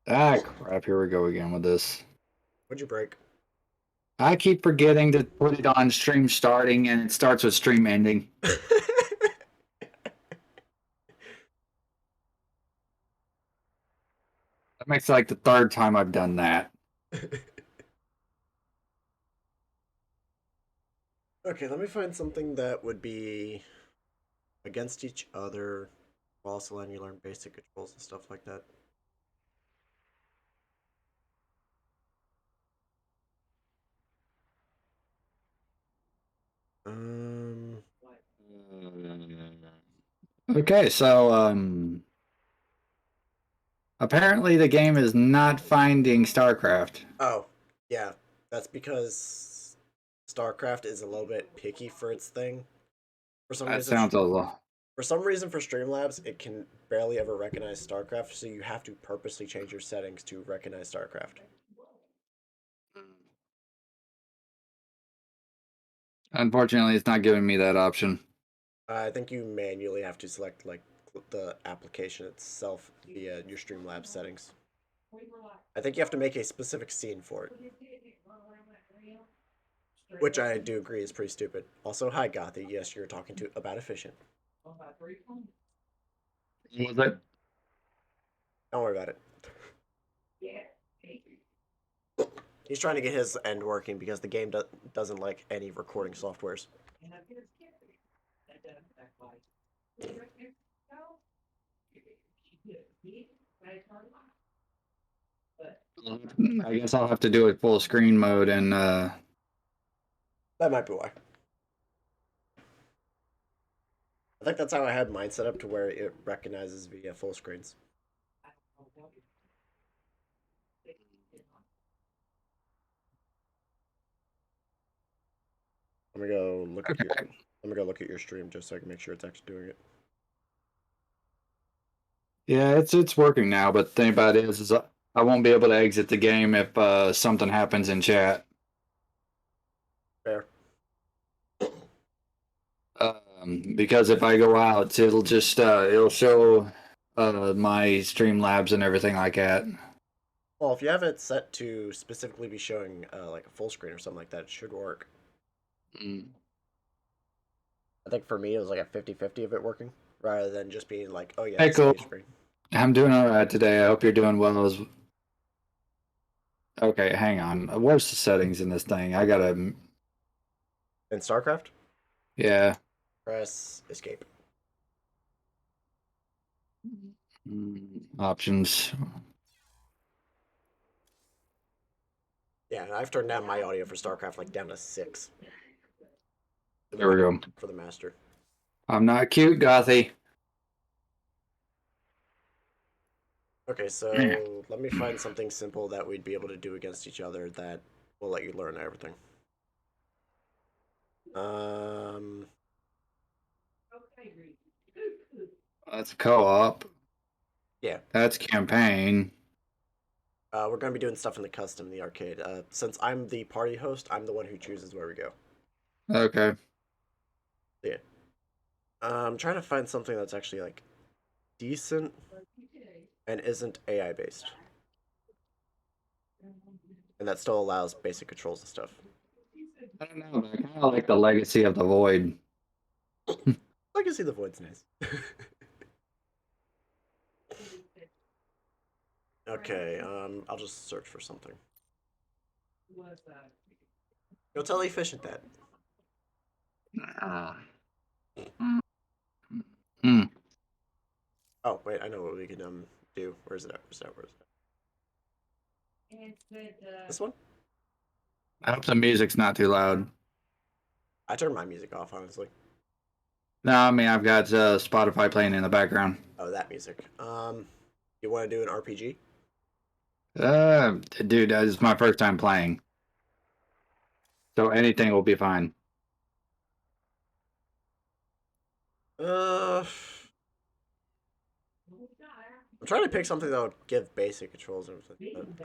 Ah, crap. Here we go again with this. What'd you break? I keep forgetting to put it on stream starting, and it starts with stream ending. That makes like the third time I've done that. Okay, let me find something that would be against each other while also letting you learn basic controls and stuff like that. Um. Okay, so apparently the game is not finding Starcraft. Oh, yeah. That's because StarCraft is a little bit picky for its thing. For some That reason, sounds a little. for some reason, for Streamlabs, it can barely ever recognize StarCraft, so you have to purposely change your settings to recognize StarCraft. Unfortunately, it's not giving me that option. I think you manually have to select like the application itself via your Streamlabs settings. I think you have to make a specific scene for it, which I do agree is pretty stupid. Also, hi Gothy. Yes, you're talking to about efficient. Was it? Don't worry about it. He's trying to get his end working because the game doesn't like any recording softwares. I guess I'll have to do it full screen mode and That might be why. I think that's how I had mine set up to where it recognizes via full screens. Let me go look at your. okay. Let me go look at your stream just so I can make sure it's actually doing it. Yeah, it's working now, but the thing about it is I won't be able to exit the game if something happens in chat. Fair. Because if I go out, it'll just it'll show my Streamlabs and everything like that. Well, if you have it set to specifically be showing like a full screen or something like that, it should work. Mm. I think for me it was like a 50-50 of it working, rather than just being like, oh yeah, Hey, cool. display screen. I'm doing all right today. I hope you're doing well. As okay, hang on. Where's the settings in this thing? I gotta. In StarCraft, Yeah. press escape. Options. Yeah, and I've turned down my audio for StarCraft like down to 6 for There we go. the master. I'm not cute, Gothy. Okay, so let me find something simple that we'd be able to do against each other that will let you learn everything. Um, That's co-op. yeah, That's campaign. we're gonna be doing stuff in the custom, the arcade. Since I'm the party host, I'm the one who chooses where we go. Okay. Yeah, I'm trying to find something that's actually like decent and isn't AI based, and that still allows basic controls and stuff. I don't know, but I kind of like the Legacy of the Void. I can see the void's nice. Okay, I'll just search for something. Go tell efficient that. Ah. Hmm. Oh wait, I know what we can do. Where's it at? Where's it at? Where's it at? This one? I hope the music's not too loud. I turned my music off, honestly. No, I mean I've got Spotify playing in the background. Oh, that music. You want to do an RPG? Dude, this is my first time playing, so anything will be fine. Uh, I'm trying to pick something that would give basic controls and everything.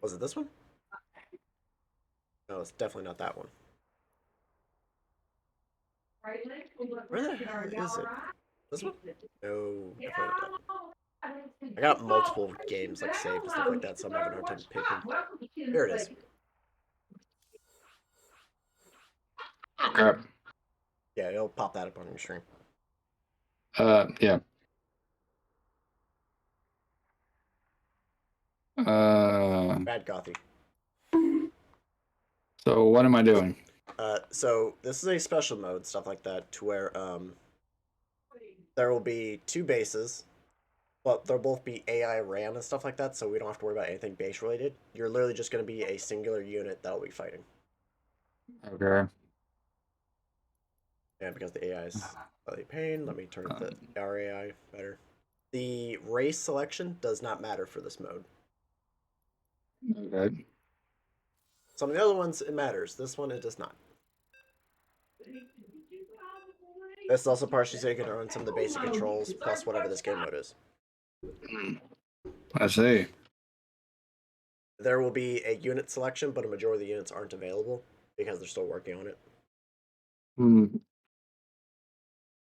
Was it this one? No, it's definitely not that one. Where the hell is it? This one? No, definitely not that. I got multiple games like saved and stuff like that, so I'm having a hard time picking. Here it is. Okay. Yeah, it'll pop that up on your screen. Yeah. Bad Gothy. So what am I doing? So this is a special mode, stuff like that, to where there will be two bases, but they'll both be AI ran and stuff like that, so we don't have to worry about anything base related. You're literally just going to be a singular unit that'll be fighting. Okay. And because the AI is slightly pain, let me turn up the RAI better. The race selection does not matter for this mode. Okay. Some of the other ones, it matters. This one, it does not. This is also partially so you can earn some of the basic controls, plus whatever this game mode is. I see. There will be a unit selection, but a majority of the units aren't available because they're still working on it. Hmm.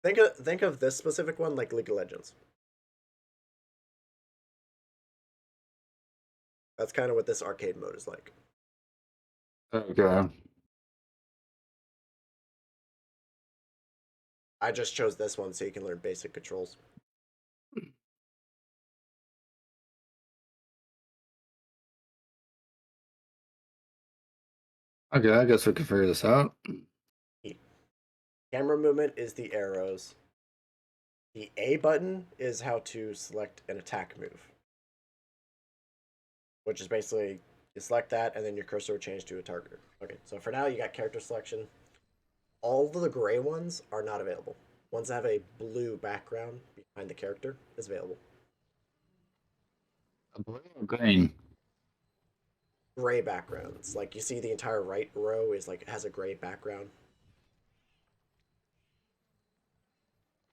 Think of this specific one like League of Legends. That's kind of what this arcade mode is like. Okay. I just chose this one so you can learn basic controls. Okay, I guess we can figure this out. Camera movement is the arrows. The A button is how to select an attack move, which is basically you select that and then your cursor will change to a target. Okay, so for now you got character selection. All of the gray ones are not available. Ones that have a blue background behind the character is available. Blue or green? Gray backgrounds, like you see the entire right row is like has a gray background.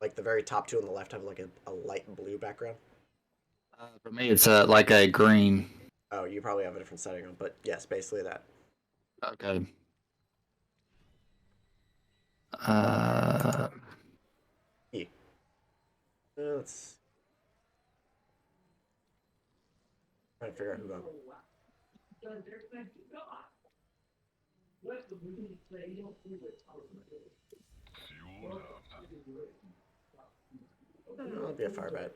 Like the very top two on the left have like a light blue background. For me, it's like a green. Oh, you probably have a different setting on, but yes, basically that. Okay. Uh, E. Let's try to figure out who got. I'll be a fire bat.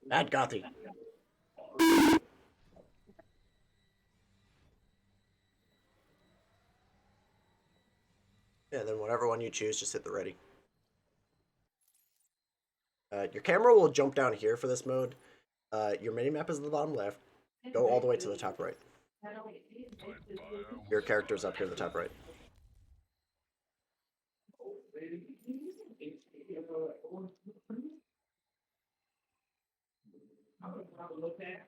Bad Gothy. Yeah, then whatever one you choose, just hit the ready. Your camera will jump down here for this mode. Your mini map is at the bottom left. Go all the way to the top right. Your character's up here at the top right.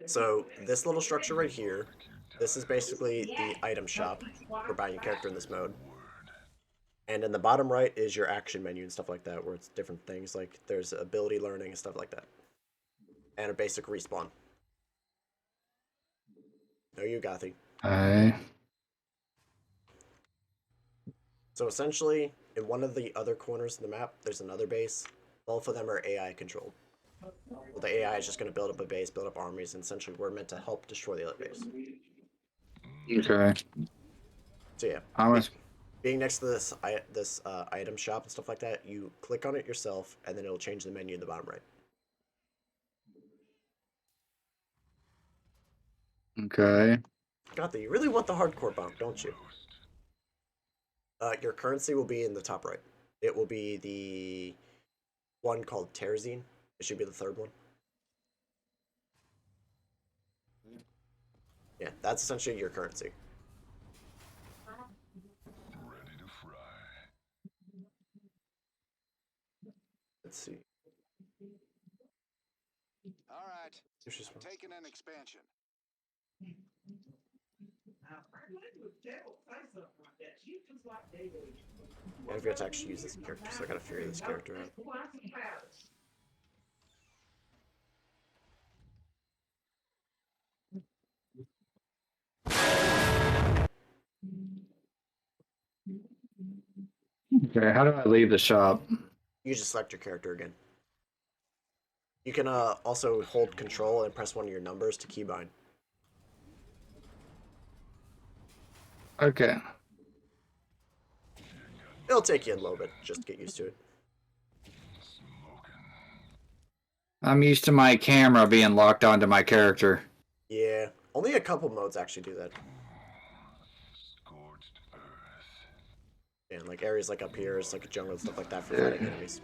So this little structure right here, this is basically the item shop for buying a character in this mode. And in the bottom right is your action menu and stuff like that, where it's different things, like there's ability learning and stuff like that. And a basic respawn. No, you Gothy. okay. So essentially, in one of the other corners of the map, there's another base. Both of them are AI controlled. Well, the AI is just going to build up a base, build up armies, and essentially we're meant to help destroy the other base. Okay. So yeah, How much? being next to this item shop and stuff like that, you click on it yourself, and then it'll change the menu in the bottom right. Okay. Got that. You really want the hardcore bump, don't you? Your currency will be in the top right. It will be the one called Terzine. It should be the third one. Yeah, that's essentially your currency. Let's see. All right, I'm taking an expansion. I forgot to actually use this character, so I gotta figure this character out. Okay, how do I leave the shop? You just select your character again. You can also hold control and press one of your numbers to keybind. Okay. It'll take you a little bit just to get used to it. I'm used to my camera being locked onto my character. Yeah, only a couple modes actually do that. And like areas like up here is like a jungle and stuff like that for fighting enemies.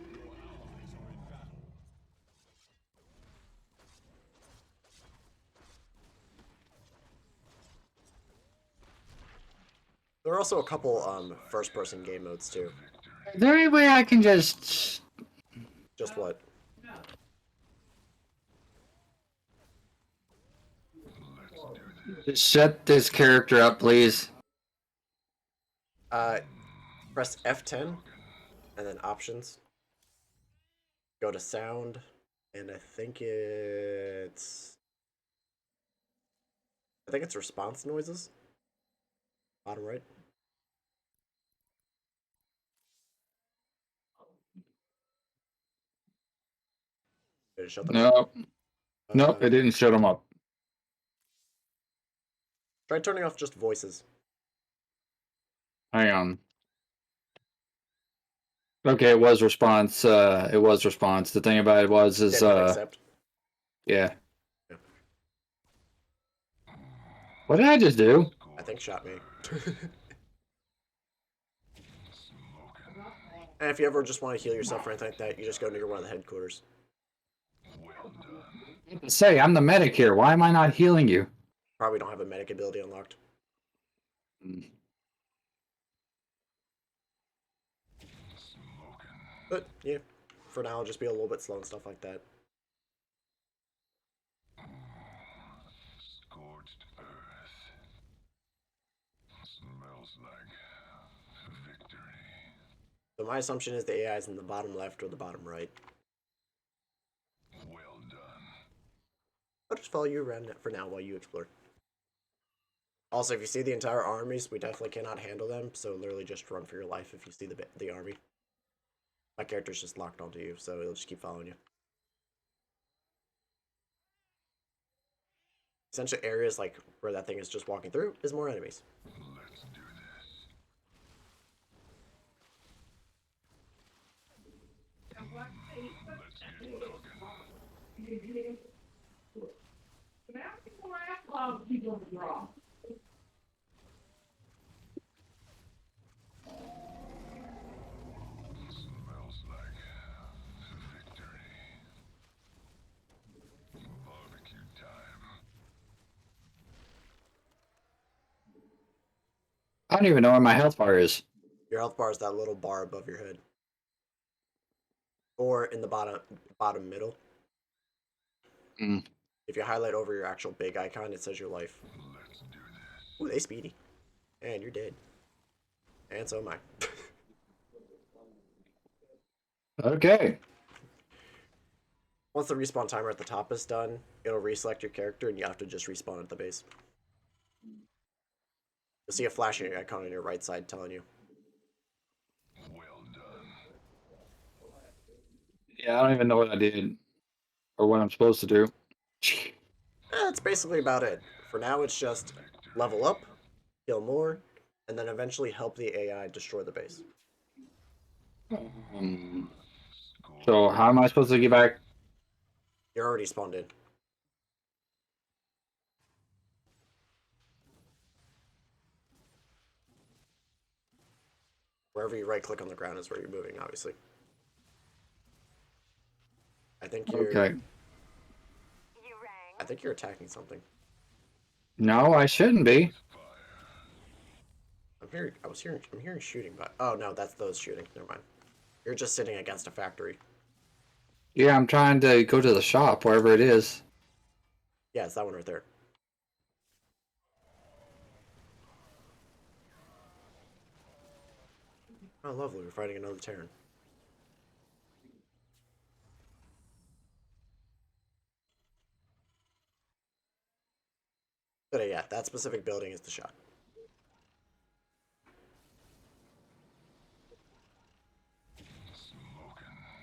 There are also a couple first-person game modes too. Is there any way I can just... Just what? Just set this character up, please? Press F10 and then options. Go to sound, and I think it's response noises. Bottom right. Did it shut them up? Nope. Nope, it didn't shut them up. Try turning off just voices. Hang on. Okay, it was response. It was response. The thing about it was Did not accept. yeah. Yeah. What did I just do? I think shot me. And if you ever just want to heal yourself or anything like that, you just go near one of the headquarters. Say, I'm the medic here. Why am I not healing you? Probably don't have a medic ability unlocked. But yeah, for now, I'll just be a little bit slow and stuff like that. Scorched earth. Smells like victory. So my assumption is the AI is in the bottom left or the bottom right. Well done. I'll just follow you around for now while you explore. Also, if you see the entire armies, we definitely cannot handle them, so literally just run for your life if you see the army. My character's just locked onto you, so it'll just keep following you. Essentially, areas like where that thing is just walking through is more enemies. Let's do this. Let's get cooking. Smells like victory. Barbecue time. I don't even know where my health bar is. Your health bar is that little bar above your head. Or in the bottom middle. Mm. If you highlight over your actual big icon, it says your life. Let's do this. Ooh, they speedy. And you're dead. And so am I. Okay. Once the respawn timer at the top is done, it'll reselect your character and you have to just respawn at the base. You'll see a flashing icon on your right side telling you. Well done. Yeah, I don't even know what I did. Or what I'm supposed to do. That's basically about it. For now, it's just level up, kill more, and then eventually help the AI destroy the base. So how am I supposed to get back? You're already spawned in. Wherever you right click on the ground is where you're moving, obviously. I think you're Okay. I think you're attacking something. No, I shouldn't be. I'm hearing shooting, but oh no, that's those shooting. Never mind. You're just sitting against a factory. Yeah, I'm trying to go to the shop, wherever it is. Yeah, it's that one right there. Oh, lovely. We're fighting another Terran. But yeah, that specific building is the shot.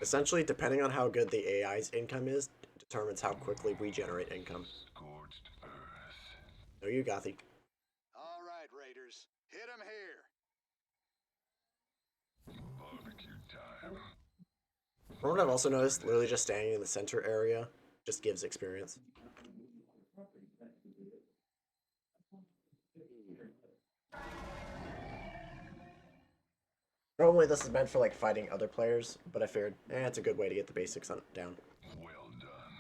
Essentially, depending on how good the AI's income is, determines how quickly we generate income. Scorched earth. No, you got the. All right, Raiders. Hit 'em here. Barbecue time. From what I've also noticed, literally just standing in the center area just gives experience. Normally this is meant for like fighting other players, but I figured, it's a good way to get the basics down. Well done.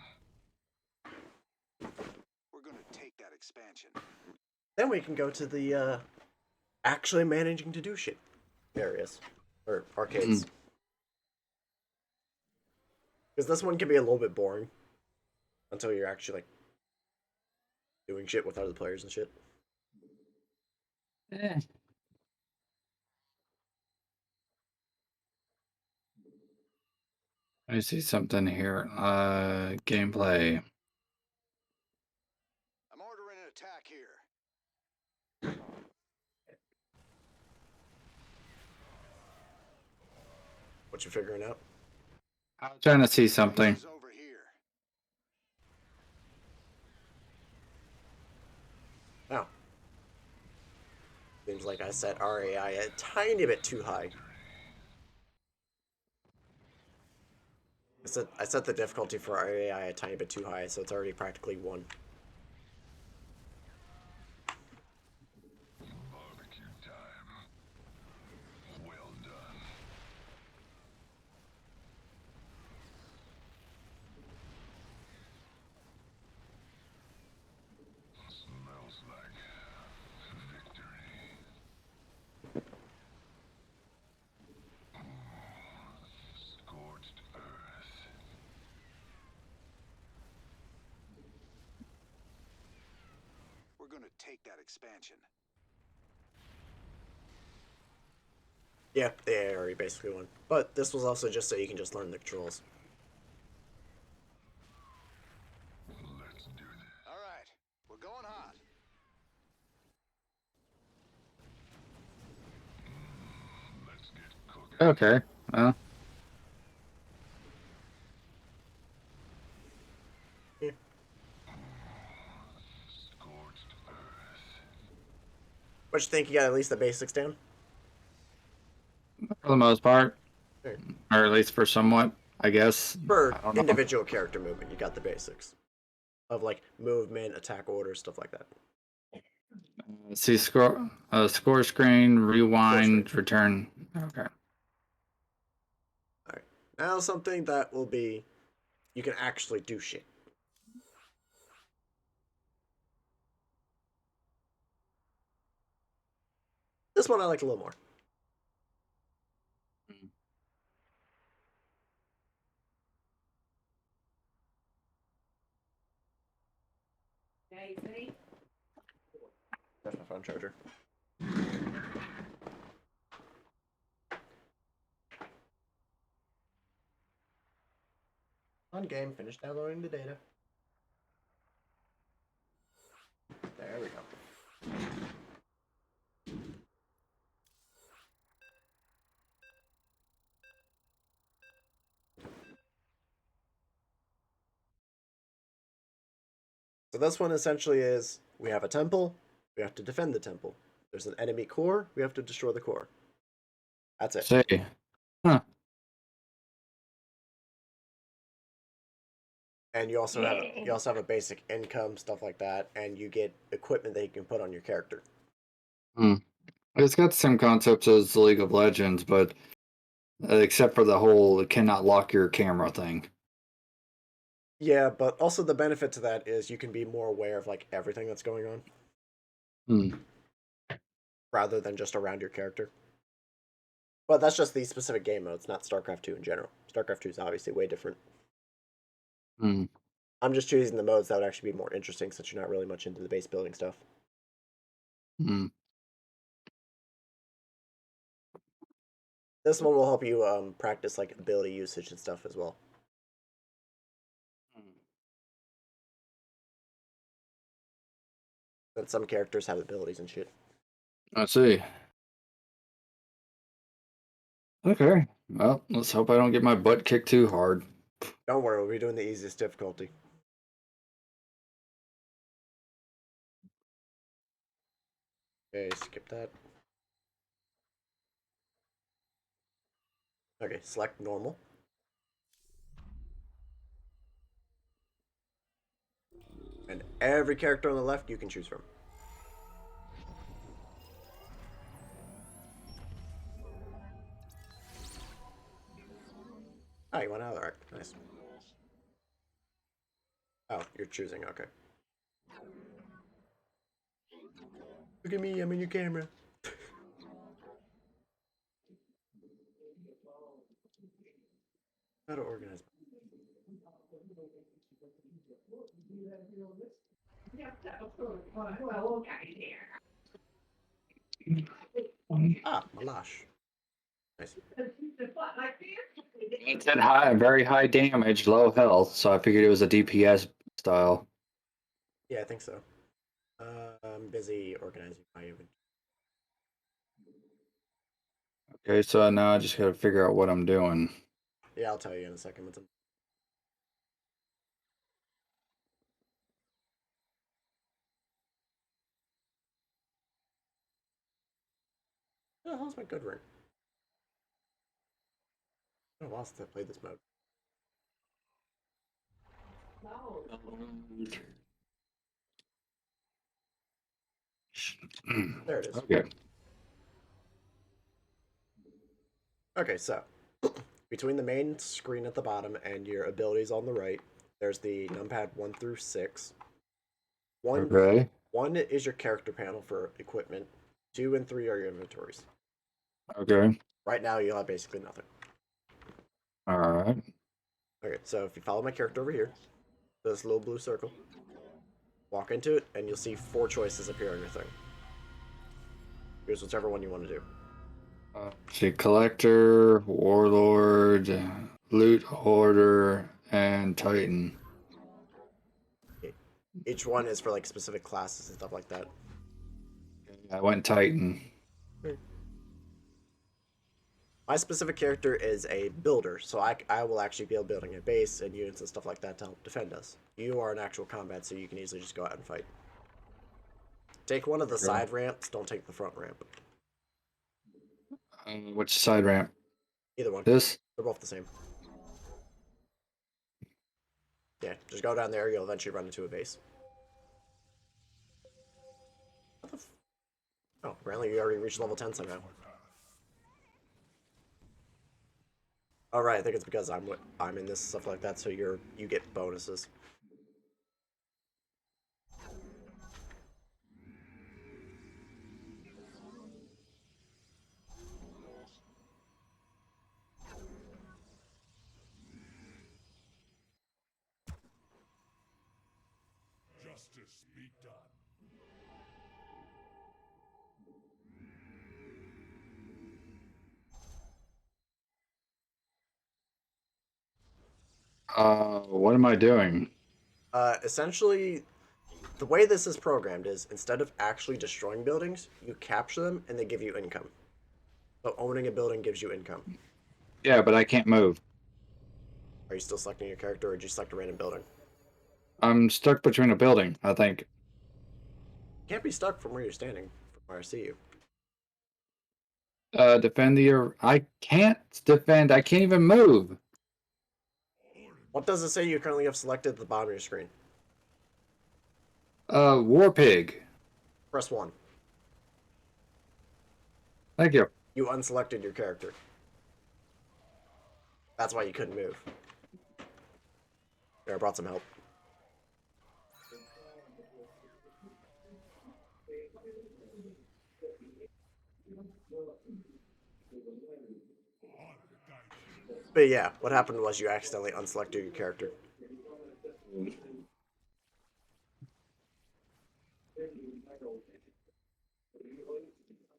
We're gonna take that expansion. Then we can go to the actually managing to do shit areas or arcades. Because this one can be a little bit boring until you're actually like doing shit with other players and shit. Eh. I see something here. Gameplay. I'm ordering an attack here. What you figuring out? I'm trying to see something. This is over here. Oh. Seems like I set RAI a tiny bit too high. I set the difficulty for RAI a tiny bit too high, so it's already practically 1. Barbecue time. Well done. Smells like victory. Scorched earth. We're gonna take that expansion. Yeah, they already basically won. But this was also just so you can just learn the controls. Let's do this. All right, we're going hot. Let's get cooking. Okay. Well, Scorched earth. What you think? You got at least the basics down? for the most part, Sure. or at least for somewhat, I guess. For I don't know. individual character movement, you got the basics. Of like movement, attack orders, stuff like that. See score screen, rewind, Score return. Okay. Alright. Now something that will be you can actually do shit. This one I like a little more. That's my phone charger. On game, finish downloading the data. There we go. So this one essentially is we have a temple, we have to defend the temple. There's an enemy core, we have to destroy the core. That's it. See. Huh. And you also have a basic income, stuff like that, and you get equipment that you can put on your character. It's got the same concepts as League of Legends, but except for the whole cannot lock your camera thing. Yeah, but also the benefit to that is you can be more aware of like everything that's going on Hmm. rather than just around your character. But that's just these specific game modes, not StarCraft 2 in general. StarCraft 2 is obviously way different. Hmm. I'm just choosing the modes that would actually be more interesting since you're not really much into the base building stuff. Hmm. This one will help you practice like ability usage and stuff as well. And some characters have abilities and shit. I see. Okay. Well, let's hope I don't get my butt kicked too hard. Don't worry, we'll be doing the easiest difficulty. Okay, skip that. Okay, select normal. And every character on the left you can choose from. Oh, you went out of the arc. Nice. Oh, you're choosing, okay. Look at me, I'm in your camera. How to organize. Ah, Malash. Nice. It said high, very high damage, low health, so I figured it was a DPS style. Yeah, I think so. I'm busy organizing my inventory. Okay, so now I just gotta figure out what I'm doing. Yeah, I'll tell you in a second. What's the hell's my good ring? Oh, while since I played this mode. There it is. Okay. Okay, so between the main screen at the bottom and your abilities on the right, there's the numpad 1 through 6. Okay. 1 is your character panel for equipment. 2 and 3 are your inventories. Okay. Right now, you'll have basically nothing. All right. Okay, so if you follow my character over here, this little blue circle, walk into it, and you'll see 4 choices appear on your thing. Here's whichever one you want to do. See, collector, warlord, loot hoarder, and titan. Each one is for like specific classes and stuff like that. I went titan. My specific character is a builder, so I will actually be building a base and units and stuff like that to help defend us. You are in actual combat, so you can easily just go out and fight. Take one of the side ramps, don't take the front ramp. Which side ramp? Either one. This? They're both the same. Yeah, just go down there, you'll eventually run into a base. What the f- Oh, apparently you already reached level 10 somehow. Alright, I think it's because I'm in this stuff like that, so you get bonuses. Justice be done. What am I doing? Essentially, the way this is programmed is instead of actually destroying buildings, you capture them and they give you income. So owning a building gives you income. Yeah, but I can't move. Are you still selecting your character or did you select a random building? I'm stuck between a building, I think. You can't be stuck from where you're standing, from where I see you. Defend the... I can't defend. I can't even move. What does it say you currently have selected at the bottom of your screen? War pig. Press 1. Thank you. You unselected your character. That's why you couldn't move. Here, I brought some help. But yeah, what happened was you accidentally unselected your character.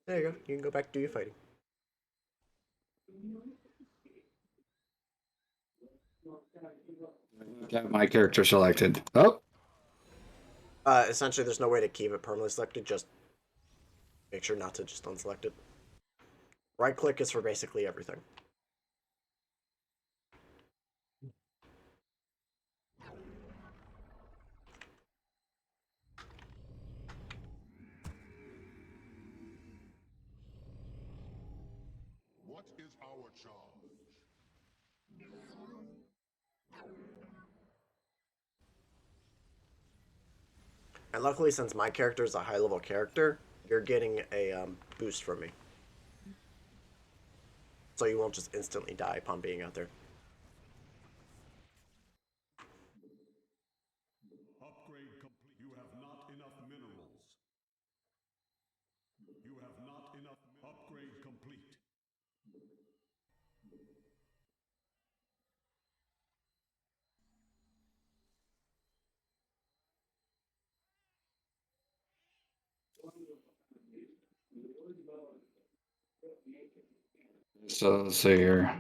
There you go. You can go back to do your fighting. Got my character selected. Oh, Essentially, there's no way to keep it permanently selected. Just make sure not to just unselect it. Right click is for basically everything. What is our charge? And luckily, since my character is a high level character, you're getting a boost from me. So you won't just instantly die upon being out there. Upgrade complete. You have not enough minerals. You have not enough. Upgrade complete. So let's see here.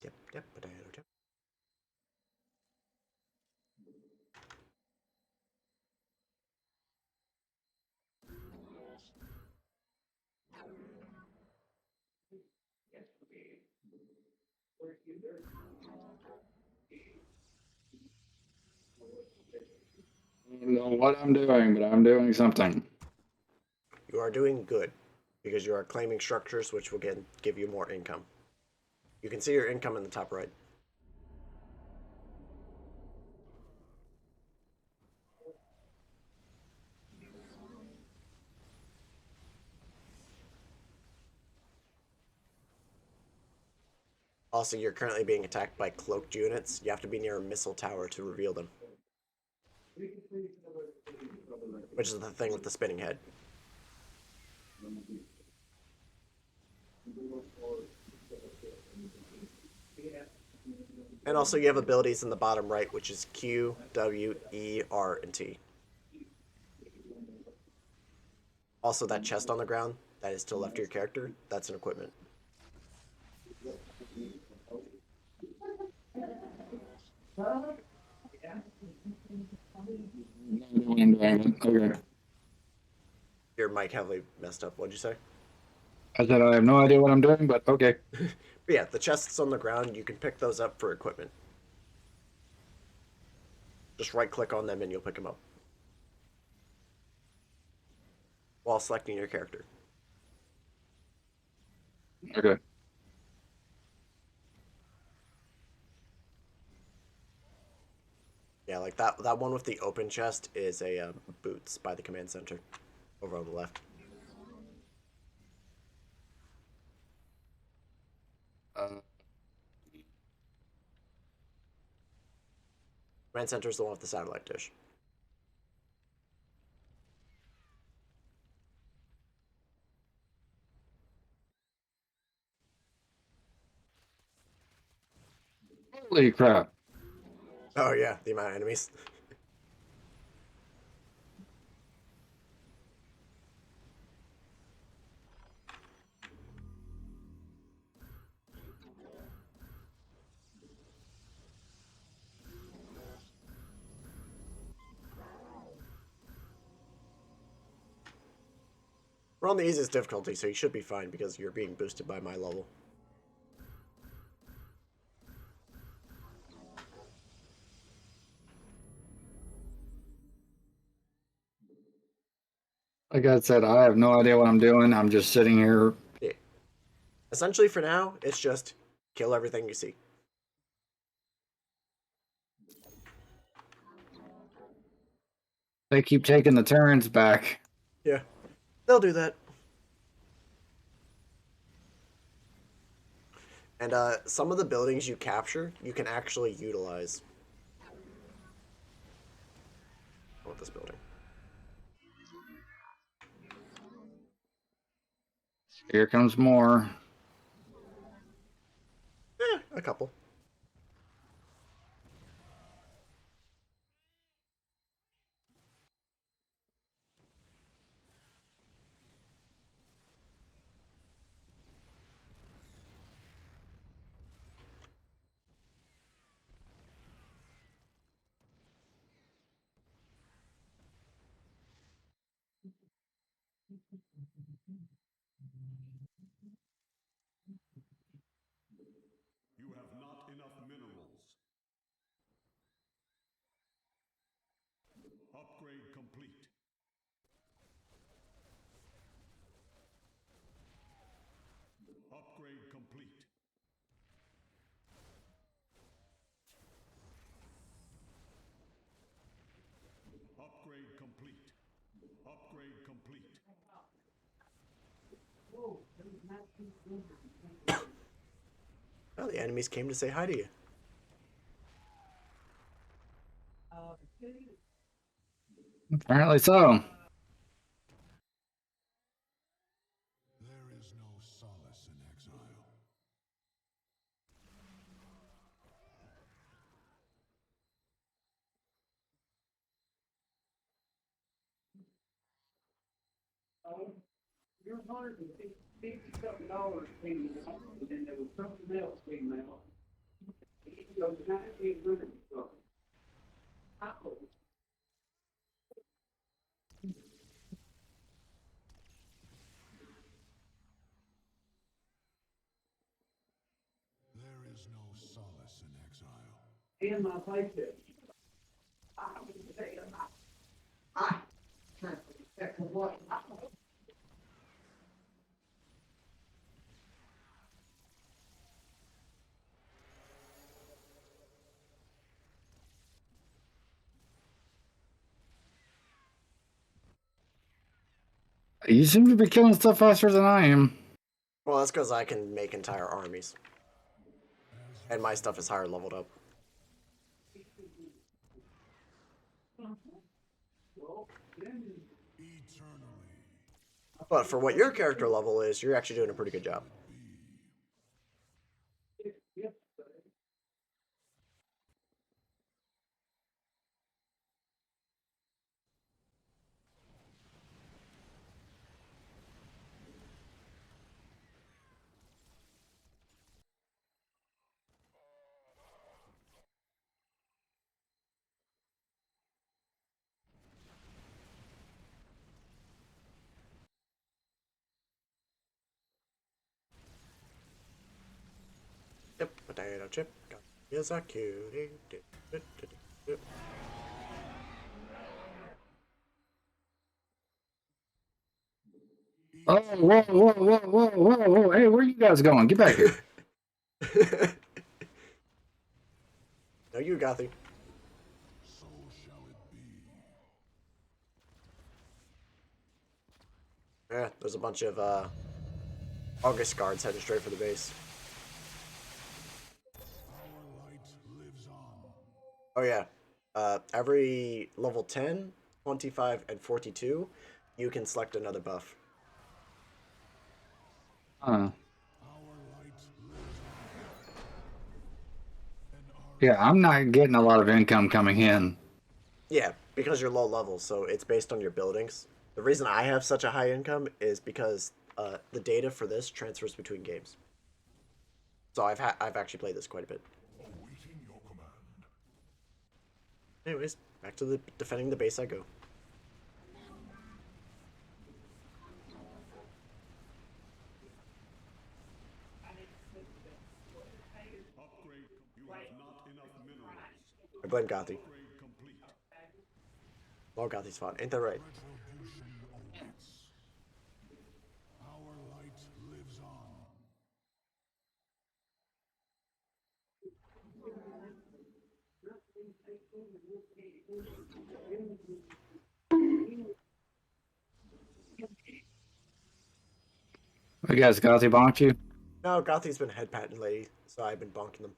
Yep, potato tip. I don't know what I'm doing, but I'm doing something. You are doing good because you are claiming structures, which will give you more income. You can see your income in the top right. Also, you're currently being attacked by cloaked units. You have to be near a missile tower to reveal them. Which is the thing with the spinning head. And also you have abilities in the bottom right, which is Q, W, E, R, and T. Also that chest on the ground, that is to the left of your character, that's an equipment. What I'm doing. Okay. Your mic heavily messed up, what'd you say? I said I have no idea what I'm doing, but okay. But yeah, the chests on the ground, you can pick those up for equipment. Just right click on them and you'll pick them up. While selecting your character. Okay. Yeah, like that one with the open chest is a boots by the command center over on the left. Command center is the one with the satellite dish. Holy crap. Oh yeah, the amount of enemies. We're on the easiest difficulty, so you should be fine because you're being boosted by my level. Like I said, I have no idea what I'm doing. I'm just sitting here. Yeah. Essentially, for now, it's just kill everything you see. They keep taking the turns back. Yeah, they'll do that. And some of the buildings you capture, you can actually utilize. I want this building. Here comes more. A couple. You have not enough minerals. complete. Upgrade complete. Upgrade complete. Oh, the enemies came to say hi to you. Apparently so. There is no solace in exile. Your $157 came out, and then there was something else came out. It goes $1,900. How? There is no solace in exile. And my paycheck. I would say, I can't expect what. You seem to be killing stuff faster than I am. Well, that's because I can make entire armies. And my stuff is higher leveled up. Eternally. But for what your character level is, you're actually doing a pretty good job. Yep, potato chip. Is a cutie. Oh, whoa, whoa, whoa, whoa, whoa, whoa. Hey, where you guys going? Get back here. No, you, Gothy. So shall it be. Yeah, there's a bunch of August guards heading straight for the base. Our light lives on. Oh yeah. Every level 10, 25, and 42, you can select another buff. Huh. Our light lives on. And our Yeah, I'm not getting a lot of income coming in. Yeah, because you're low level, so it's based on your buildings. The reason I have such a high income is because the data for this transfers between games. So I've actually played this quite a bit. awaiting your command. Anyways, back to the defending the base I go. Upgrade. You have not enough minerals. I blame Gothy. Upgrade complete. Well, Gothy's fine. Ain't that right? Retribution awaits. Our light lives on. You guys, Gazi bonked you? No, Gothy's been head patting lately, so I've been bonking them.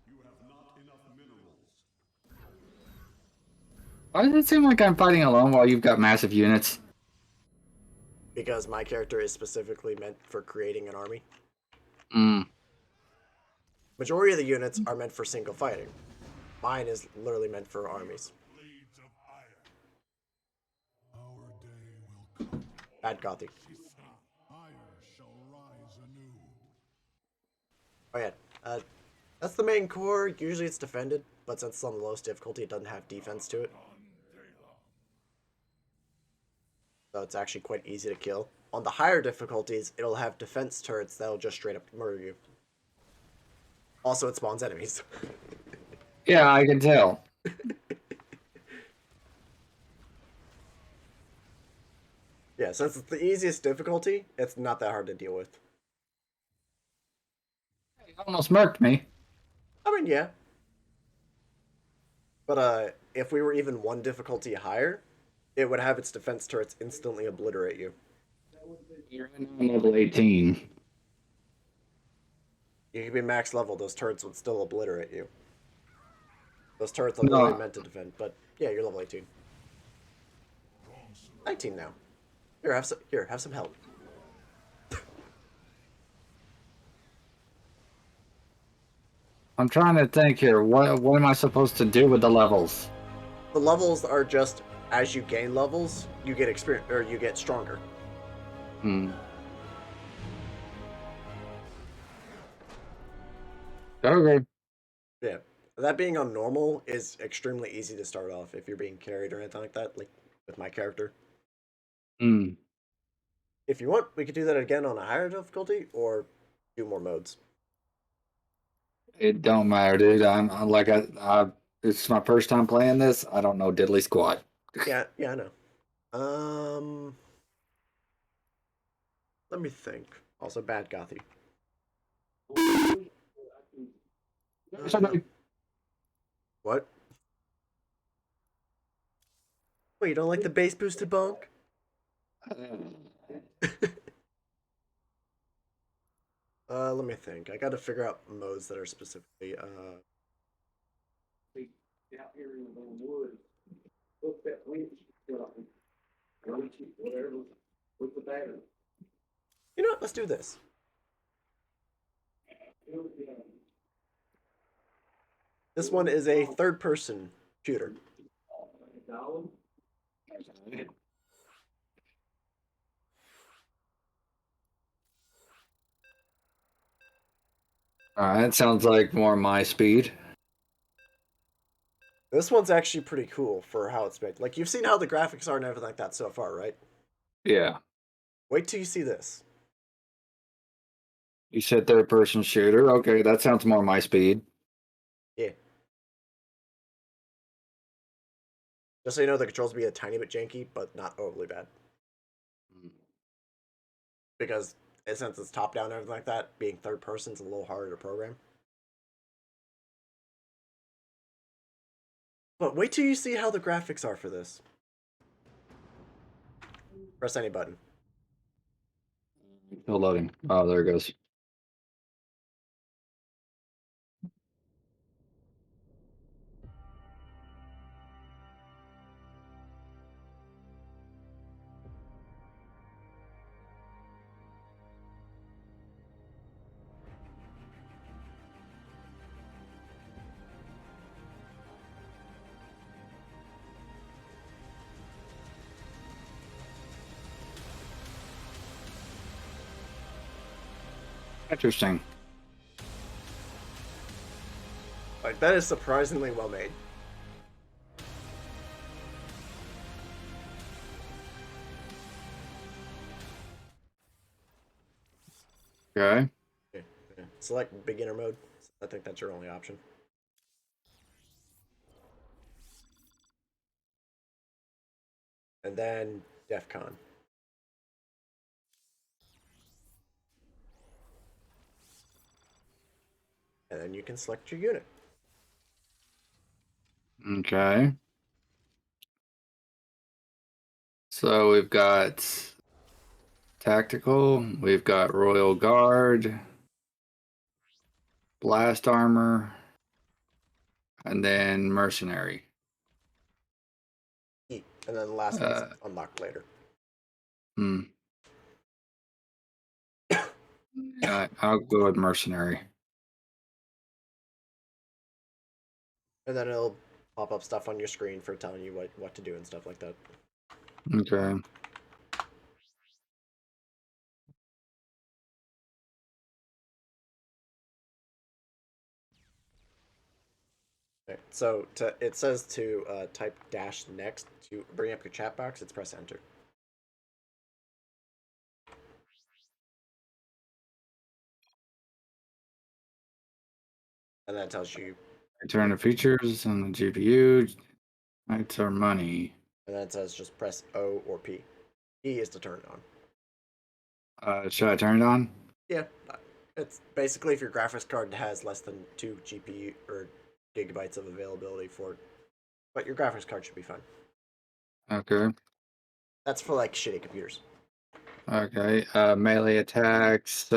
You have not enough minerals. Why does it seem like I'm fighting alone while you've got massive units? Because my character is specifically meant for creating an army. Hmm. Majority of the units are meant for single fighting. Mine is literally meant for armies. Blades of iron. Our day will come. Bad Gothy. Ire shall rise anew. Oh yeah, that's the main core. Usually it's defended, but since it's on the lowest difficulty, it doesn't have defense to it. So it's actually quite easy to kill. On the higher difficulties, it'll have defense turrets that'll just straight up murder you. Also, it spawns enemies. Yeah, I can tell. Yeah, since it's the easiest difficulty, it's not that hard to deal with. You almost murked me. I mean, yeah. But if we were even one difficulty higher, it would have its defense turrets instantly obliterate you. You're in level 18. You could be max level, those turrets would still obliterate you. Those turrets are literally No, meant to defend, but yeah, you're level 18. 19 now. Here, have some help. I'm trying to think here. What am I supposed to do with the levels? The levels are just as you gain levels, you get experience or you get stronger. Hmm. Okay. Yeah. That being on normal is extremely easy to start off if you're being carried or anything like that, like with my character. Hmm. If you want, we could do that again on a higher difficulty or do more modes. It don't matter, dude. I'm like it's my first time playing this. I don't know diddly squat. Yeah, I know. Um, Let me think. Also, bad Gothy. What? Wait, you don't like the base boosted bonk? Let me think. I gotta figure out modes that are specifically, Out here in the woods, look that winch, whatever, with the battery. you know what? Let's do this. This one is a third person shooter. All right, that sounds like more my speed. This one's actually pretty cool for how it's made. Like, you've seen how the graphics are and everything like that so far, right? Yeah. Wait till you see this. You said third person shooter. Okay, that sounds more my speed. Yeah. Just so you know, the controls will be a tiny bit janky, but not overly bad. Because since it's top down and everything like that, being third person is a little harder to program. But wait till you see how the graphics are for this. Press any button. Still loading. Oh, there it goes. Interesting. Like, that is surprisingly well made. Okay. Yeah. Select beginner mode. I think that's your only option. And then DEF CON. And then you can select your unit. Okay. So we've got tactical, we've got Royal Guard, blast armor, and then mercenary. And then the last one's unlocked later. Hmm. Yeah, I'll go with mercenary. And then it'll pop up stuff on your screen for telling you what to do and stuff like that. Okay. Okay, so it says to type dash next to bring up your chat box. It's press enter. And that tells you, Return to features on the GPU. Lights are money. and then it says just press O or P. E is to turn it on. Should I turn it on? Yeah, it's basically if your graphics card has less than 2 GPU or gigabytes of availability for it, but your graphics card should be fine. Okay. That's for like shitty computers. Okay. Melee attacks.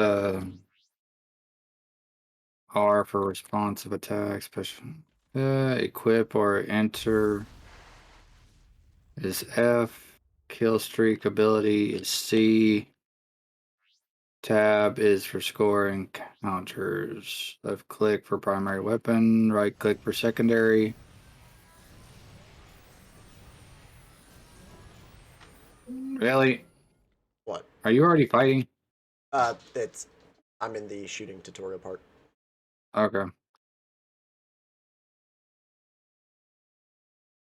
R for responsive attacks. Special. Equip or enter is F. Kill streak ability is C. Tab is for scoring counters. Left click for primary weapon. Right click for secondary. Really? What? Are you already fighting? It's I'm in the shooting tutorial part. Okay.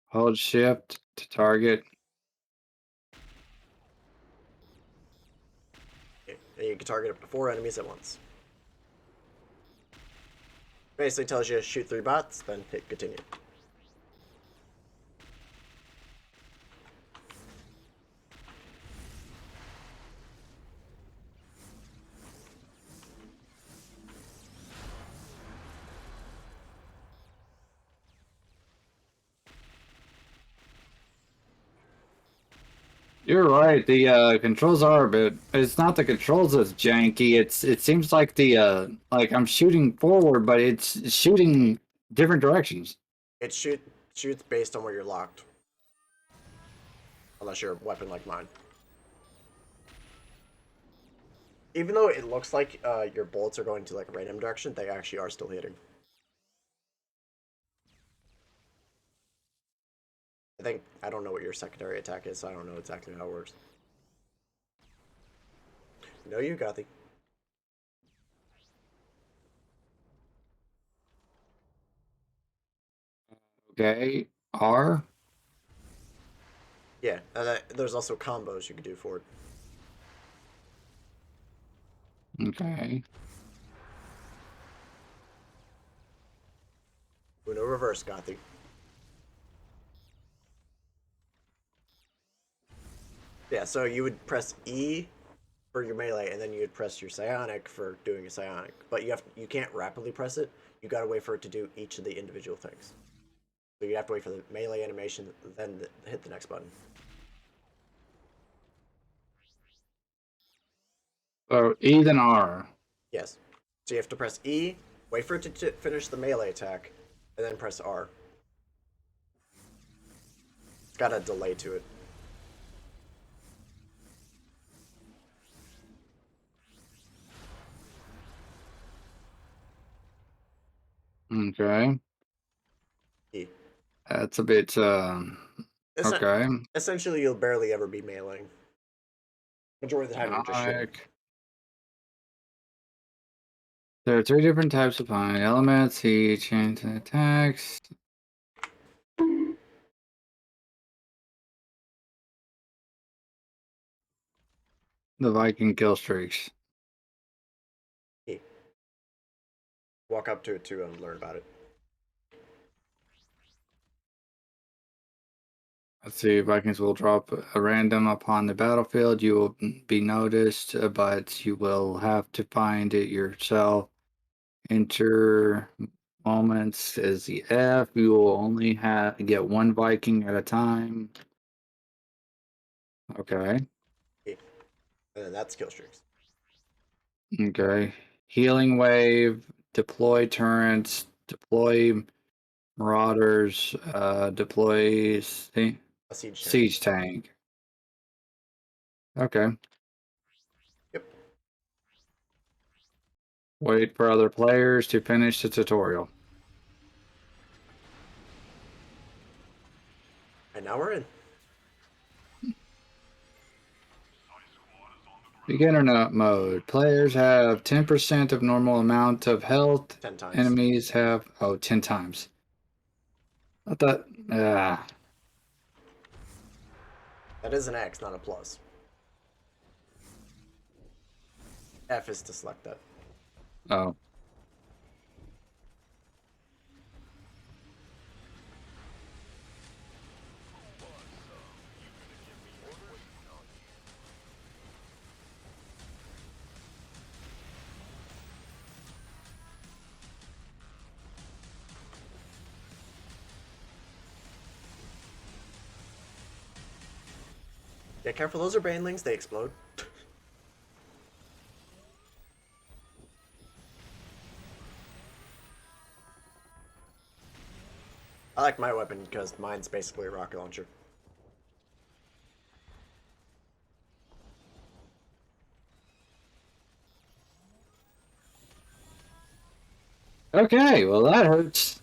Hold shift to target. And you can target up to 4 enemies at once. Basically tells you to shoot 3 bots, then hit continue. You're right. The controls are a bit. It's not the controls that's janky. It seems like the like I'm shooting forward, but it's shooting different directions. It shoots based on where you're locked. Unless you're a weapon like mine. Even though it looks like your bullets are going to like a random direction, they actually are still hitting. I don't know what your secondary attack is, so I don't know exactly how it works. No, you got the. Okay. R. Yeah, and there's also combos you can do for it. Okay. Uno reverse, Gothy. Yeah, so you would press E for your melee, and then you would press your psionic for doing a psionic. But you can't rapidly press it. You gotta wait for it to do each of the individual things. So you have to wait for the melee animation, then hit the next button. So E then R. Yes. So you have to press E, wait for it to finish the melee attack, and then press R. It's got a delay to it. Okay. E. That's a bit okay. Essentially, you'll barely ever be meleeing. Majority of the time, you're just shooting. There are 3 different types of bind elements. He changes attacks. The Viking kill streaks. E. Walk up to it to learn about it. Let's see, Vikings will drop a random upon the battlefield. You will be noticed, but you will have to find it yourself. Enter moments as the F. You will only get 1 Viking at a time. Okay. E. And then that's kill streaks. Okay. Healing wave, deploy turrets, deploy marauders, deploy A siege tank. siege tank. Okay. Yep. Wait for other players to finish the tutorial. And now we're in. Beginner mode. Players have 10% of normal amount of health. 10 times. Enemies have 10 times. I thought That is an X, not a plus. F is to select that. oh. Yeah, careful, those are banelings, they explode. I like my weapon because mine's basically a rocket launcher. Okay, well that hurts.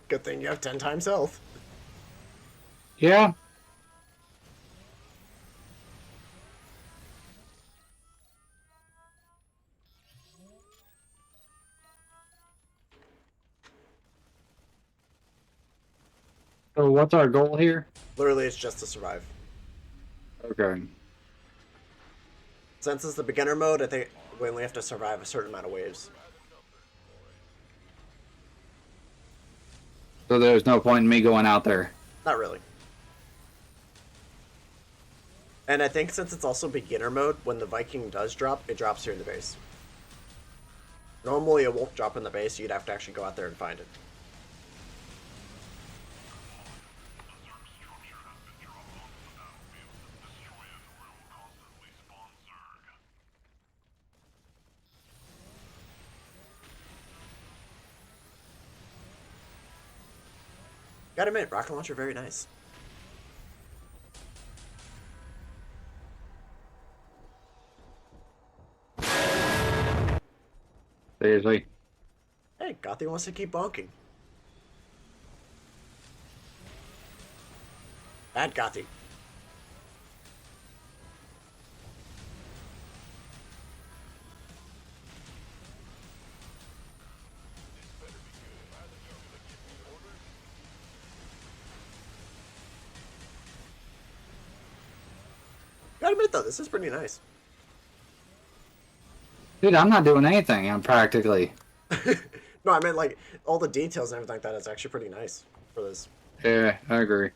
Good thing you have 10 times health. Yeah. So what's our goal here? Literally, it's just to survive. Okay. Since it's the beginner mode, I think we only have to survive a certain amount of waves. So there's no point in me going out there. Not really. And I think since it's also beginner mode, when the Viking does drop, it drops here in the base. Normally it won't drop in the base, you'd have to actually go out there and find it. Gotta admit, rocket launcher very nice. Seriously. Hey, Gothy wants to keep bonking. Bad Gothy. Gotta admit though, this is pretty nice. Dude, I'm not doing anything. I'm practically. No, I meant like all the details and everything like that is actually pretty nice for this. Yeah, I agree.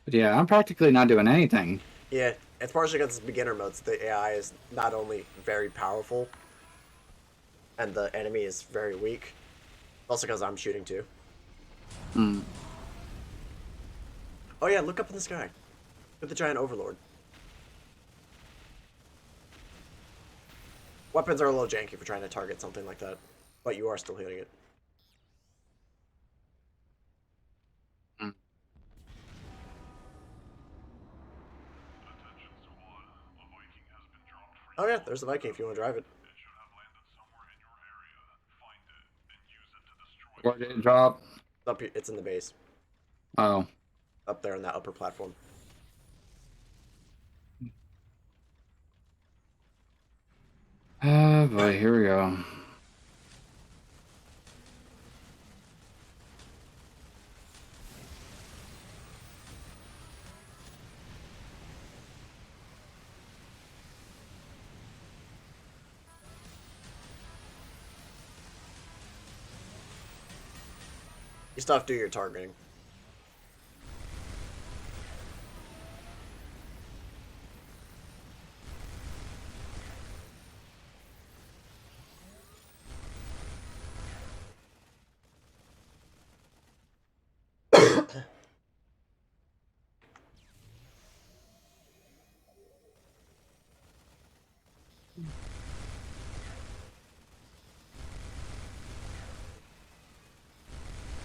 But yeah, I'm practically not doing anything. Yeah, it's partially because it's beginner mode, so the AI is not only very powerful, and the enemy is very weak, also because I'm shooting too. Hmm. Oh yeah, look up in the sky. Look at the giant overlord. Weapons are a little janky for trying to target something like that, but you are still hitting it. Hmm. Oh yeah, there's the Viking if you want to drive it. Where did it drop? It's up here, it's in the base, Oh. up there on that upper platform. Oh boy, here we go. You still have to do your targeting.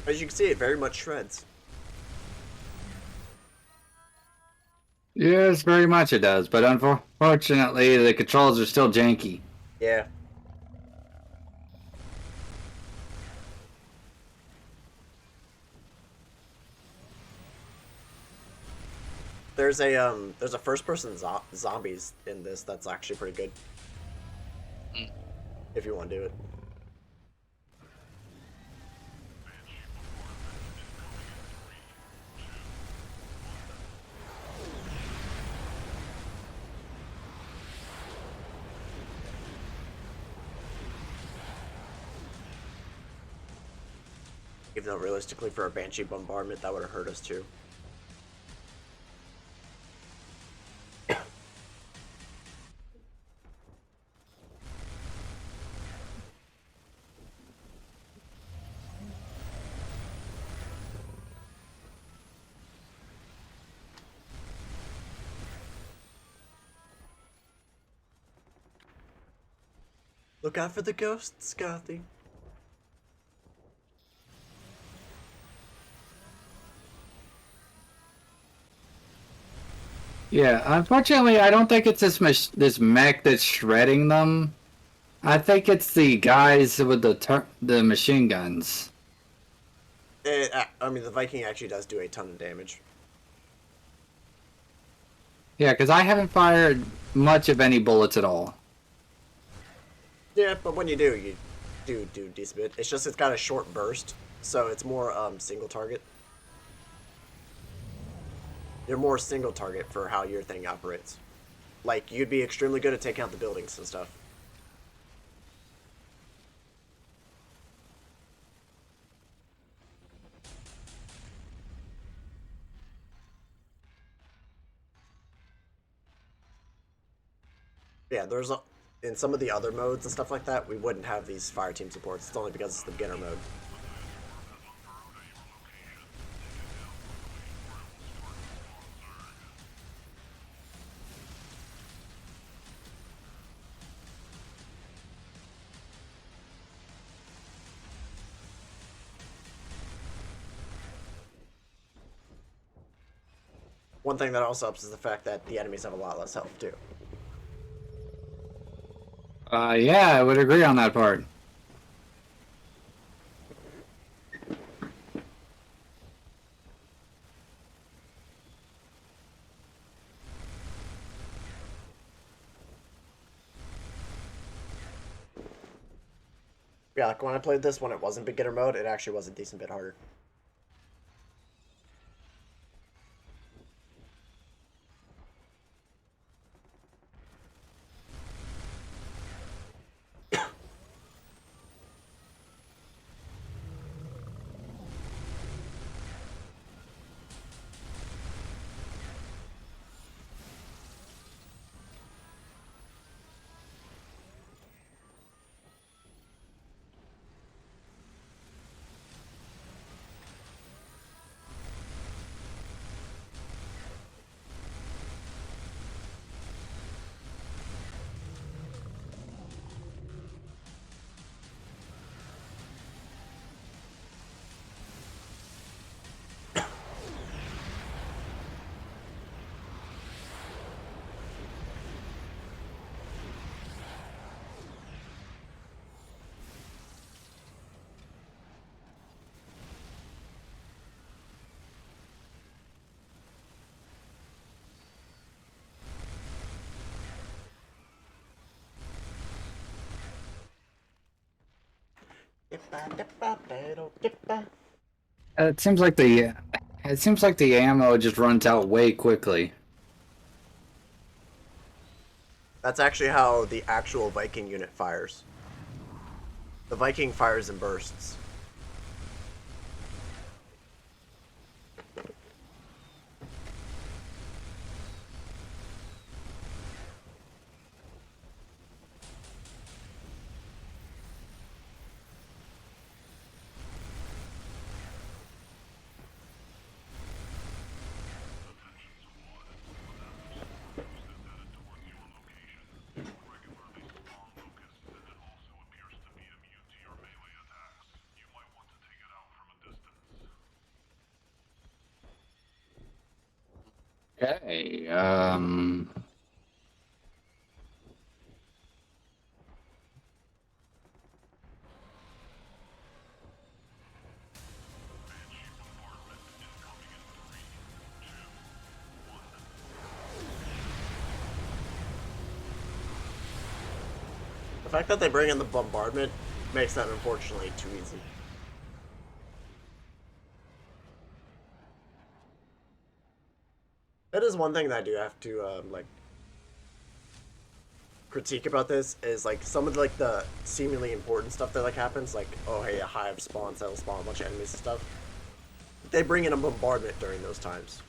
As you can see, it very much shreds. Yes, very much it does, but unfortunately the controls are still janky. Yeah. There's a first person zombies in this that's actually pretty good. If you want to do it. Even though realistically for a Banshee bombardment that would have hurt us too. Look out for the ghosts, Gothy. Yeah, unfortunately, I don't think it's this mech that's shredding them. I think it's the guys with the machine guns. I mean, the Viking actually does do a ton of damage. Yeah, because I haven't fired much of any bullets at all. Yeah, but when you do a decent bit. It's just it's got a short burst, so it's more single target. You're more single target for how your thing operates. Like, you'd be extremely good at taking out the buildings and stuff. Yeah, in some of the other modes and stuff like that, we wouldn't have these fire team supports. It's only because it's the beginner mode. One thing that also helps is the fact that the enemies have a lot less health, too. Yeah, I would agree on that part. Yeah, like when I played this when it wasn't beginner mode, it actually was a decent bit harder. It seems like the ammo just runs out way quickly. That's actually how the actual Viking unit fires. The Viking fires in bursts. Okay, The fact that they bring in the bombardment makes that unfortunately too easy. That is one thing that I do have to like critique about this is like some of like the seemingly important stuff that like happens, like oh hey a hive spawns that'll spawn a bunch of enemies and stuff. They bring in a bombardment during those times.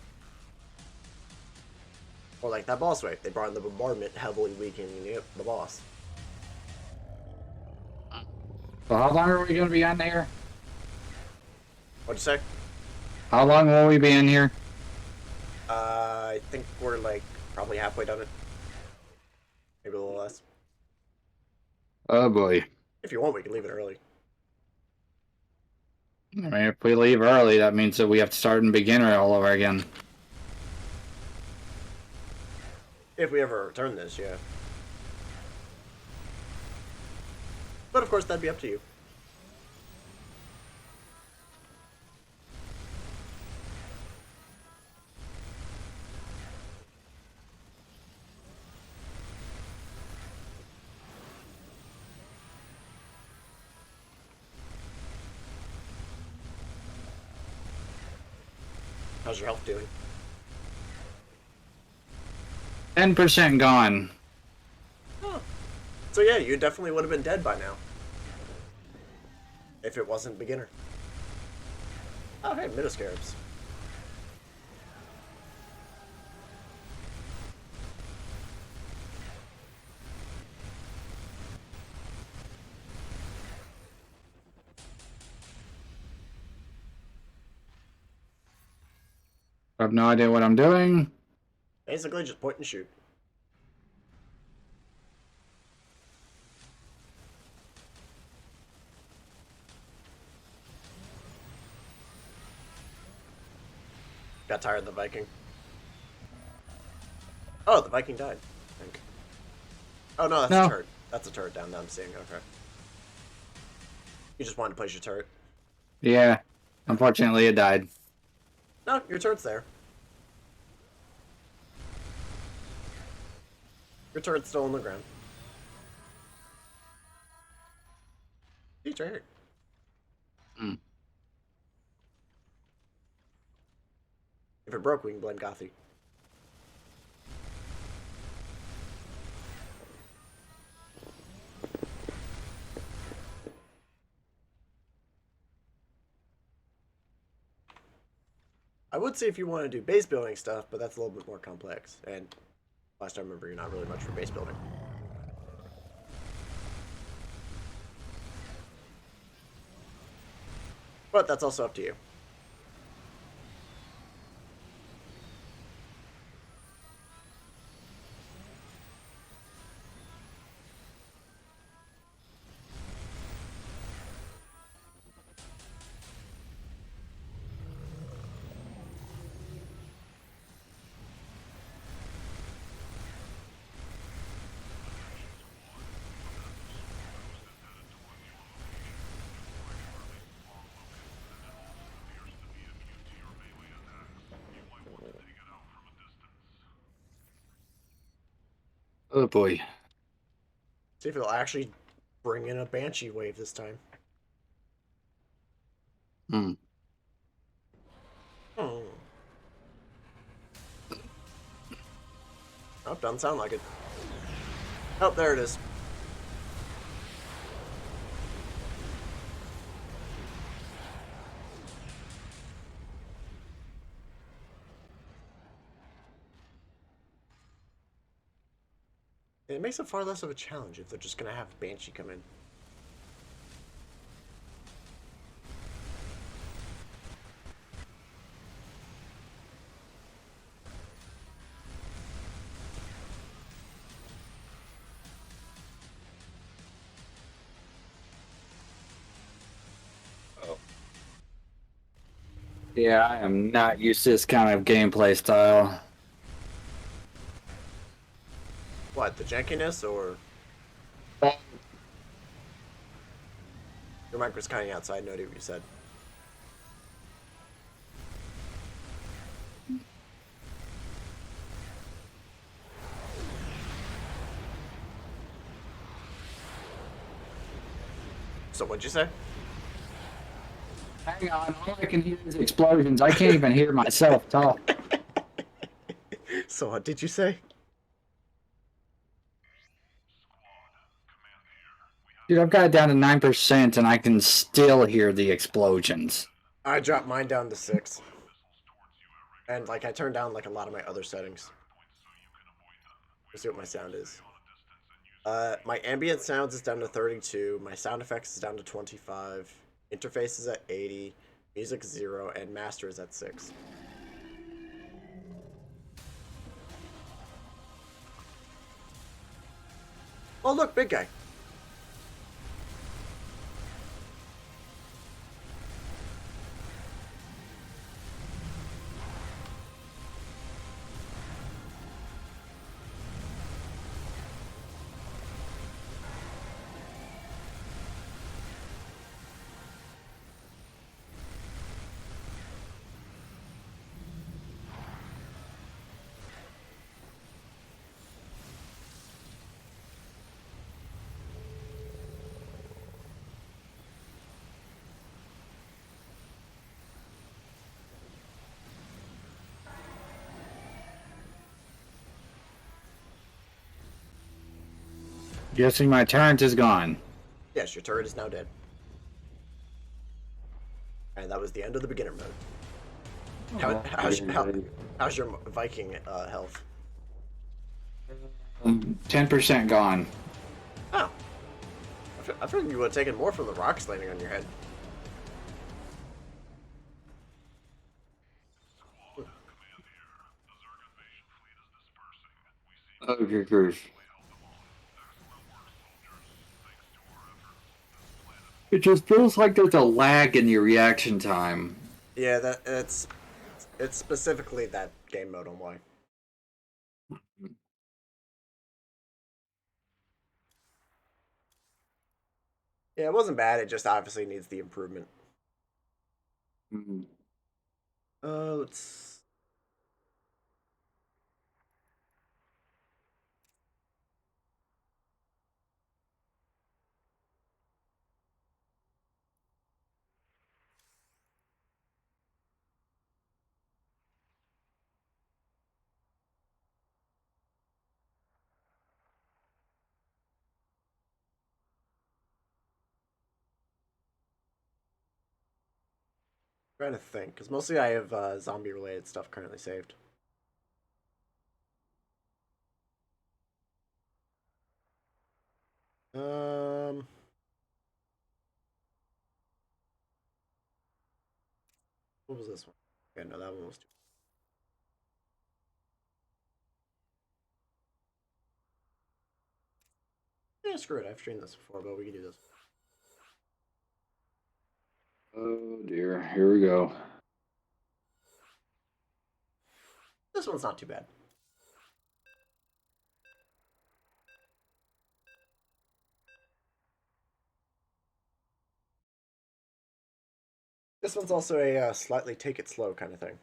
Or like that boss wave, they brought in the bombardment heavily weakening the boss. so how long are we gonna be on here? What'd you say? How long will we be in here? I think we're like probably halfway done it. Maybe a little less. Oh boy. If you want, we can leave it early. I mean, if we leave early, that means that we have to start in beginner all over again. If we ever return this, yeah. But of course, that'd be up to you. How's your health doing? 10% gone. Huh. So yeah, you definitely would have been dead by now. If it wasn't beginner. Oh hey, Midoscarabs. I have no idea what I'm doing. Basically, just point and shoot. Got tired of the Viking. Oh, the Viking died, I think. Oh no, that's No. a turret. That's a turret down there I'm seeing, okay. You just wanted to place your turret. Yeah. Unfortunately, it died. No, your turret's there. Your turret's still on the ground. It's right here. Hmm. If it broke, we can blame Gothi. I would say if you want to do base building stuff, but that's a little bit more complex. And last I remember, you're not really much for base building. But that's also up to you. Oh boy. See if it'll actually bring in a Banshee wave this time. Hmm. Hmm. Oh, doesn't sound like it. Oh, there it is. It makes it far less of a challenge if they're just gonna have Banshee come in. Yeah, I am not used to this kind of gameplay style. What, the jankiness or your mic was cutting out, so I had no idea what you said. So what'd you say? Hang on, all I can hear is explosions. I can't even hear myself talk. So what did you say? Dude, I've got it down to 9% and I can still hear the explosions. I dropped mine down to 6. And like I turned down like a lot of my other settings. Let's see what my sound is. My ambient sounds is down to 32. My sound effects is down to 25. Interface is at 80. Music 0, and master is at 6. Oh look, big guy. Guessing my turret is gone. Yes, your turret is now dead. And that was the end of the beginner mode. How's your Viking health? 10% gone. Oh. I figured you would have taken more from the rocks landing on your head. Oh, good grief. It just feels like there's a lag in your reaction time. Yeah, it's specifically that game mode on why. Yeah, it wasn't bad. It just obviously needs the improvement. Mm. Let's. Trying to think, because mostly I have zombie related stuff currently saved. Um, what was this one? Okay, no, that one was too. Yeah, screw it. I've streamed this before, but we can do this. Oh dear, here we go. This one's not too bad. This one's also a slightly take it slow kind of thing.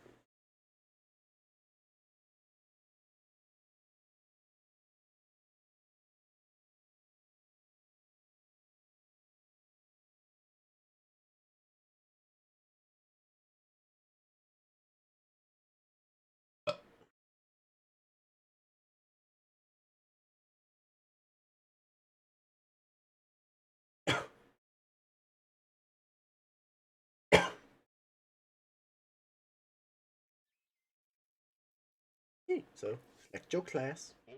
So, select your class. Oh,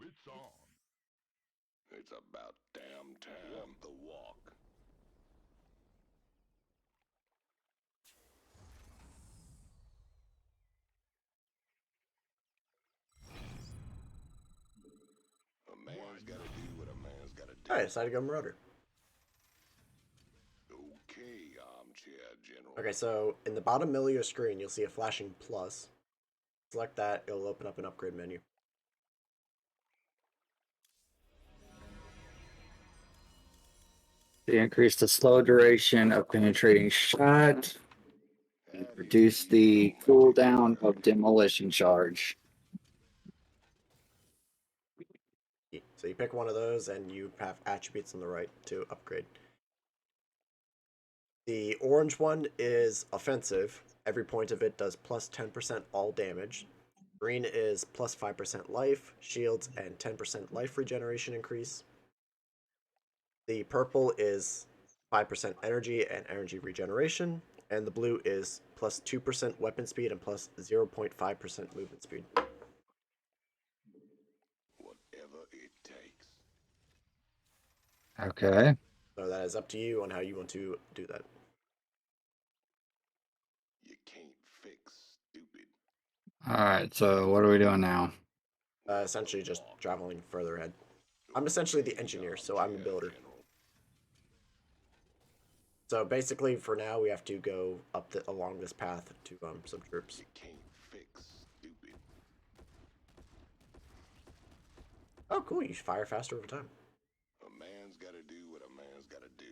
it's on. It's about damn time. The walk. A man's gotta do what a man's gotta do. Alright, decided to go Marauder. Okay, armchair general. Okay, so in the bottom middle of your screen, you'll see a flashing plus. Select that, it'll open up an upgrade menu. They increase the slow duration of penetrating shot. And reduce the cooldown of demolition charge. So you pick one of those, and you have attributes on the right to upgrade. The orange one is offensive. Every point of it does plus 10% all damage. Green is plus 5% life, shields, and 10% life regeneration increase. The purple is 5% energy and energy regeneration. And the blue is plus 2% weapon speed and plus 0.5% movement speed. Whatever it takes. Okay. So that is up to you on how you want to do that. You can't fix stupid. Alright, so what are we doing now? Essentially just traveling further ahead. I'm essentially the engineer, so I'm a builder. So basically, for now, we have to go up along this path to some troops. You can't fix stupid. Oh, cool! You fire faster over time. A man's gotta do what a man's gotta do.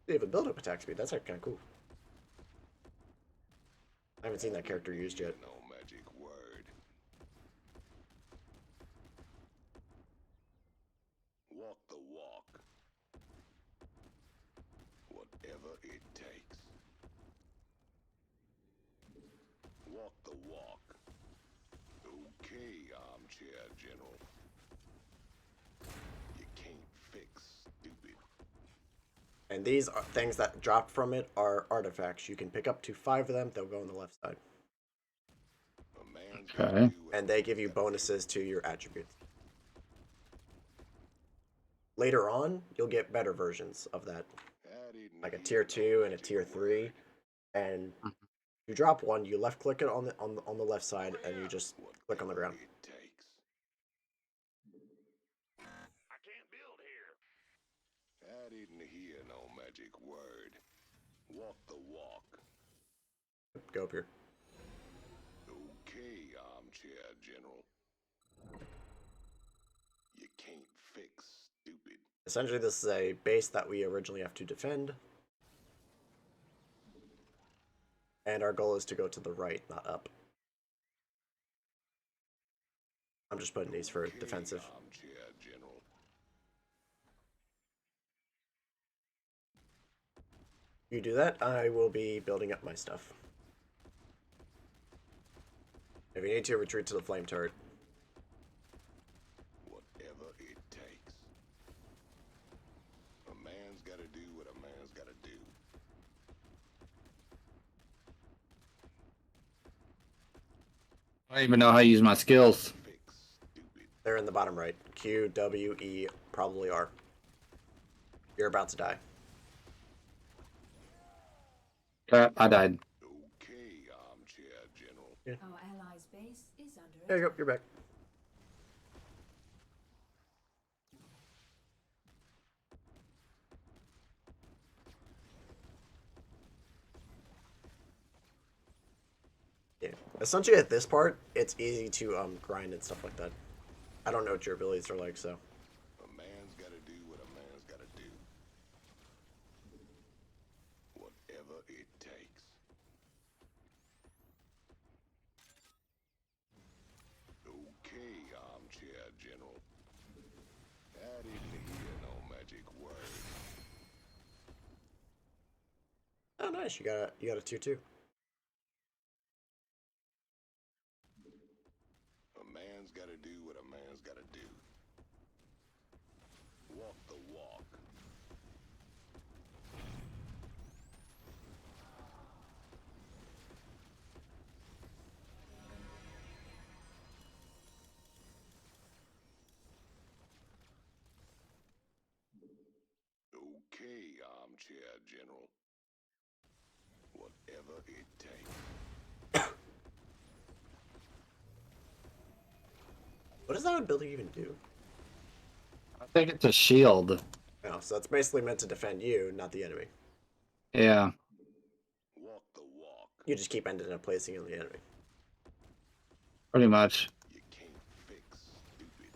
They have a build-up attack speed. That's kind of cool. I haven't seen that character used yet. No magic word. Walk the walk. Whatever it takes. Walk the walk. Okay, armchair And these are things that drop from it are artifacts. You can pick up to 5 of them. They'll go on the left side. A man's gotta Okay. do what And they give you bonuses to your attributes. Later on, you'll get better versions of that, I didn't like a hear tier no 2 and a magic tier 3. word. And you drop one, you left click it on the left side, and you just click on the ground. It takes. I can't build here. I didn't hear no magic word. Walk the walk. Go up here. Okay, armchair general. You can't fix stupid. Essentially, this is a base that we originally have to defend. And our goal is to go to the right, not up. I'm just putting these for Okay, defensive. armchair general. You do that, I will be building up my stuff. If you need to, retreat to the flame turret. Whatever it takes. A man's gotta do what a man's gotta do. I don't even know how to use my skills. Fix stupid. They're in the bottom right. Q, W, E, probably R. You're about to die. I died. Okay, armchair general. Our allies' base is under There you attack. go, you're back. Yeah. Essentially, at this part, it's easy to grind and stuff like that. I don't know what your abilities are like, so. A man's gotta do what a man's gotta do. Whatever it takes. Okay, armchair general. I didn't hear no magic word. Oh, nice. You got a tier 2. A man's gotta do what a man's gotta do. Walk the walk. Okay, armchair general. Whatever it takes. What does that ability even do? I think it's a shield. Oh, so it's basically meant to defend you, not the enemy. Yeah. Walk the walk. You just keep ending up placing on the enemy. Pretty much. You can't fix stupid.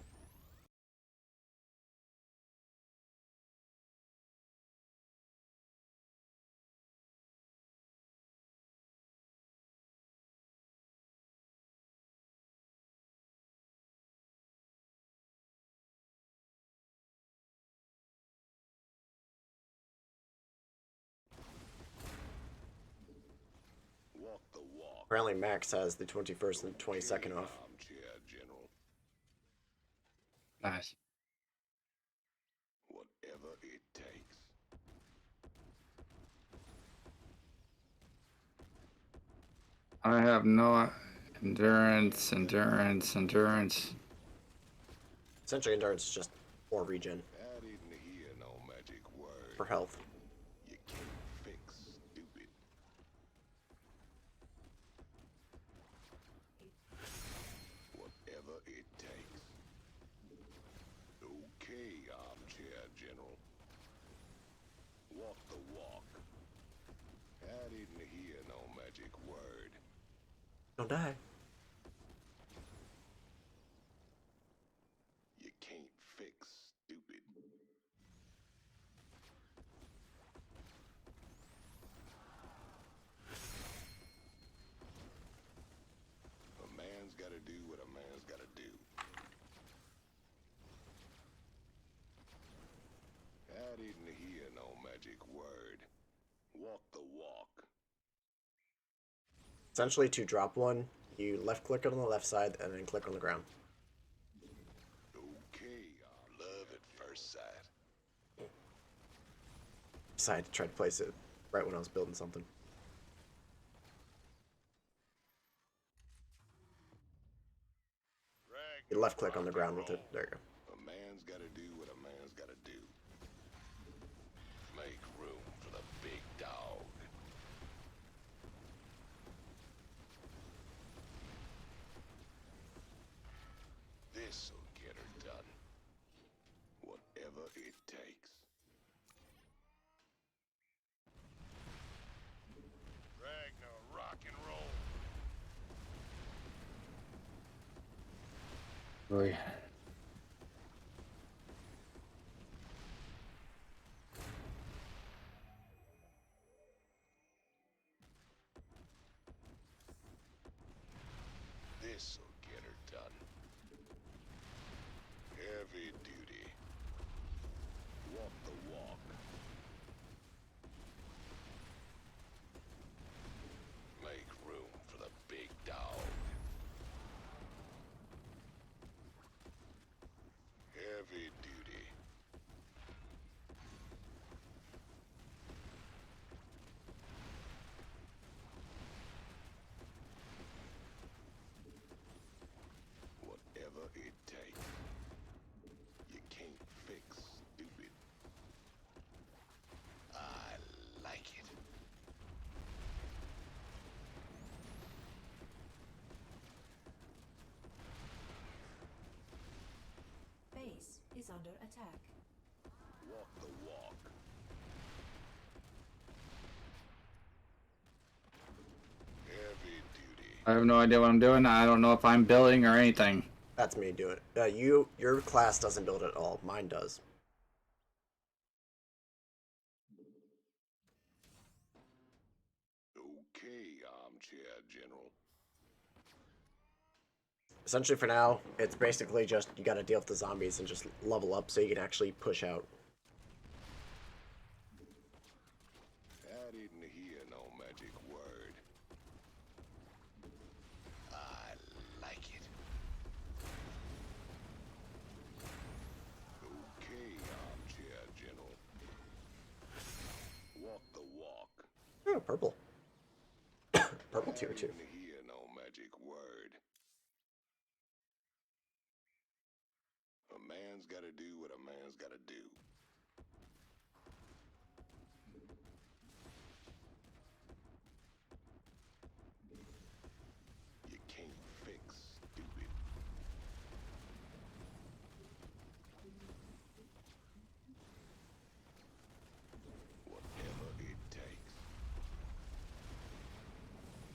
Walk the walk. Apparently, Max has the 21st and 22nd Okay, off. armchair general. Nice. Whatever it takes. I have no endurance. Essentially, endurance is just more regen I didn't hear no magic word. for health. You can't fix stupid. Whatever it takes. Okay, armchair general. Walk the walk. I didn't hear no magic word. Don't die. You can't fix stupid. A man's gotta do what a man's gotta do. I didn't hear no magic word. Walk the walk. Essentially, to drop one, you left click it on the left side and then click on the ground. Okay, love at first sight. decided to try to place it right when I was building something. You left click on the ground with it. There you go. A man's gotta do what a man's gotta do. Make room for the big dog. This'll get her done. Whatever it takes. Ragnar, rock and roll. Boy. This'll get her done. Heavy duty. Walk the walk. Make room for the big dog. Heavy duty. Whatever it takes. You can't fix stupid. I like it. Base is under attack. Walk the walk. Heavy duty. I have no idea what I'm doing. I don't know if I'm building or anything. That's me doing it. Your class doesn't build it at all. Mine does. Okay, armchair general. Essentially, for now, it's basically just you got to deal with the zombies and just level up so you can actually push out. I didn't hear no magic word. I like it. Okay, armchair general. Walk the walk. Oh, purple. Purple tier 2. Didn't hear no magic word. A man's gotta do what a man's gotta do. You can't fix stupid. Whatever it takes.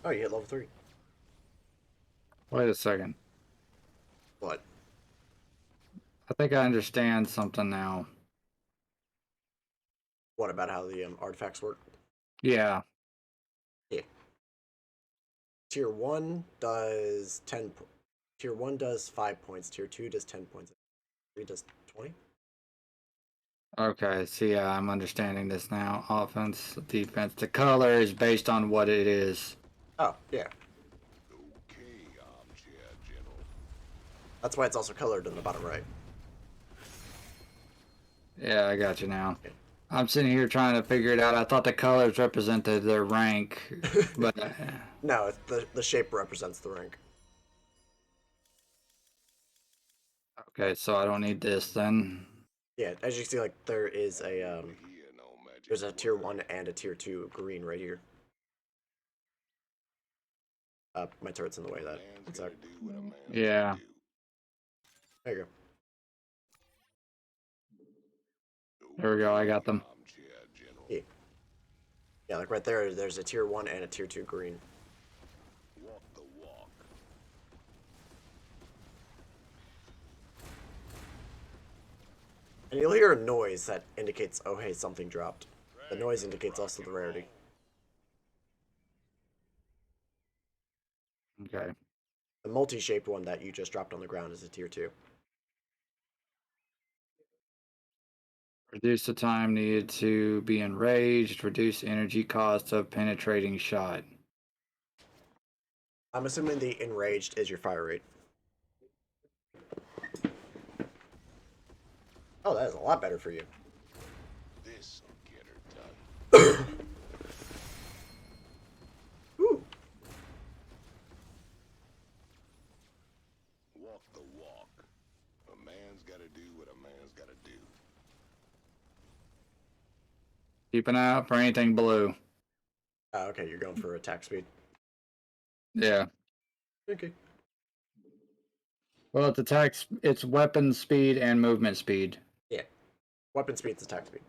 Oh, you hit level 3. Wait a second. What? I think I understand something now. What about how the artifacts work? Yeah. Yeah. Tier 1 does 10 Tier 1 does 5 points. Tier 2 does 10 points. 3 does 20? Okay. See, yeah, I'm understanding this now. Offense, defense. The color is based on what it is. Oh, yeah. Okay, armchair general. That's why it's also colored in the bottom right. Yeah, I got you now. I'm sitting here trying to figure it out. I thought the colors represented their rank, but No, the shape represents the rank. okay, so I don't need this then. Yeah, as you see, like there is a Hear no magic there's a tier word. 1 and a tier 2 green right here. My turret's in the way of that. Man's One gotta sec. do what a man's Yeah. gotta do. There you There we go, I got them. Armchair general. go. Yeah, like right there, there's a tier 1 and a tier 2 green. Walk the walk. And you'll hear a noise that indicates, oh hey, something dropped. The noise indicates also the rarity. Okay. The multi-shaped one that you just dropped on the ground is a tier 2. Reduce the time needed to be enraged. Reduce energy cost of penetrating shot. I'm assuming the enraged is your fire rate. Oh, that is a lot better for you. This'll get her done. Keep an eye out for anything blue. Oh, okay, you're going for attack speed. Yeah. Okay. Well, it's weapon speed and movement speed. Yeah. Weapon speed's attack speed.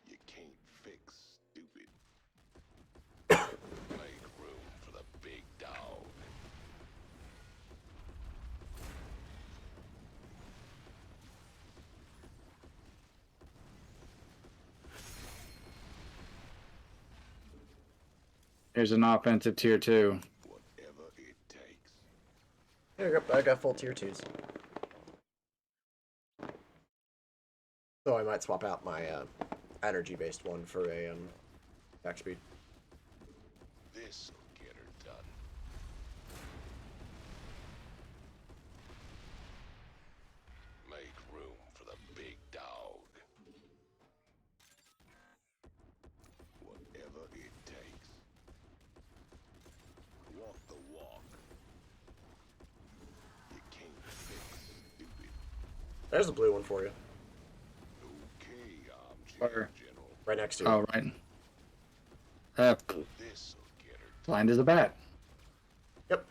You can't fix stupid. Make room for the big dog. Here's an offensive tier 2. Whatever it takes. There, I got full tier 2s. So I might swap out my energy-based one for a attack speed. This'll get her done. Make room for the big dog. Whatever it takes. Walk the walk. You can't fix stupid. There's a blue one for you, Okay, Where? General. right next to you. Oh, right. This'll get her done. Blind as a bat. Yep.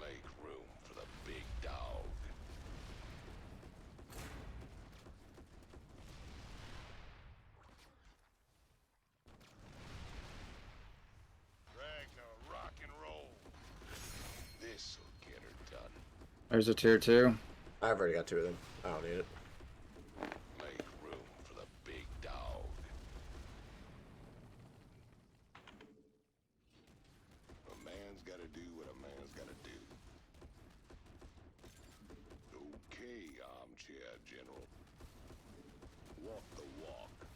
Make room for the big dog. Ragnar, rock and roll. This'll get her done. There's a tier 2. I've already got 2 of them. I don't need it. Make room for the big dog. A man's gotta do what a man's gotta do. Okay, armchair general. Walk the walk.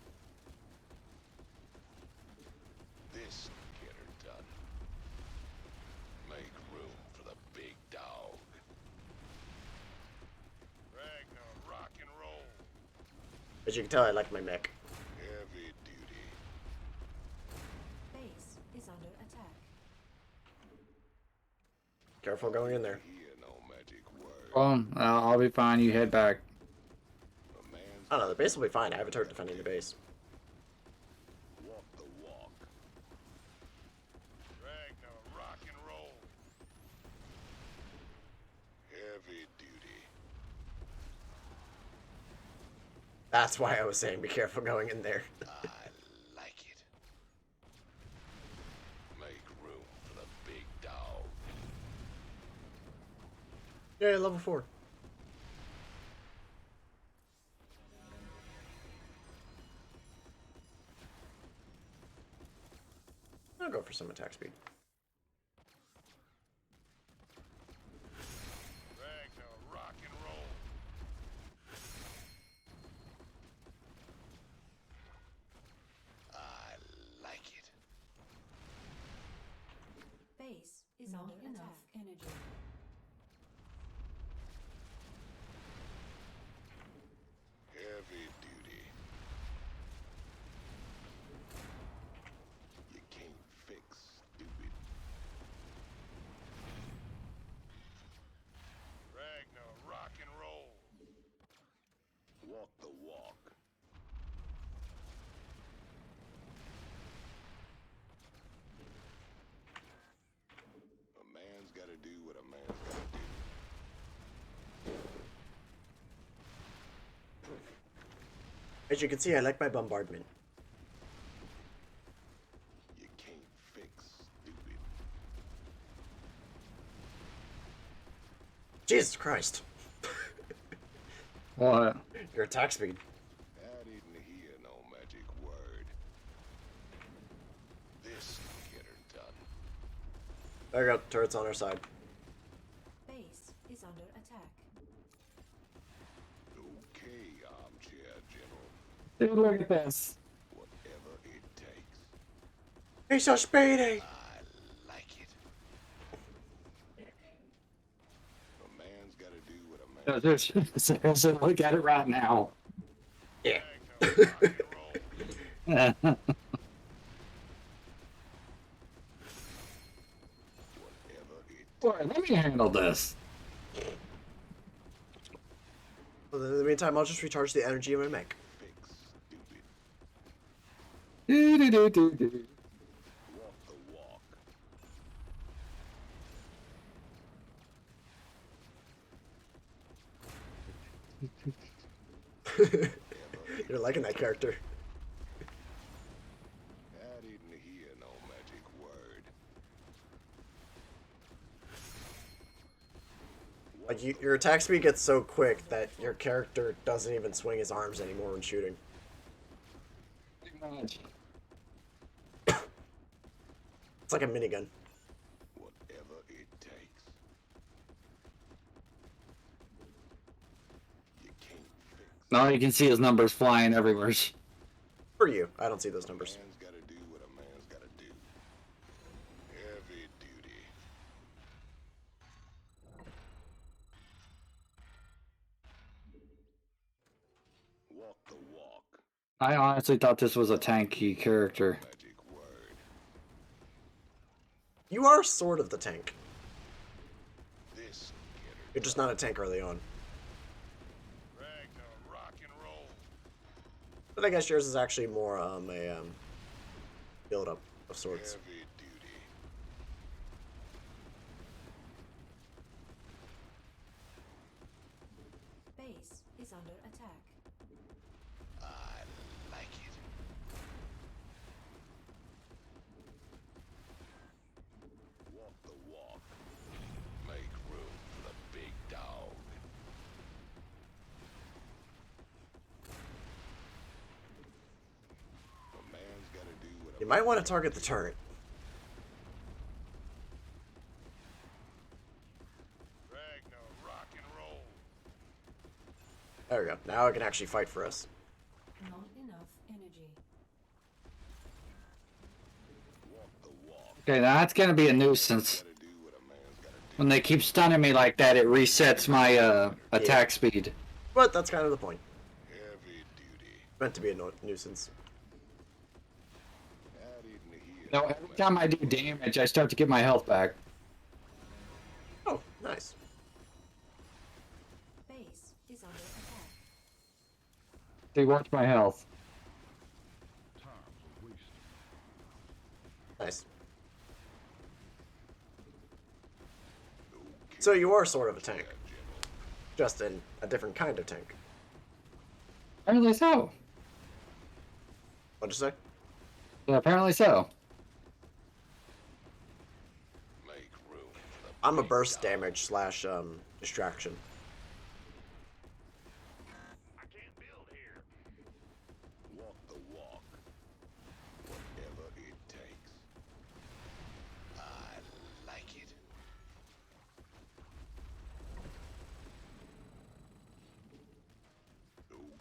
This'll get her done. Make room for the big dog. Ragnar, rock and roll. As you can tell, I like my mech. Heavy duty. Base is under attack. Careful going in there. Hear no magic word. Well, I'll be fine. You head back. A man's I don't know, the base will be fine. I have a turret defending the base. walk the walk. Ragnar, rock and roll. Heavy duty. That's why I was saying be careful going in there. I like it. Make room for the big dog. Yeah, level 4. I'll go for some attack speed. Ragnar, rock and roll. I like it. Base is under attack. Energy. Heavy duty. You can't fix stupid. Ragnar, rock and roll. Walk the walk. A man's gotta do what a man's gotta do. As you can see, I like my bombardment. You can't fix stupid. Jesus Christ. What? Your attack speed. I didn't hear no magic word. This'll get her done. There you go, turret's on our side. Base is under attack. Okay, armchair general. Dude, look at this. Whatever it takes. He's so speedy! I like it. A man's gotta do what a No, man. seriously, look at it right now. Yeah. Rock and roll. Whatever it Boy, let me handle this. Well, in the meantime, I'll just recharge the energy of my mech. fix, stupid. Do-do-do-do-do-do. Walk the walk. You're liking that character. I didn't hear no magic word. Like your attack speed gets so quick that your character doesn't even swing his arms anymore when shooting. It's like a minigun. Whatever it takes. You can't fix. Now you can see his numbers flying everywhere. For you, I don't see those numbers. Man's gotta do what a man's gotta do. Heavy duty. Walk the walk. I honestly thought this was a tanky character. Magic word. You are sort of the tank. This get her. You're just not a tank early on. Ragnar, rock and roll. But I guess yours is actually more a build up of sorts. Heavy duty. Base is under attack. I like it. Walk the walk. Make room for the big dog. A man's gotta do what a You might want to target the turret. Ragnar, rock and roll. There we go. Now it can actually fight for us. Not enough energy. Walk the walk. Okay, now that's gonna be a nuisance. Gotta do what a man's gotta do. When they keep stunning me like that, it resets my attack speed. But that's kind of the point. Heavy duty. Meant to be a nuisance. I didn't hear No, every time I do damage, I start to get my health back. Oh, nice. Base is under attack. See, watch my health. Nice. So you are sort of a tank. Just in a different kind of tank. Apparently so. What'd you say? Apparently so. Make room for the I'm a burst damage slash distraction. I can't build here. Walk the walk. Whatever it takes. I like it.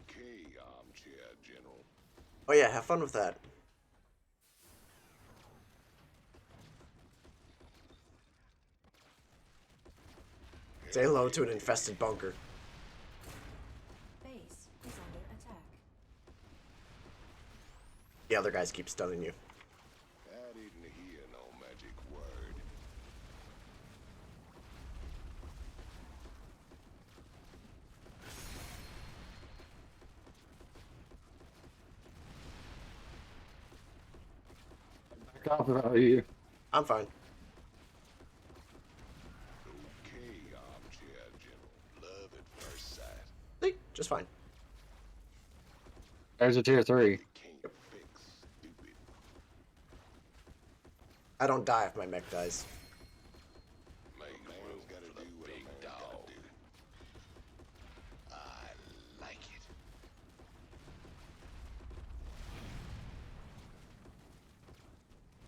Okay, armchair general. Oh yeah, have fun with that. Say hello to an infested bunker. Base is under attack. The other guys keep stunning you. I didn't hear no magic word. Back off about you. I'm fine. Okay, armchair general. Love at first sight. See, just fine. There's a tier 3. You can't fix stupid. I don't die if my mech dies. Make room gotta for the big dog. I like it.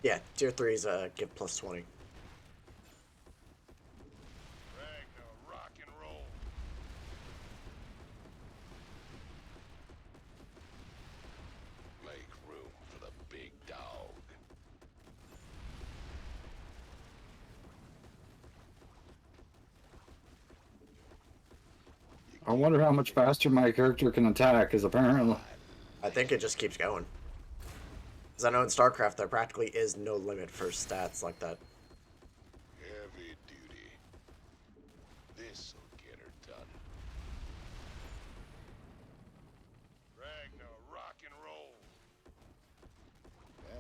Yeah, tier 3 is give plus 20. Ragnar, rock and roll. Make room for the big dog. I wonder how much faster my character can attack, because apparently... I think it just keeps going. Because I know in Starcraft there practically is no limit for stats like that. Heavy duty. This'll get her done. Ragnar, rock and roll. I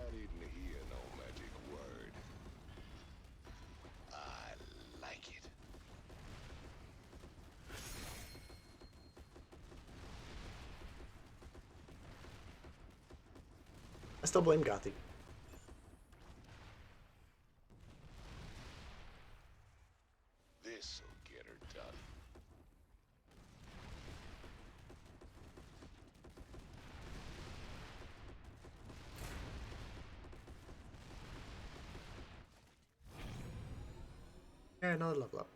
still blame Gothi. This'll get her done. Yeah, another level up.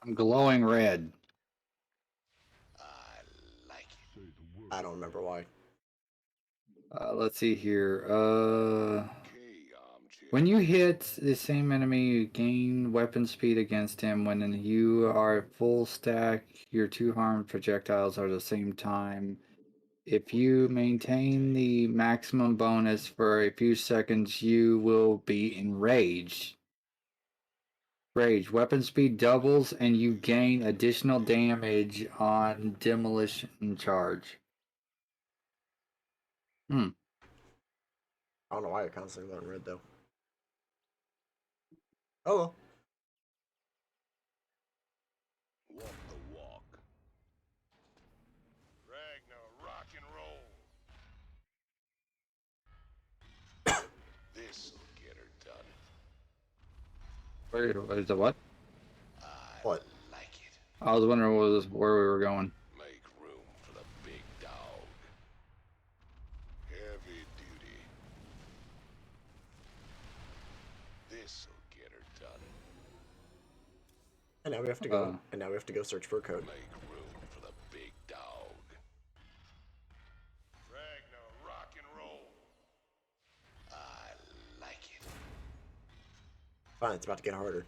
I'm glowing red. I like it. I don't remember why. Let's see here. Okay, armchair. When you hit the same enemy, you gain weapon speed against him. When you are full stack, your two harmed projectiles are the same time. If you maintain the maximum bonus for a few seconds, you will be enraged. Rage. Weapon speed doubles and you gain additional damage on demolition charge. Hmm. I don't know why I constantly learn red though. Oh well. Walk the walk. Ragnar, rock and roll. This'll get her done. Where is the what? I What? like it. I was wondering where we were going. Make room for the big dog. Heavy duty. This'll get her done. And now we have to go. And now we have to go search for a code. Make room for the big dog. Ragnar, rock and roll. I like it. Fine, it's about to get harder.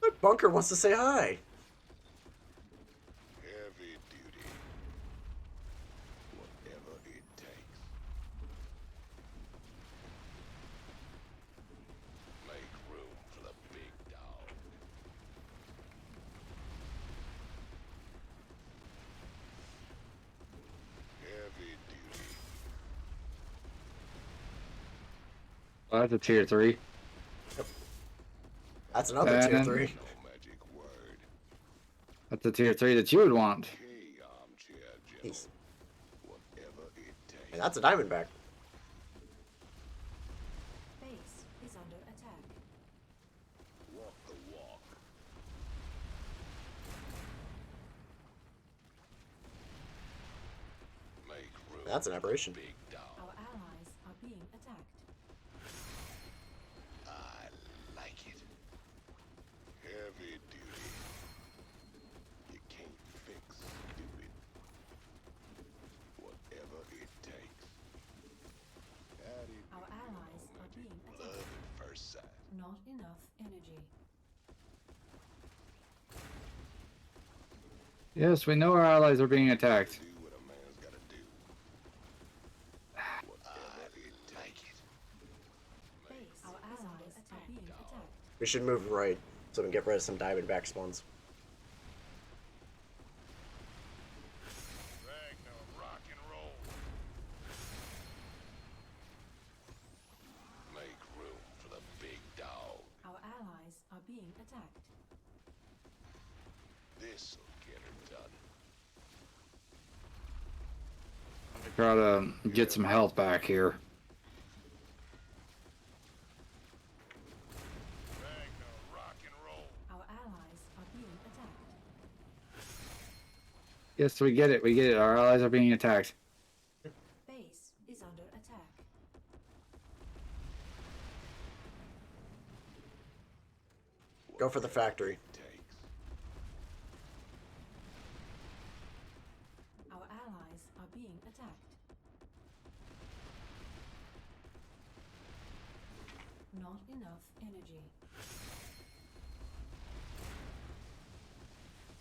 Look, Bunker wants to say hi. Heavy duty. Whatever it takes. Make room for the big dog. Heavy duty. Well, that's a tier 3. That's another tier And- 3. No magic word. That's a tier 3 that you would want. Okay, armchair general. Jeez. Whatever it takes. And that's a diamondback. Base is under attack. Walk the walk. Make room. That's an aberration. Big dog. Our allies are being attacked. I like it. Heavy duty. You can't fix stupid. Whatever it takes. Our allies are being Love attacked. at first sight. Not enough energy. Yes, we know our allies are being attacked. Do what a man's gotta do. Whatever it takes. Base our allies are being attacked. We should move right so we can get rid of some diamondback spawns. Ragnar, rock and roll. Make room for the big dog. Our allies are being attacked. This'll get her done. Try to get some health back here. Ragnar, rock and roll. Our allies are being attacked. Yes, we get it. We get it. Our allies are being attacked. Base is under attack. Go for the factory. Takes. Our allies are being attacked. Not enough energy.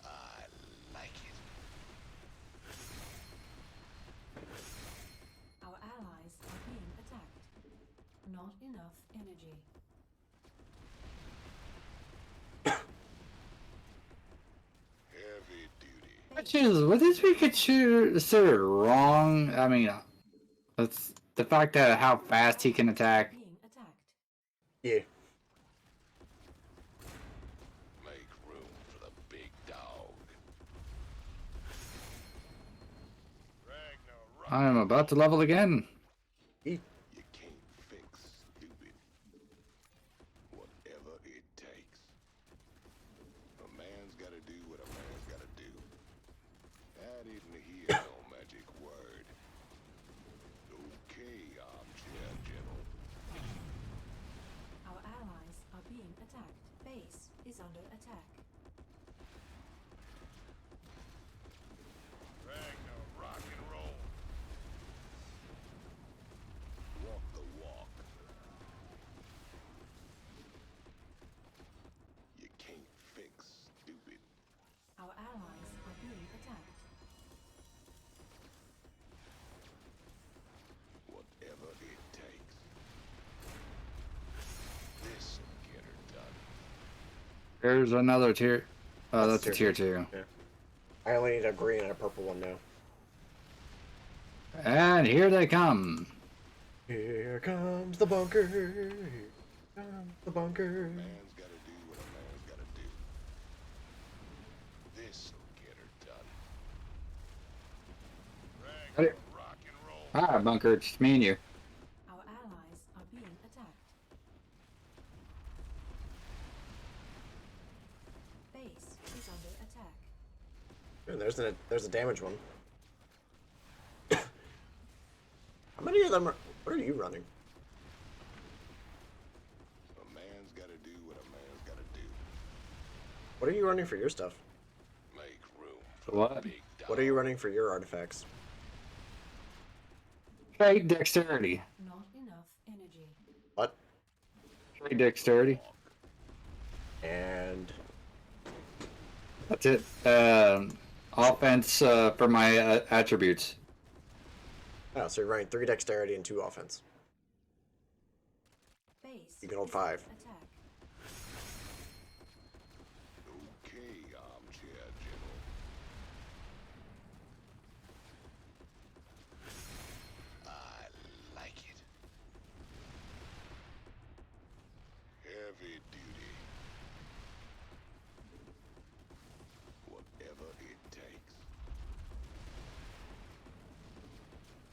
I like it. Our allies are being attacked. Not enough energy. Heavy duty. Which is, would this be considered wrong? I mean, that's the fact that how fast he can attack. Being attacked. Yeah. I am about to level again. You can't fix stupid. Whatever it takes. A man's gotta do what a man's gotta do. That isn't here no magic word. Okay, armchair general. Our allies are being attacked. Base is under attack. Ragnar, rock and roll. Walk the walk. You can't fix stupid. Our allies are being attacked. Whatever it takes. This'll get her done. There's another tier. Oh, That's that's a tier tier 2. Yeah. I only need a green and a purple one now. And here they come. Here comes the bunker. Here comes the bunker. A man's gotta do what a man's gotta do. This'll get her done. Ready? Ragnar, rock and roll. Ah, Bunker, it's me and you. Our allies are being attacked. Base is under attack. And there's a damage one. How many of them are? What are you running? A man's gotta do what a man's gotta do. What are you running for your stuff? Make room For what? big dog. What are you running for your artifacts? Trade dexterity. Not enough energy. What? Trade dexterity. And That's it. Offense for my attributes. oh, so you're running 3 dexterity and 2 offense. Base. You can hold is under 5. Attack. Okay, armchair general. I like it. Heavy duty. Whatever it takes.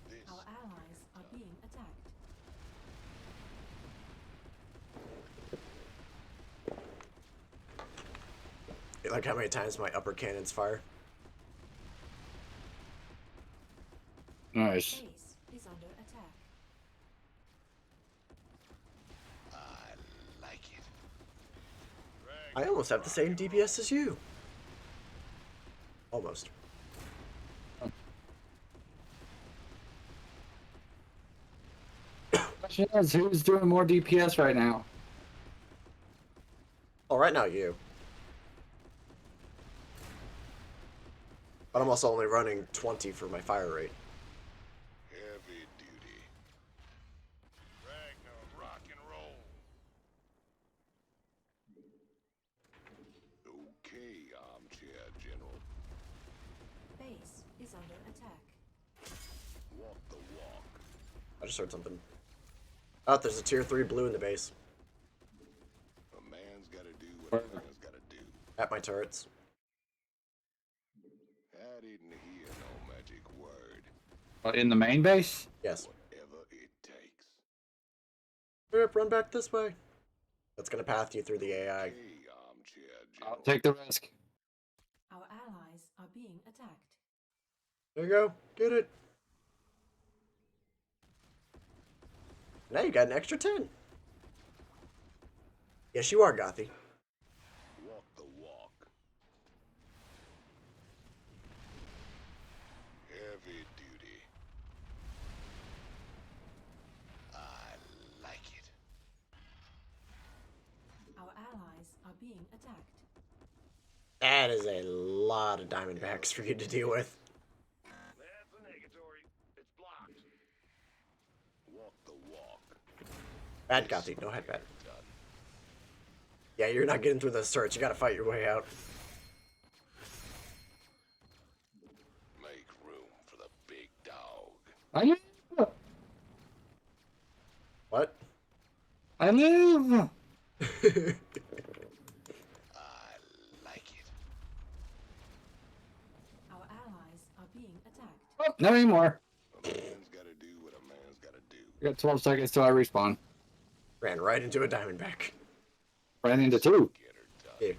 This Our allies are being attacked. Like how many times my upper cannons fire? Nice. Base is under attack. I like it. I almost have the same DPS as you. Almost. Question is, who's doing more DPS right now? Oh, right now you. But I'm also only running 20 for my fire rate. Heavy duty. Ragnar, rock and roll. Okay, armchair general. Base is under attack. Walk the walk. I just heard something. Oh, there's a tier 3 blue in the base. A man's gotta do what a man's gotta do. At my turrets. I didn't hear no magic word. In the main base? Yes. Whatever it takes. Rip, run back this way. That's gonna path you through the AI. Okay, armchair general. I'll take the risk. Our allies are being attacked. There you go. Get it. Now you got an extra 10. Yes, you are, Gothy. Walk the walk. Heavy duty. I like it. Our allies are being attacked. That is a lot of Diamondbacks for you to deal with. That's a negatory. It's blocked. Walk the walk. Bad Gothy, no headband. Done. Yeah, you're not getting through the search. You gotta fight your way out. Make room for the big dog. I live! What? I live! I like it. Our allies are being attacked. Oh, not anymore. A man's I got 12 seconds till I respawn. Ran right into a diamondback. Ran into 2. Get her done. Yeah.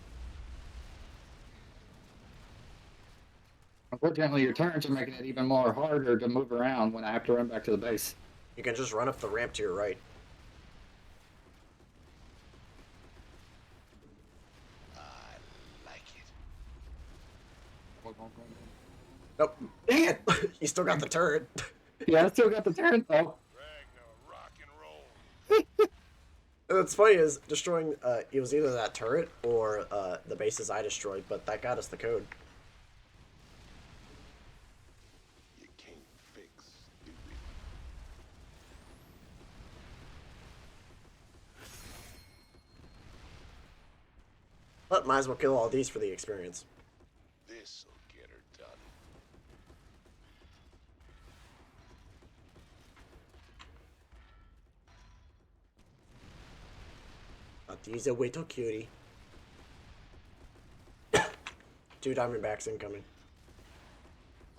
Unfortunately, your turns are making it even more harder to move around when I have to run back to the base. You can just run up the ramp to your right. I like it. Nope. Dang it! You still got the turret. Yeah, I still got the turn though. Ragnar, rock and roll. And what's funny is destroying, it was either that turret or the bases I destroyed, but that got us the code. You can't fix stupid. But might as well kill all these for the experience. This'll get her done. These a wait till cutie. 2 diamondbacks incoming.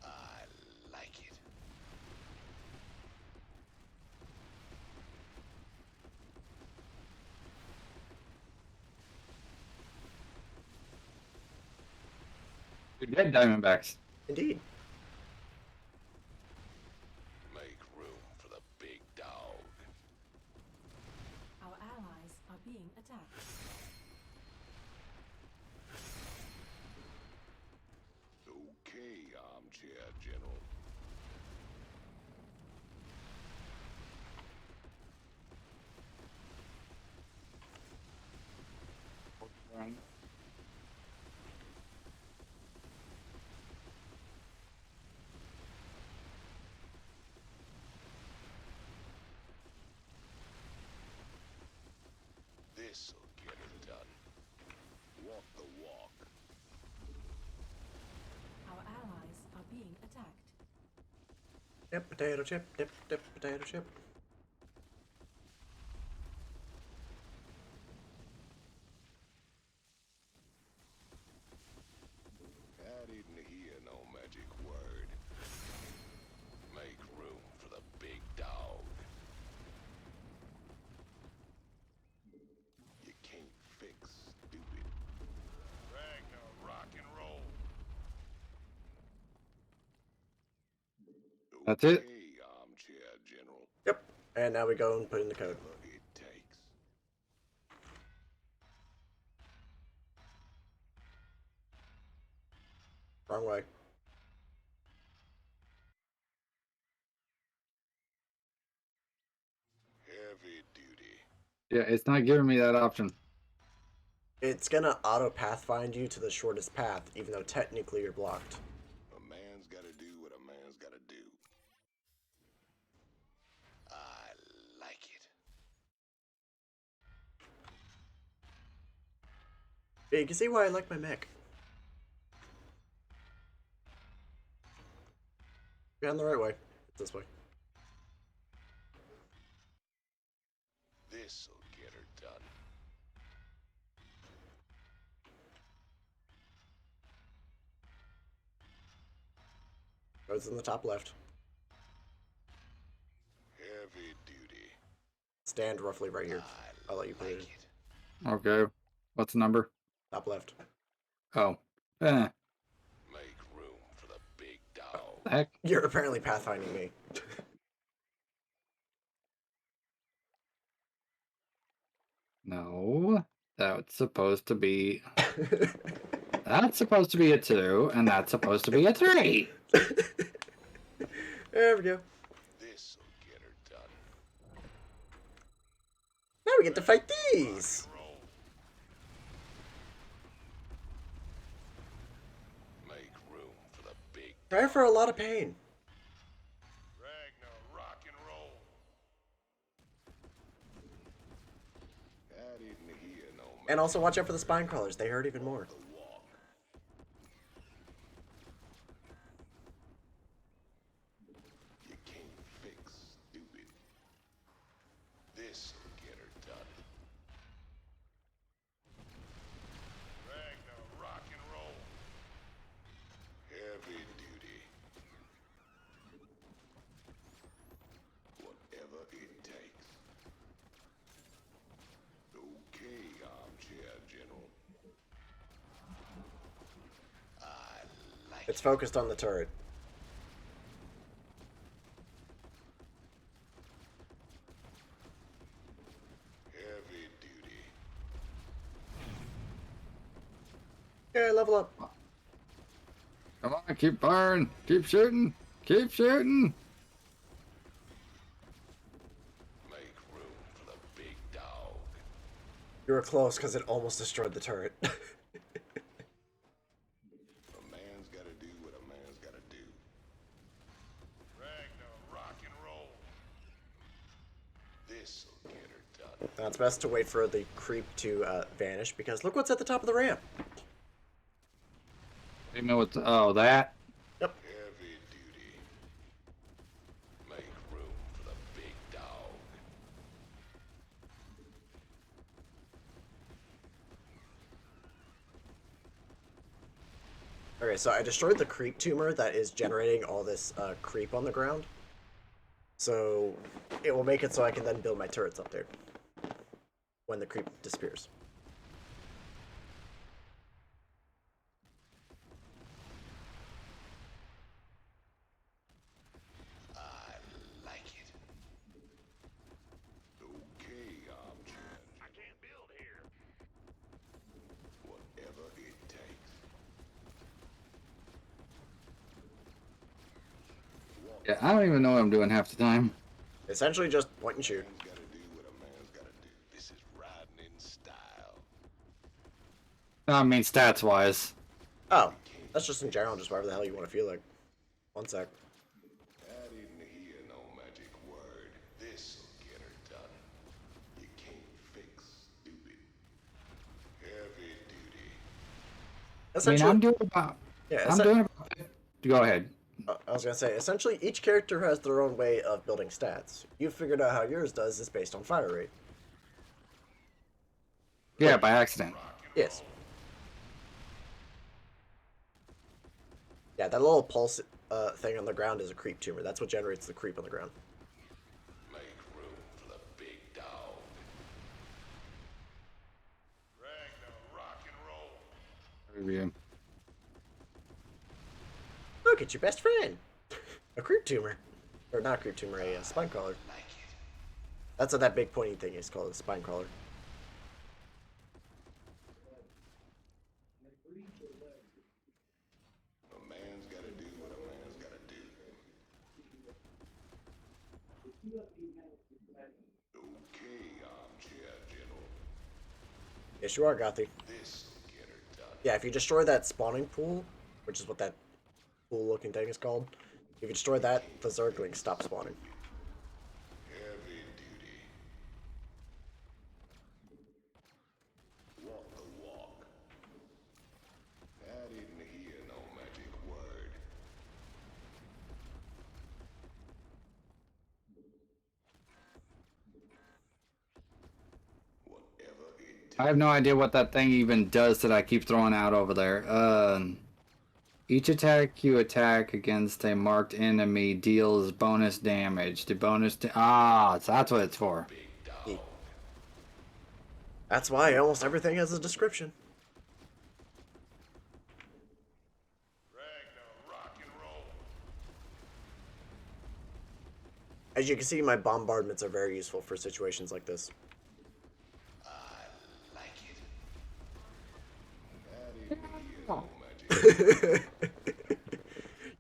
I like it. You're dead, Diamondbacks. Indeed. Make room for the big dog. Our allies are being attacked. Okay, armchair general. This'll get her done. Walk the walk. Our allies are being attacked. Dip, potato chip, dip, potato chip. I didn't hear no magic word. Make room for the big dog. You can't fix stupid. Ragnar, rock and roll. That's it? Okay, armchair general. Yep. And now we go and put in the code. Whatever it takes. Wrong way. Heavy duty. Yeah, it's not giving me that option. It's gonna auto pathfind you to the shortest path, even though technically you're blocked. A man's gotta do what a man's gotta do. I like it. Yeah, you can see why I like my mech. You're on the right way. It's this way. This'll get her done. Code's in the top left. Heavy duty. Stand roughly right here. I'll let you put it like in. it. Okay. What's the number? Top left. Oh. Make room for the big dog. Heck. You're apparently pathfinding me. No. That's supposed to be... That's supposed to be a 2, and that's supposed to be a 3. There we go. This'll get her done. Now we get to fight these. Roll. Make room for the big Try for a lot of pain. Ragnar, rock and roll. I didn't hear no And also watch out for the spine crawlers. They hurt even more. the walk. You can't fix stupid. This'll get her done. Ragnar, rock and roll. Heavy duty. Whatever it It's focused on the turret. Heavy duty. Yeah, level up. Come on, keep firing. Keep shooting. Keep shooting. Make room for the big dog. You were close because it almost destroyed the turret. A man's gotta do what a man's gotta do. Ragnar, rock and roll. This'll get her done. Now it's best to wait for the creep to vanish because look what's at the top of the ramp. You know what's, oh, that? Yep. Heavy duty. Make room for the big dog. Okay, so I destroyed the creep tumor that is generating all this creep on the ground. So it will make it so I can then build my turrets up there when the creep disappears. I like it. Okay, Armchair. I can't build here. Whatever it takes. Yeah, I don't even know what I'm doing half the time. Essentially just point and shoot. Man's gotta do what a man's gotta do. This is riding in style. I mean, stats-wise. Oh, that's just in general, just whatever the hell you want to feel like. One sec. I didn't hear no magic word. This'll get her done. You can't fix stupid. Heavy duty. I mean, Essentially, I'm doing about... yeah, I'm doing about... Go ahead. I was gonna say, essentially, each character has their own way of building stats. You've figured out how yours does is based on fire rate. Yeah, by accident. Yes. Yeah, that little pulse thing on the ground is a creep tumor. That's what generates the creep on the ground. Make room for the big dog. Ragnar, rock and roll. Review. Look, it's your best friend. A creep tumor. Or not a creep tumor, a spine crawler. Like it. That's what that big pointy thing is called, a spine crawler. A man's gotta do what a man's gotta do. Okay, Armchair General. Yes, you are, Gothy. This'll get her done. Yeah, if you destroy that spawning pool, which is what that pool-looking thing is called, if you destroy that, the Zerglings stop spawning. Heavy duty. Walk the walk. I didn't hear no magic word. Whatever it I have no idea what that thing even does that I keep throwing out over there. Each attack you attack against a marked enemy deals bonus damage. The bonus... so that's what it's for. That's why almost everything has a description. Ragnar, rock and roll. As you can see, my bombardments are very useful for situations like this. I like it. I didn't hear no magic.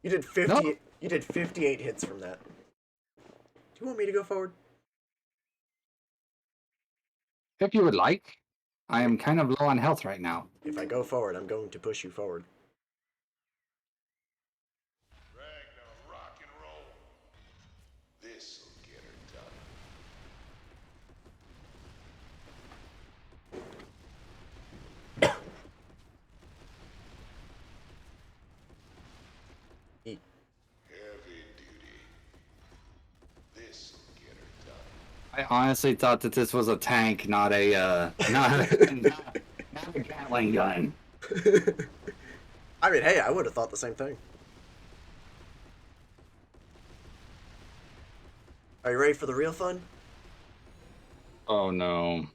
You did 50. No. You did 58 hits from that. Do you want me to go forward? If you would like. I am kind of low on health right now. If I go forward, I'm going to push you forward. Ragnar, rock and roll. This'll get her done. Eat. Heavy duty. This'll get her done. I honestly thought that this was a tank, not a not a Gatling gun. I mean, hey, I would have thought the same thing. Are you ready for the real fun? Oh no.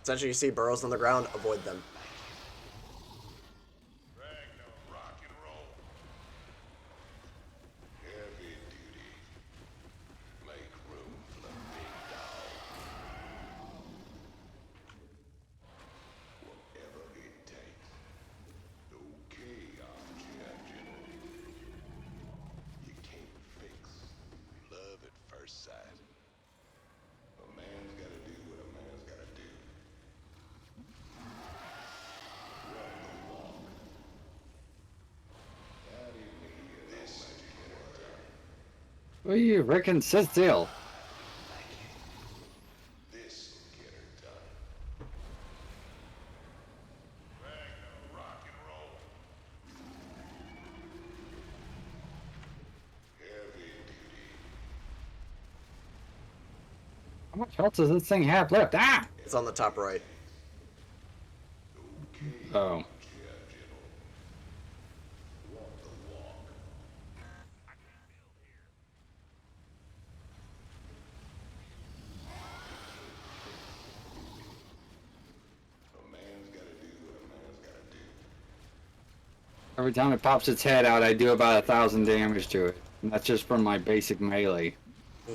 Essentially, you see burrows on the ground, avoid them. Ragnar, rock and roll. Heavy duty. Make room for the big dog. Whatever it takes. Okay, armchair general. You can't fix love at first sight. A man's gotta do what a man's gotta do. Walk the walk. Not even here, this magic word. What are you, Rickon? Sit still. This'll get her done. Ragnar, rock and roll. Heavy duty. How much health does this thing have left? Ah! It's on the top right. Oh. Chair general. Walk the walk. A man's gotta do what a man's gotta do. Every time it pops its head out, I do about 1,000 damage to it. And that's just from my basic melee.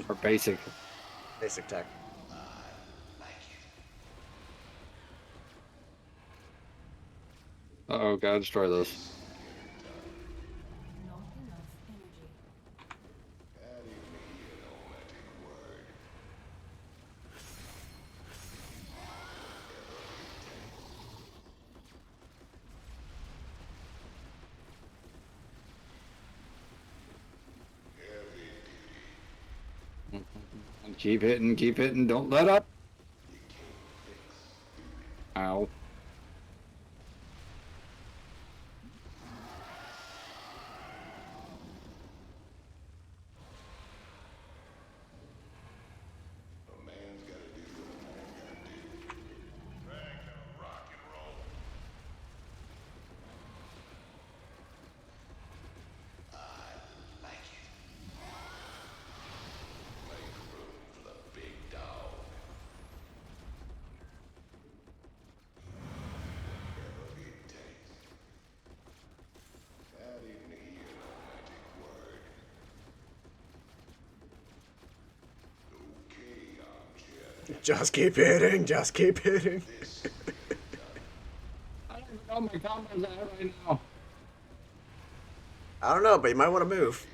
Or basic. Basic tech. Uh-oh, gotta destroy this. Not enough energy. Not even hear no magic word. Heavy duty. And keep hitting, don't let up. Ow. A man's gotta do what a man's gotta do. Ragnar, rock and roll. I like it. Make room for the big dog. Whatever it takes. Not even hear no magic word. Okay, armchair. Just keep hitting. Just keep hitting. This I don't even know my combos at right now. I don't know, but you might want to move.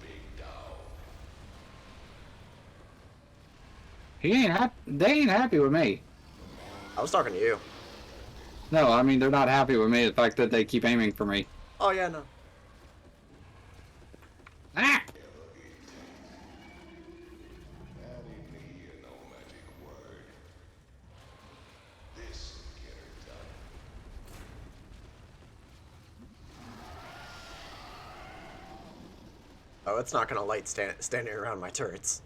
big dog. They ain't happy with me. I was talking to you. No, I mean, they're not happy with me, the fact that they keep aiming for me. Oh, yeah, no. Ah! Not even hear no magic word. This'll get her done. Oh, it's not going to light standing around my turrets.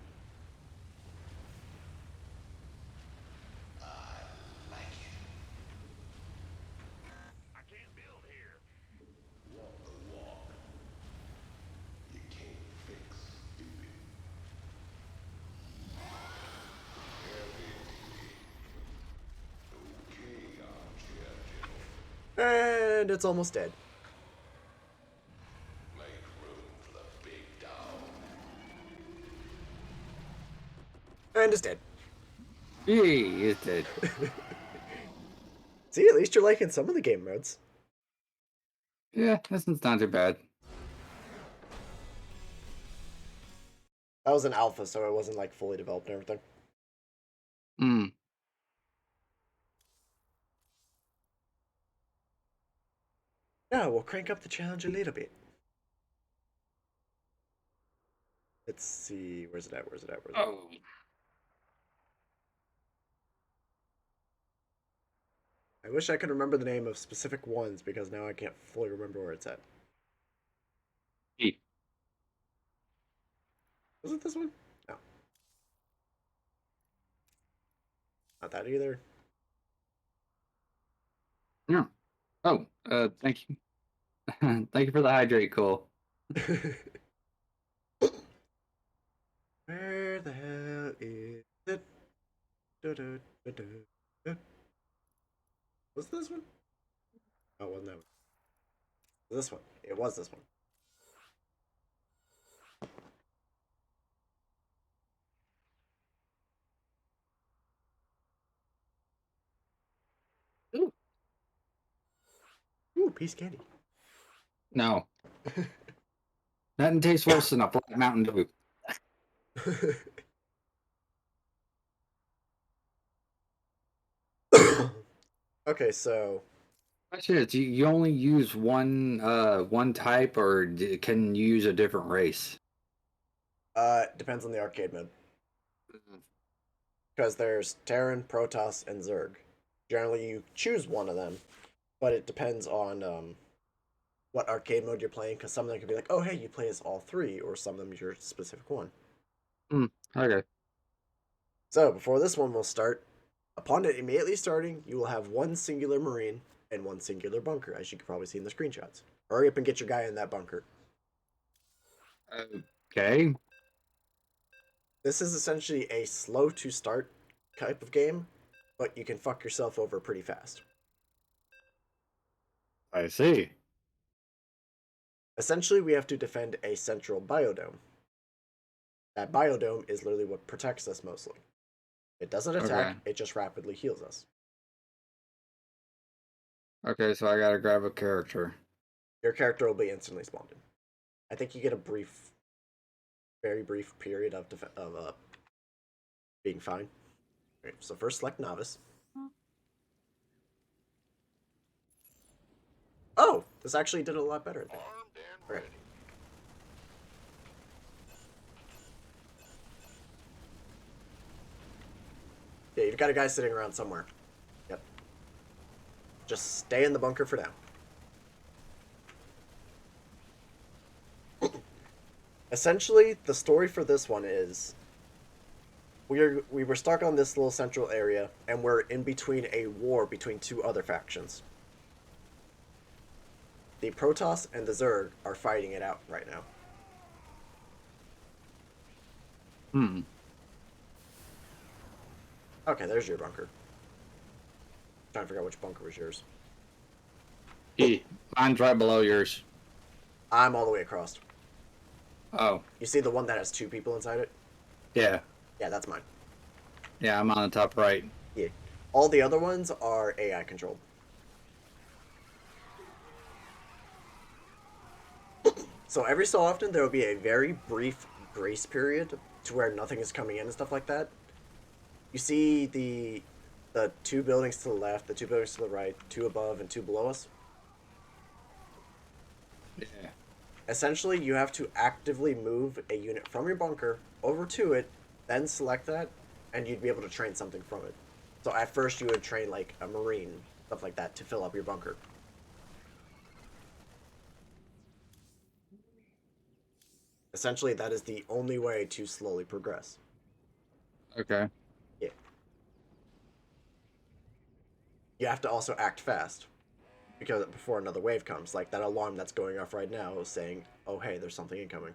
Like it. I can't build here. Walk the walk. You can't fix stupid. Heavy duty. Okay, armchair general. And it's almost dead. Make room for the big dog. And it's dead. He is dead. See, at least you're liking some of the game modes. Yeah, this one's not too bad. That was an alpha, so it wasn't like fully developed and everything. Hmm. Yeah, we'll crank up the challenge a little bit. Let's see. Where's it at? Where's it at? Where's it at? Oh. I wish I could remember the name of specific ones because now I can't fully remember where it's at. E. Was it this one? No. Not that either. Yeah. Oh, thank you. Thank you for the hydrate, Cole. Where the hell is Was this one? Oh, wasn't that one? This one. It was this one. Ooh. Ooh, piece of candy. No. Nothing tastes worse than a Black Mountain Dew. Okay, so Question is, you only use one type, or can you use a different race? depends on the arcade mode. Because there's Terran, Protoss, and Zerg. Generally, you choose one of them, but it depends on what arcade mode you're playing. Because some of them can be like, oh, hey, you play as all three, or some of them you're a specific one. Okay. So before this one will start, upon it immediately starting, you will have one singular Marine and one singular bunker, as you can probably see in the screenshots. Hurry up and get your guy in that bunker. Okay. This is essentially a slow to start type of game, but you can fuck yourself over pretty fast. I see. Essentially, we have to defend a central biodome. That biodome is literally what protects us mostly. It doesn't attack, Okay. it just rapidly heals us. Okay, so I gotta grab a character. Your character will be instantly spawned in. I think you get a brief, very brief period of being fine. Okay, so first select novice. Oh, this actually did a lot better. Armed and Okay. ready. Yeah, you've got a guy sitting around somewhere. Yep. Just stay in the bunker for now. Essentially, the story for this one is we were stuck on this little central area, and we're in between a war between two other factions. The Protoss and the Zerg are fighting it out right now. Hmm. Okay, there's your bunker. Trying to figure out which bunker was yours. Mine's right below yours. I'm all the way across. Oh, You see the one that has two people inside it? yeah. Yeah, that's mine. Yeah, I'm on the top right. Yeah. All the other ones are AI controlled. So every so often there will be a very brief grace period to where nothing is coming in and stuff like that. You see the two buildings to the left, the two buildings to the right, two above and two below us. Yeah. Essentially, you have to actively move a unit from your bunker over to it, then select that, and you'd be able to train something from it. So at first you would train like a marine, stuff like that, to fill up your bunker. Essentially, that is the only way to slowly progress. Okay. Yeah. You have to also act fast, because before another wave comes, like that alarm that's going off right now is saying, "Oh hey, there's something incoming."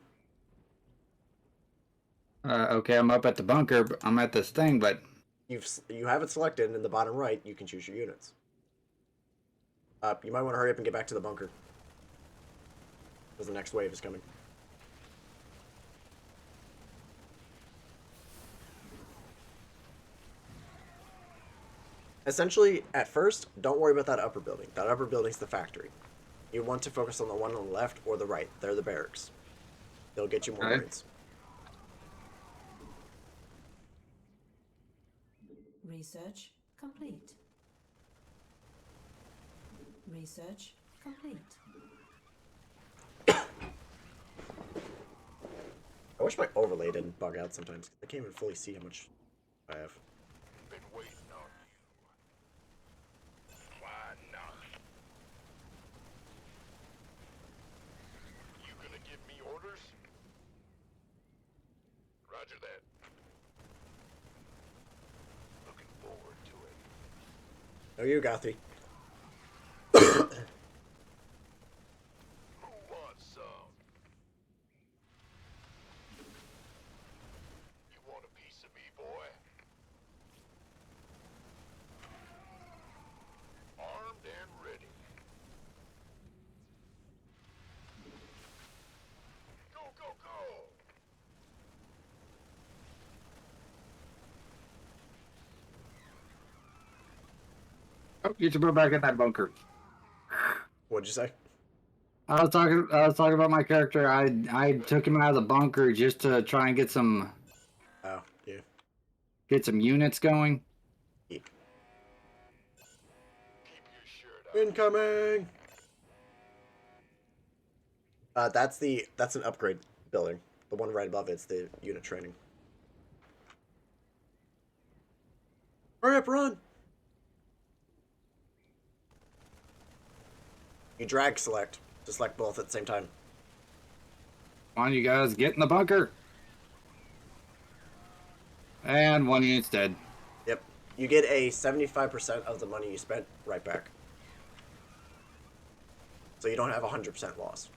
Okay, I'm up at the bunker. I'm at this thing, but You have it selected, and in the bottom right, you can choose your units. You might want to hurry up and get back to the bunker, because the next wave is coming. Essentially, at first, don't worry about that upper building. That upper building's the factory. You want to focus on the one on the left or the right. They're the barracks. They'll get you more okay. marines. Research complete. Research complete. I wish my overlay didn't bug out sometimes. I can't even fully see how much I have. Been waiting on you. Why not? You gonna give me orders? Roger that. Looking forward to it. Oh, you, Gothi. Who wants some? You want a piece of me, boy? Oh, get your butt back in that bunker. What'd you say? I was talking about my character. I took him out of the bunker just to try and get some Oh, yeah. units going. Yeah. Keep your shirt on. Incoming. That's an upgrade building. The one right above it's the unit training. Hurry up, run! You drag select to select both at the same time. Come on, you guys, get in the bunker. And one unit's dead. Yep. You get a 75% of the money you spent right back. So you don't have 100% loss.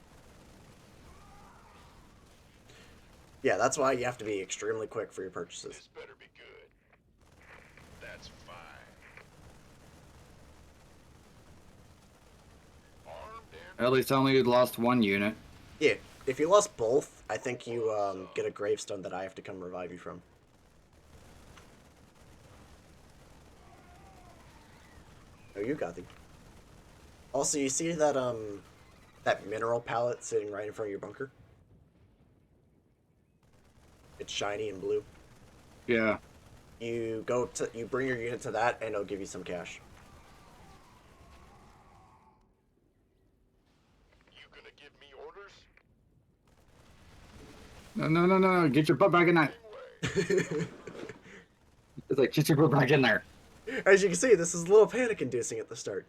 Yeah, that's why you have to be extremely quick for your purchases. This better be good. That's fine. Armed and At least I only lost one unit. Yeah, if you lost both, I think you get a gravestone that I have to come revive you from. Oh, you got the. Also, you see that mineral palette sitting right in front of your bunker? It's shiny and blue. Yeah. You bring your unit to that, and it'll give you some cash. you gonna give me orders? No. Get your butt back in that. Anyway, It's like, get your butt back in there. As you can see, this is a little panic-inducing at the start.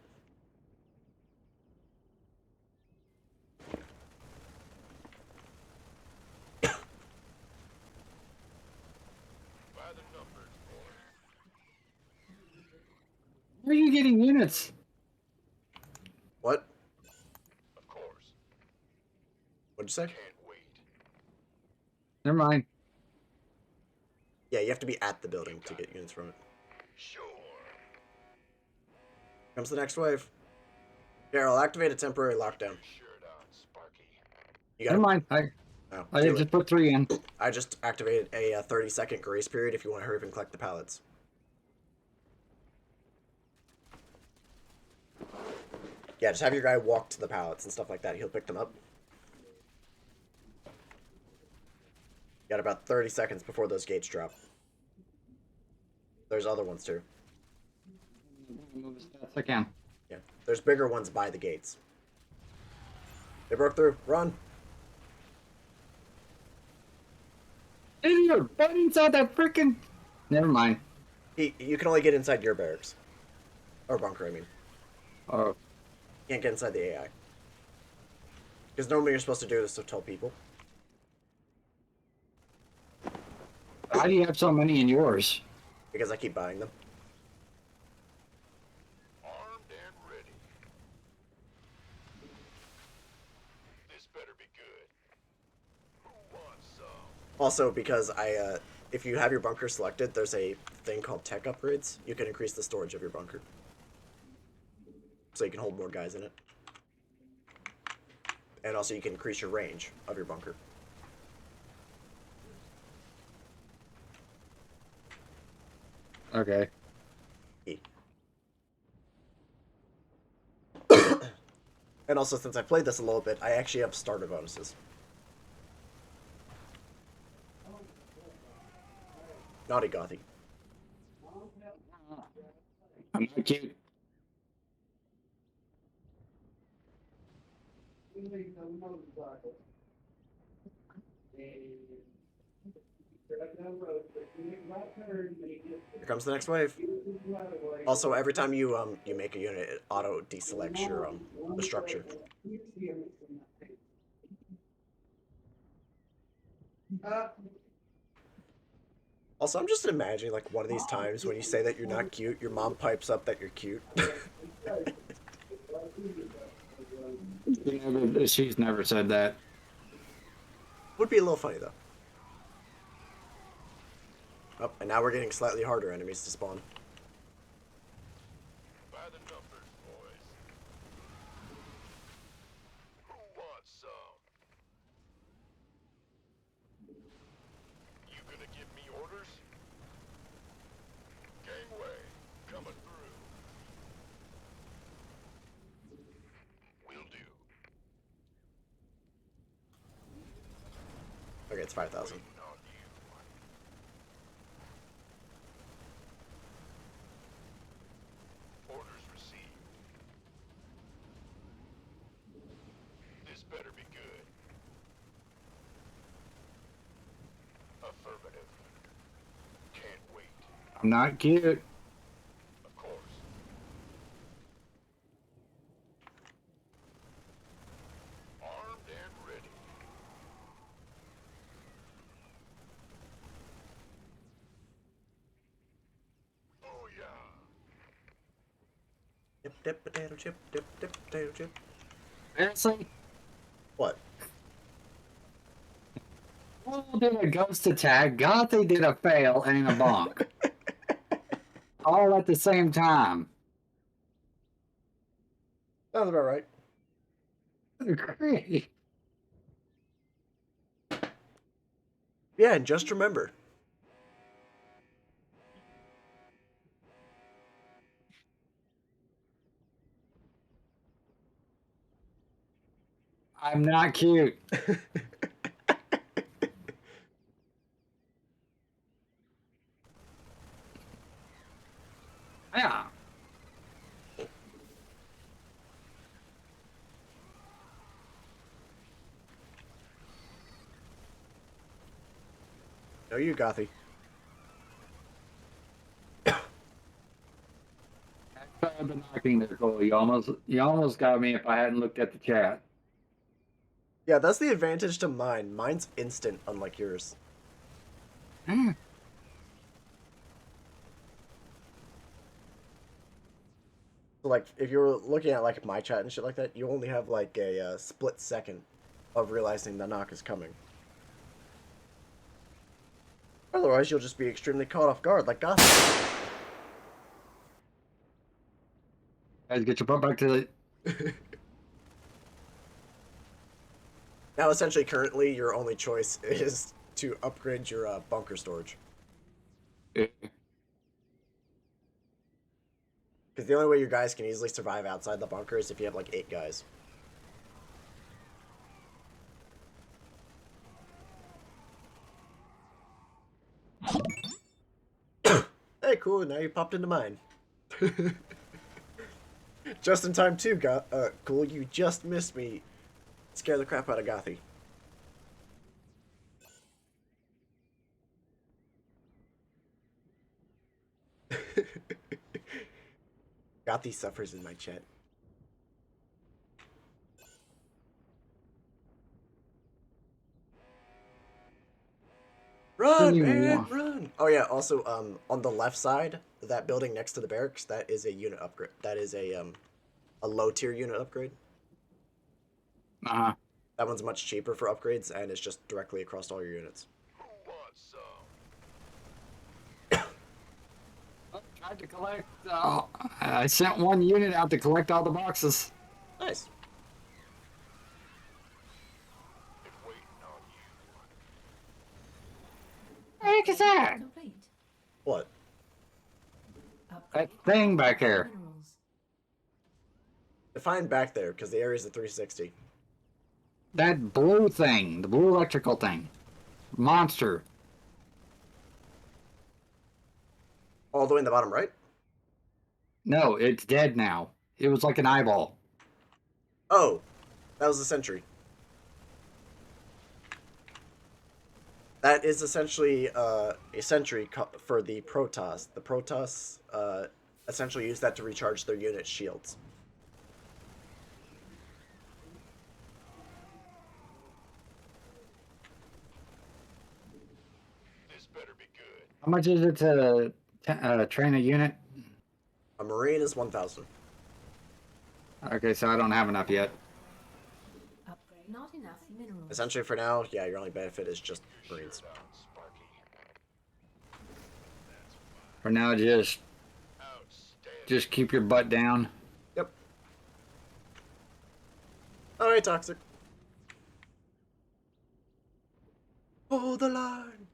by the numbers, boys. Where are you getting units? What? Of course. What'd you say? Can't wait. Never mind. Yeah, you have to be at the building to get units from it. Sure. Comes the next wave. Here, I'll activate a temporary lockdown. Shirt on, Sparky. You Never gotta. mind. Oh, I too just late. put 3 in. I just activated a 30-second grace period if you want to hurry up and collect the pallets. Yeah, just have your guy walk to the pallets and stuff like that. He'll pick them up. You got about 30 seconds before those gates drop. There's other ones too. Move as fast as I can. Yeah, there's bigger ones by the gates. They broke through. Run! Idiot! Right inside that freaking. Never mind. You can only get inside your barracks. Or bunker, I mean. Oh. You can't get inside the AI. Because normally you're supposed to do this to tell people. How do you have so many in yours? Because I keep buying them. Armed and ready. This better be good. Who wants some? Also, because if you have your bunker selected, there's a thing called tech upgrades. You can increase the storage of your bunker. So you can hold more guys in it. And also you can increase your range of your bunker. Okay. E. And also, since I played this a little bit, I actually have starter bonuses. Naughty Gothy. I'm not cute. Here comes the next wave. Also, every time you make a unit, it auto deselects your the structure. Also, I'm just imagining like one of these times when you say that you're not cute, your mom pipes up that you're cute. She's never said that. Would be a little funny though. Oh, and now we're getting slightly harder enemies to spawn. By the numbers, boys. Who wants some? You gonna give me orders? Gangway, coming through. Okay, it's 5,000. Orders received. This better be good. Affirmative. Can't wait. I'm not cute. Of course. Armed and ready. Booyah! Dip, dip, potato chip, dip, dip, potato chip. Seriously? What? Well, did a ghost attack, Gothy did a fail, and a bonk. All at the same time. Sounds about right. Great. Yeah, and just remember. I'm not cute. Yeah. No, you, Gothy. The knocking there, Cole. You almost got me if I hadn't looked at the chat. Yeah, that's the advantage to mine. Mine's instant, unlike yours. So, like, if you're looking at, like, my chat and shit like that, you only have, like, a split second of realizing the knock is coming. Otherwise, you'll just be extremely caught off guard, like Gothy. Guys, get your butt back to the. Now, essentially, currently, your only choice is to upgrade your bunker storage. Because the only way your guys can easily survive outside the bunker is if you have, like, 8 guys. Hey, cool, now you popped into mine. Just in time, too, cool, you just missed me. Scare the crap out of Gothy. Gothy suffers in my chat. Run, man, run! Oh yeah, also, on the left side, that building next to the barracks, that is a unit upgrade. That is a low-tier unit upgrade. Uh-huh. That one's much cheaper for upgrades, and it's just directly across all your units. Who wants some? I tried to collect. I sent one unit out to collect all the boxes. Nice. Been waiting on you. What the heck is that? Complete. What? Upgrade. That thing back here. Minerals. Define back there, because the area's a 360. That blue thing. The blue electrical thing. Monster. All the way in the bottom right? No, it's dead now. It was like an eyeball. Oh, that was a sentry. That is essentially a sentry for the Protoss. The Protoss essentially use that to recharge their unit shields. This better be good. How much is it to train a unit? A Marine is 1,000. Okay, so I don't have enough yet. Upgrade. Not enough minerals. Essentially, for now, yeah, your only benefit is just Marines. Sparky. For now, just Outstanding. keep your butt down. Yep. Alright, Toxic. Hold the line.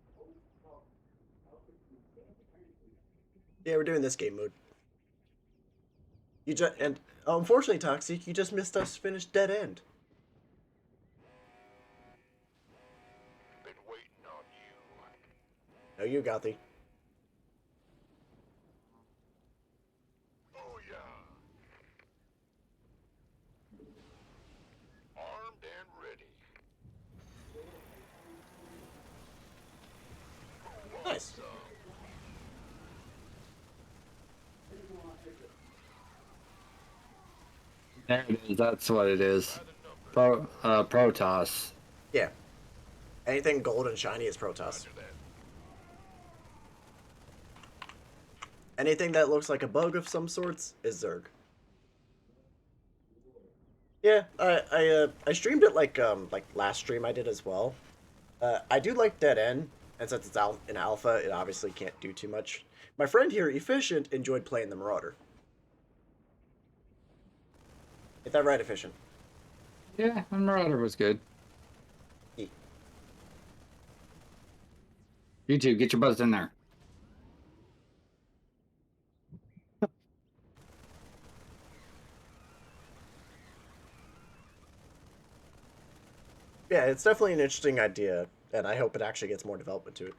Yeah, we're doing this game mode. You just and unfortunately, Toxic, you just missed us finish Dead End. Been waiting No, you got the. Oh yeah. Armed and ready. Who wants Nice. some? There it is. That's what it is. By the numbers. Protoss. Yeah. Anything gold and shiny is Protoss. Roger that. Anything that looks like a bug of some sorts is Zerg. Yeah, I streamed it like last stream I did as well. I do like Dead End, and since it's out in alpha, it obviously can't do too much. My friend here, Efficient, enjoyed playing the Marauder. Get that right, Efficient. Yeah, and Marauder was good. E. You two, get your butts in there. Yeah, it's definitely an interesting idea, and I hope it actually gets more development to it.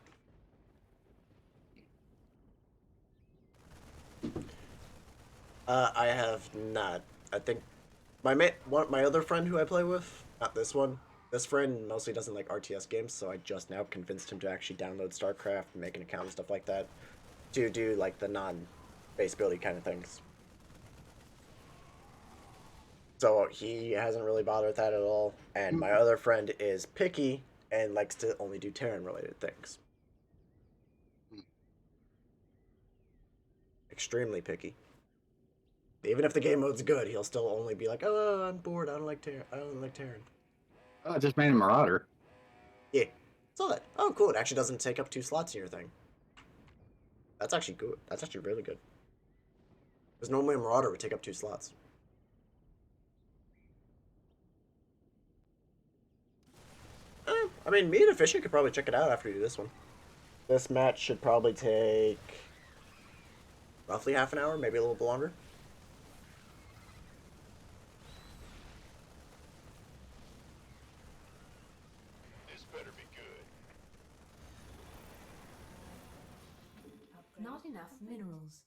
I have not. I think my other friend who I play with, not this one. This friend mostly doesn't like RTS games, so I just now convinced him to actually download Starcraft and make an account and stuff like that to do like the non-base building kind of things. So he hasn't really bothered with that at all. And my other friend is picky and likes to only do Terran related things. Extremely picky. Even if the game mode's good, he'll still only be like, "Oh, I'm bored. I don't like Terran. I don't like Terran." Oh, I just made a Marauder. Yeah, saw that. Oh, cool. It actually doesn't take up 2 slots in your thing. That's actually good. That's actually really good. Because normally a Marauder would take up 2 slots. I mean, me and Efficient could probably check it out after we do this one. This match should probably take roughly half an hour, maybe a little bit longer. This better be good. Not enough minerals.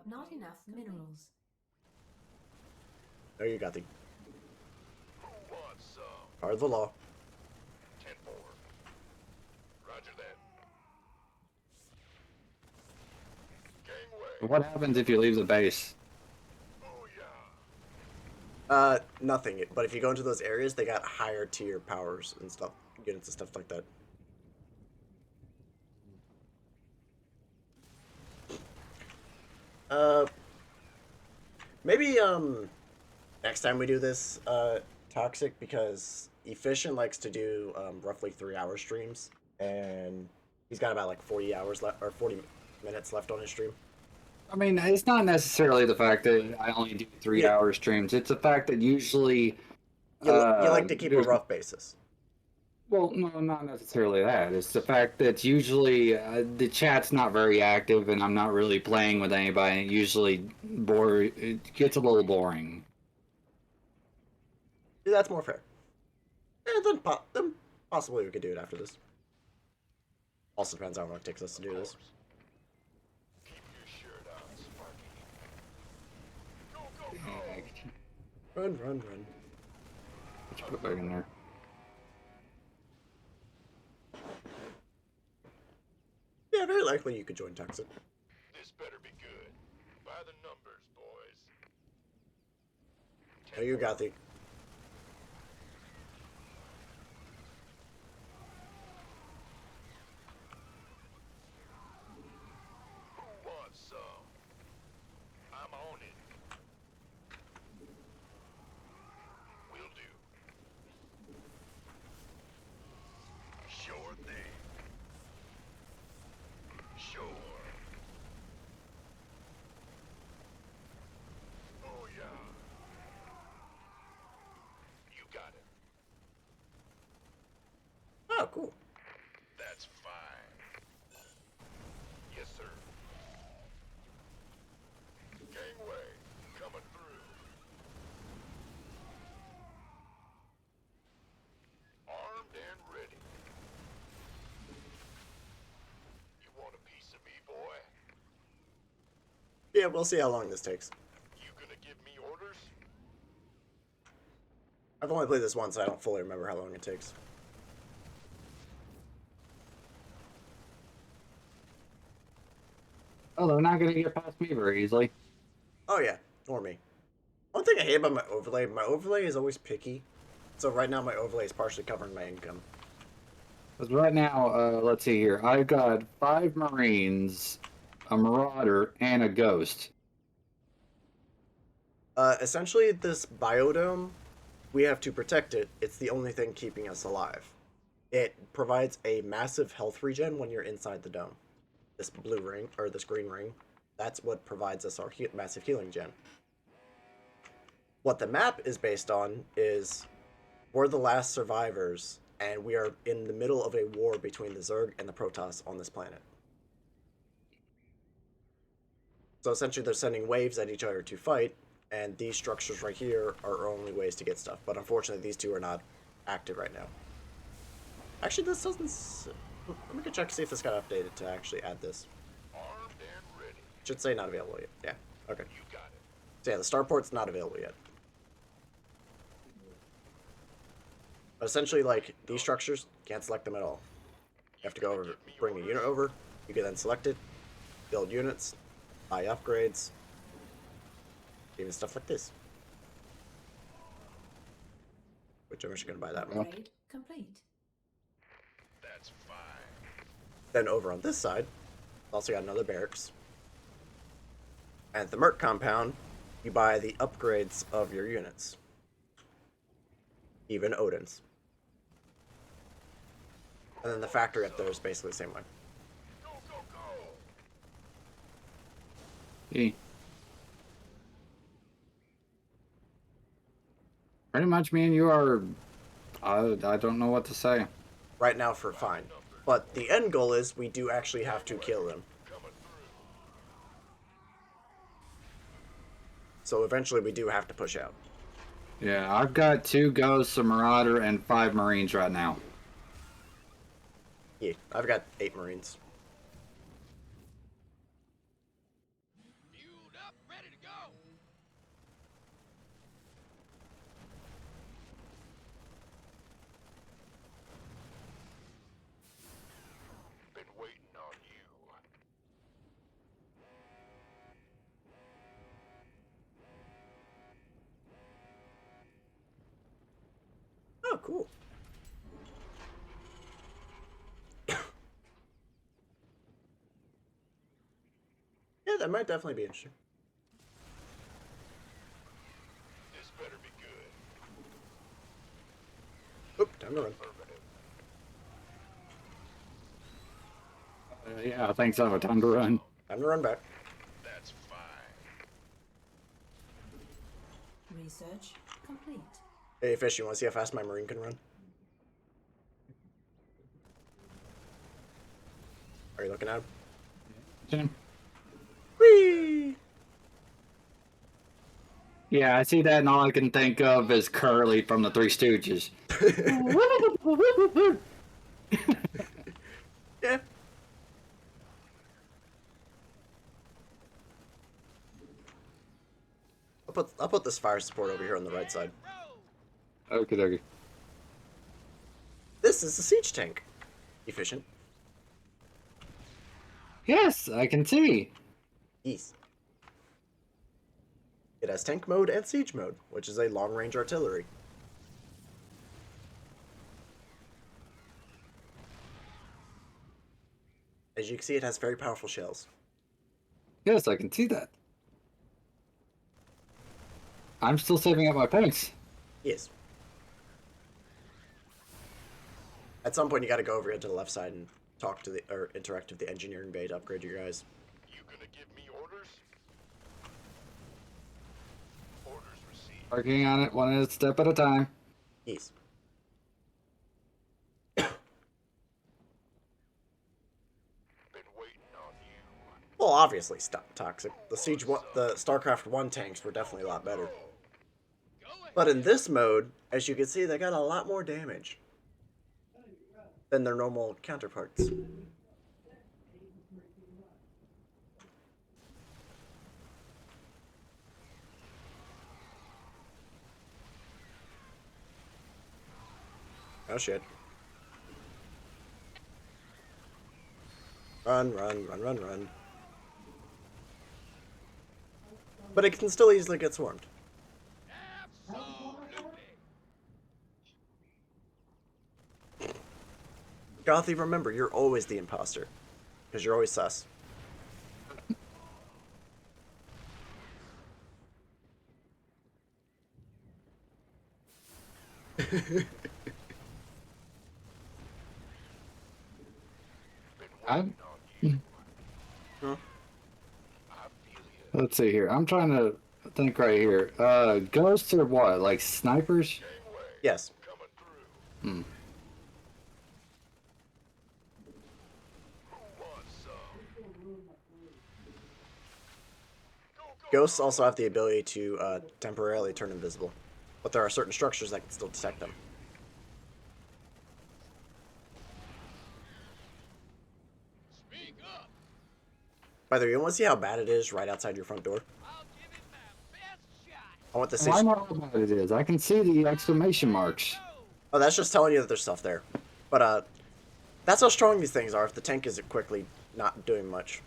Not enough minerals. There you got the Who wants some? part of the law. 10-4. Roger that. Gangway. What happens if you leave the base? Booyah. Nothing. But if you go into those areas, they got higher tier powers and stuff. You get into stuff like that. Uh, maybe next time we do this toxic, because Efficient likes to do roughly 3 hour streams, and he's got about like 40 hours left or 40 minutes left on his stream. I mean, it's not necessarily the fact that I only do 3 hour streams. It's the fact that usually, You like to keep a there's rough basis. well, no, not necessarily that. It's the fact that usually the chat's not very active, and I'm not really playing with anybody. And it usually it gets a little boring. Yeah, that's more fair. Yeah, then possibly we could do it after this. Also depends how long it takes us to do this. Keep your shirt on, Sparky. Go, go, Yeah, go. Run, run, run. let's put it back in there. Yeah, very likely you could join Toxic. This better be good. By the numbers, boys. Oh, you got the. Who wants some? I'm on it. Will do. Sure thing. Sure. Booyah. We'll see how long this takes. You gonna give me orders? I've only played this once, so I don't fully remember how long it takes. Oh, they're not gonna get past me very easily. Oh yeah, or me. One thing I hate about my overlay is always picky. So right now my overlay is partially covering my income. Because right now, let's see here. I've got 5 Marines, a Marauder, and a Ghost. Essentially, this biodome, we have to protect it. It's the only thing keeping us alive. It provides a massive health regen when you're inside the dome. This blue ring, or this green ring, that's what provides us our massive healing gen. What the map is based on is we're the last survivors, and we are in the middle of a war between the Zerg and the Protoss on this planet. So essentially, they're sending waves at each other to fight, and these structures right here are our only ways to get stuff. But unfortunately, these two are not active right now. Actually, this doesn't... Let me go check to see if this got updated to actually add this. Armed and ready. Should say not available yet. Yeah, okay. You got it. So yeah, the starport's not available yet. But essentially, like, these structures, can't select them at all. You have to go over, bring a unit over, you can then select it, build units, buy upgrades, even stuff like this. Which I'm just going to buy that one. Upgrade complete. That's fine. Then over on this side, also got another barracks. And at the Merc compound, you buy the upgrades of your units. Even Odin's. And then the factory up there is basically the same way. Go, go, go. See? Pretty much, me and you are... I don't know what to say. Right now for fine. But the end goal is we do actually have to kill them. Coming through. So eventually we do have to push out. Yeah, I've got 2 Ghosts, a Marauder, and 5 Marines right now. Yeah, I've got 8 Marines. Fueled up, ready to go. Been waiting on you. Oh, cool. Yeah, that might definitely be interesting. This better be good. Oop, time to run. Affirmative. Yeah, I think so. Time to run. Time to run back. That's fine. Research complete. Hey, Fish, you want to see how fast my Marine can run? Are you looking at him? Whee! Yeah, I see that, and all I can think of is Curly from the Three Stooges. Yeah. I'll put this fire support over here on the right side. Okie dokie. This is the siege tank. Efficient. Yes, I can see. Yes. It has tank mode and siege mode, which is a long-range artillery. As you can see, it has very powerful shells. Yes, I can see that. I'm still saving up my points. Yes. At some point, you got to go over here to the left side and talk to the or interact with the engineering bay to upgrade your guys. You gonna give me orders? Orders received. Working on it one step at a time. Yes. Been waiting on you. Well, obviously, toxic. The the Starcraft 1 tanks were definitely a lot better. But in this mode, as you can see, they got a lot more damage than their normal counterparts. Oh shit. Run, run, run, run, run. But it can still easily get swarmed. Gothy, remember, you're always the imposter. Because you're always sus. I, Huh? let's see here. I'm trying to think right here. Ghosts are what? Like snipers? Yes. Hmm. Ghosts also have the ability to temporarily turn invisible. But there are certain structures that can still detect them. By the way, you want to see how bad it is right outside your front door? I want the Oh, I six. know how bad it is. I can see the exclamation marks. Oh, that's just telling you that there's stuff there. But that's how strong these things are if the tank is quickly not doing much.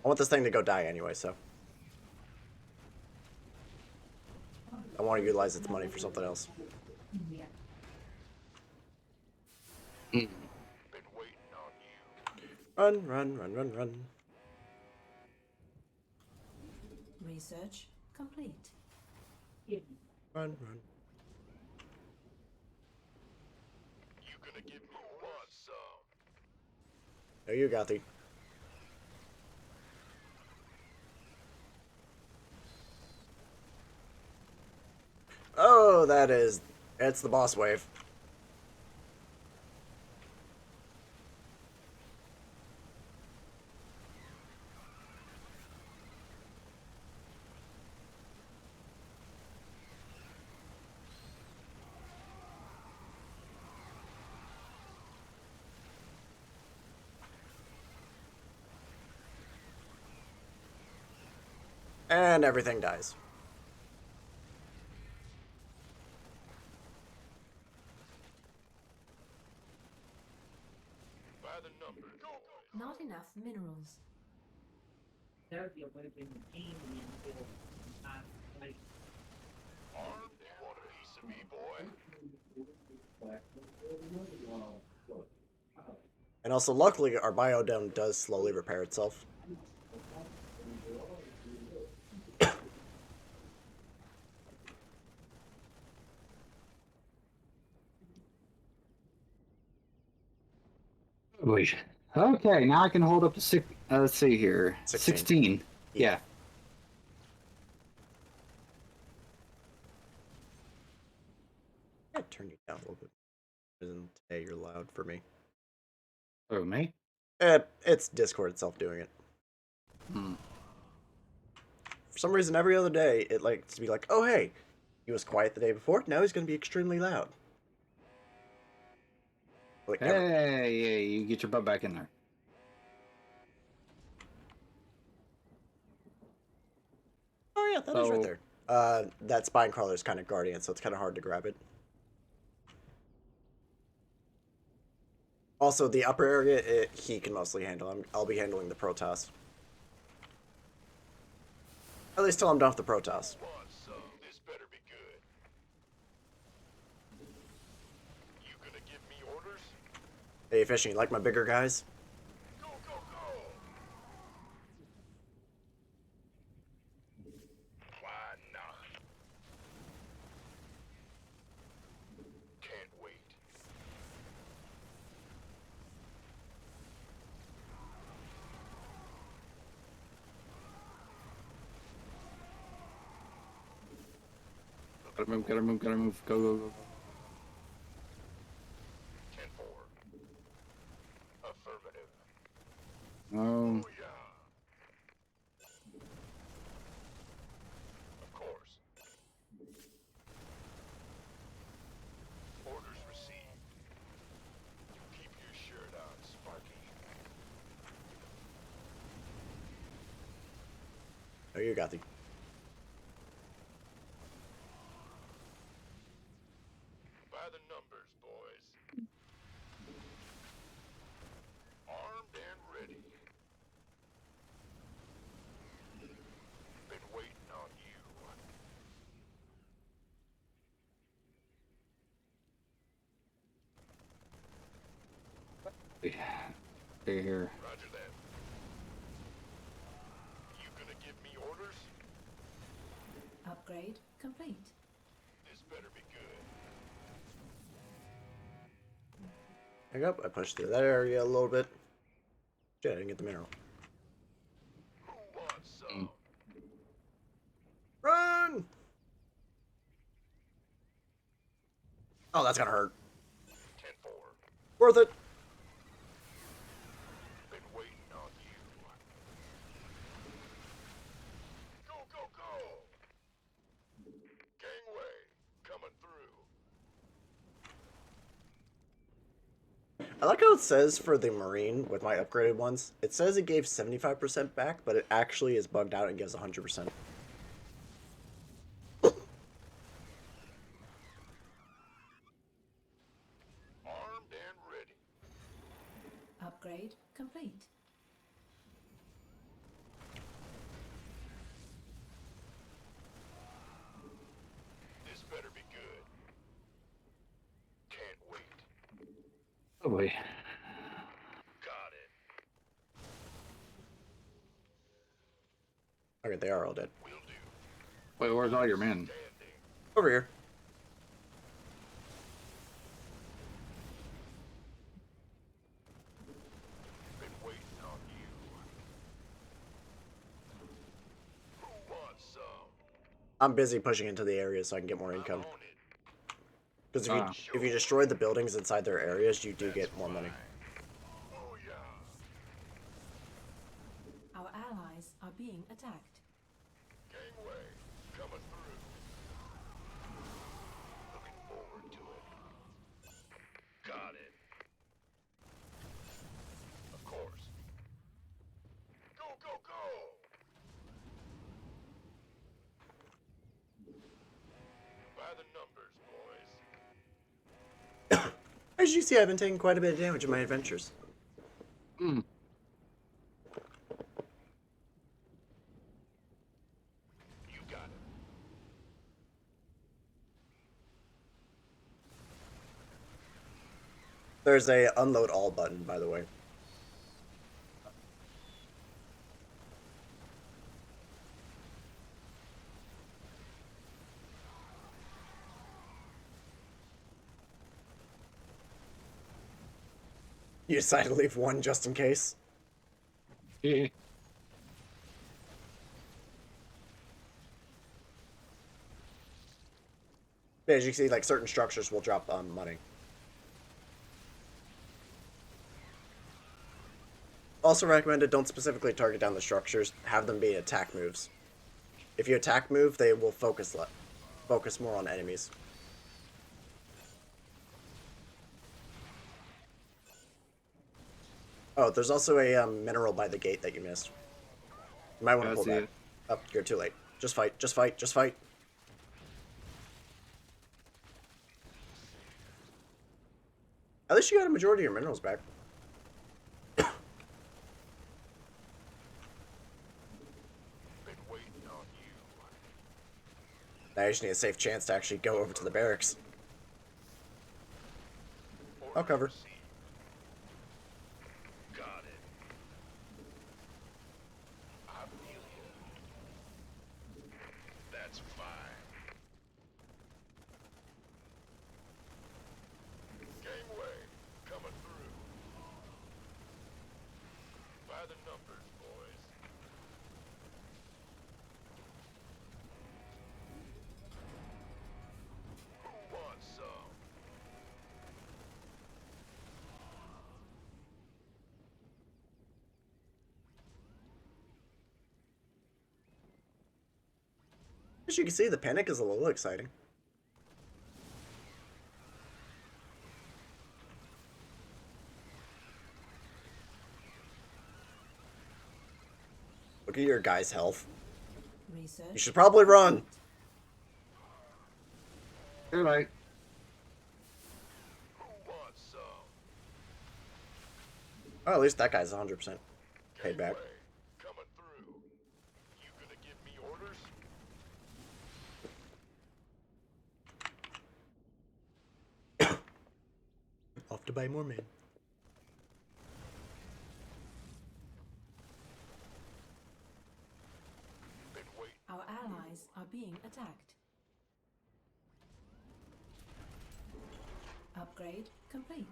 I want this thing to go die anyway, so. I want to utilize its money for something else. Hmm. Run, run, run, run, run. Research complete. Run, run. There you got the. Oh, that is. It's the boss wave. And everything dies. Not enough minerals. And also, luckily, our biodome does slowly repair itself. Wait. Okay, now I can hold up to six. Let's see here. 16. 16. Yeah. I turn you down a little bit. Isn't today you're loud for me? Oh, me? It's Discord itself doing it. Hmm. For some reason, every other day, it likes to be like, oh, hey, he was quiet the day before, now he's going to be extremely loud. Like, never. Hey, yeah, you get your butt back in there. Oh, yeah, that is right there. That spine crawler is kind of guardian, so it's kind of hard to grab it. Also, the upper area, he can mostly handle. I'll be handling the Protoss. At least till I'm done with the Protoss. Hey, Fishing, you like my bigger guys? Gotta move, gotta move, gotta move. Go, go, go, go. Oh, Oh, you got the. the numbers, boys. Armed and ready. Been waiting on you. Stay here. Roger that. You gonna give me orders? Upgrade complete. This better be good. Hang up. I pushed through that area a little bit. Shit, I didn't get the mineral. Who wants some? Run! Oh, that's gonna hurt. 10-4. Worth it. Been waiting on you. Go, go, go! Gangway, coming through. I like how it says for the Marine with my upgraded ones, it says it gave 75% back, but it actually is bugged out and gives 100%. Armed and ready. Upgrade complete. This better be good. Can't wait. Oh boy. Got it. Okay, they are all dead. Will do. Wait, where's all your men? Standing. Over here. Been waiting on you. Who wants some? I'm busy pushing into the area so I can get more income. I'm on it. Because Ah. if you destroy the buildings inside their areas, you do get more money. Oh yeah. Our allies are being attacked. Gangway, coming through. Looking forward to it. Got it. Of course. Go, go, go! By the numbers, boys. As you see, I've been taking quite a bit of damage in my adventures. Hmm. You got it. There's a unload all button, by the way. You decide to leave one just in case. Yeah. As you can see, like certain structures will drop money. Also recommended, don't specifically target down the structures. Have them be attack moves. If you attack move, they will focus more on enemies. Oh, there's also a mineral by the gate that you missed. You might want Yeah, to I pull see back. it. Oh, you're too late. Just fight, just fight, just fight. At least you got a majority of your minerals back. Been waiting on you. Now you just need a safe chance to actually go over to the barracks. I'll cover. Received. Got it. I feel you. That's fine. Gangway, coming through. By the numbers, boys. Who wants some? As you can see, the panic is a little exciting. Look at your guy's health. Research. You should probably run. Too late. Oh, at least that guy's 100% paid back. Gateway, coming through. You gonna give me orders? Off to buy more men. Been waiting. Our allies are being attacked. Upgrade complete.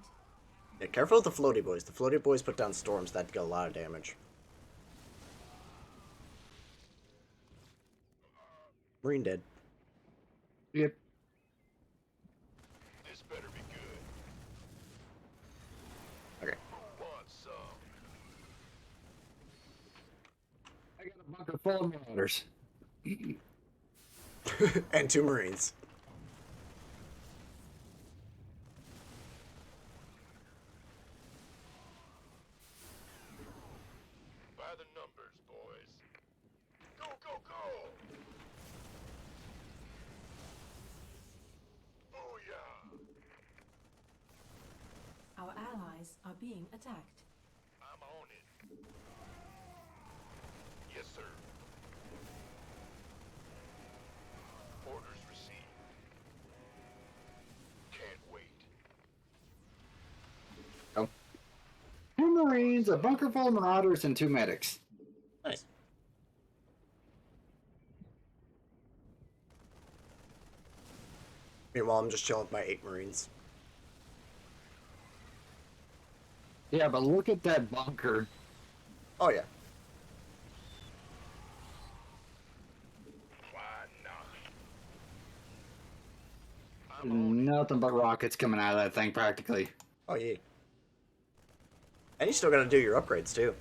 Yeah, careful with the floaty boys. The floaty boys put down storms that deal a lot of damage. Marine dead. Yep. This better be good. Okay. Who wants some? I got a bunker full of marauders. And 2 marines. By the numbers, boys. Go, go, go! Booyah! Our allies are being attacked. I'm on it. Yes, sir. Orders received. Can't wait. Oh. 2 marines, a bunker full of marauders, and 2 medics. Nice. Meanwhile, I'm just chilling with my 8 marines. Yeah, but look at that bunker. Oh, yeah. Why not? I'm on it. Nothing but rockets coming out of that thing, practically. Oh, yeah. And you still gotta do your upgrades, too.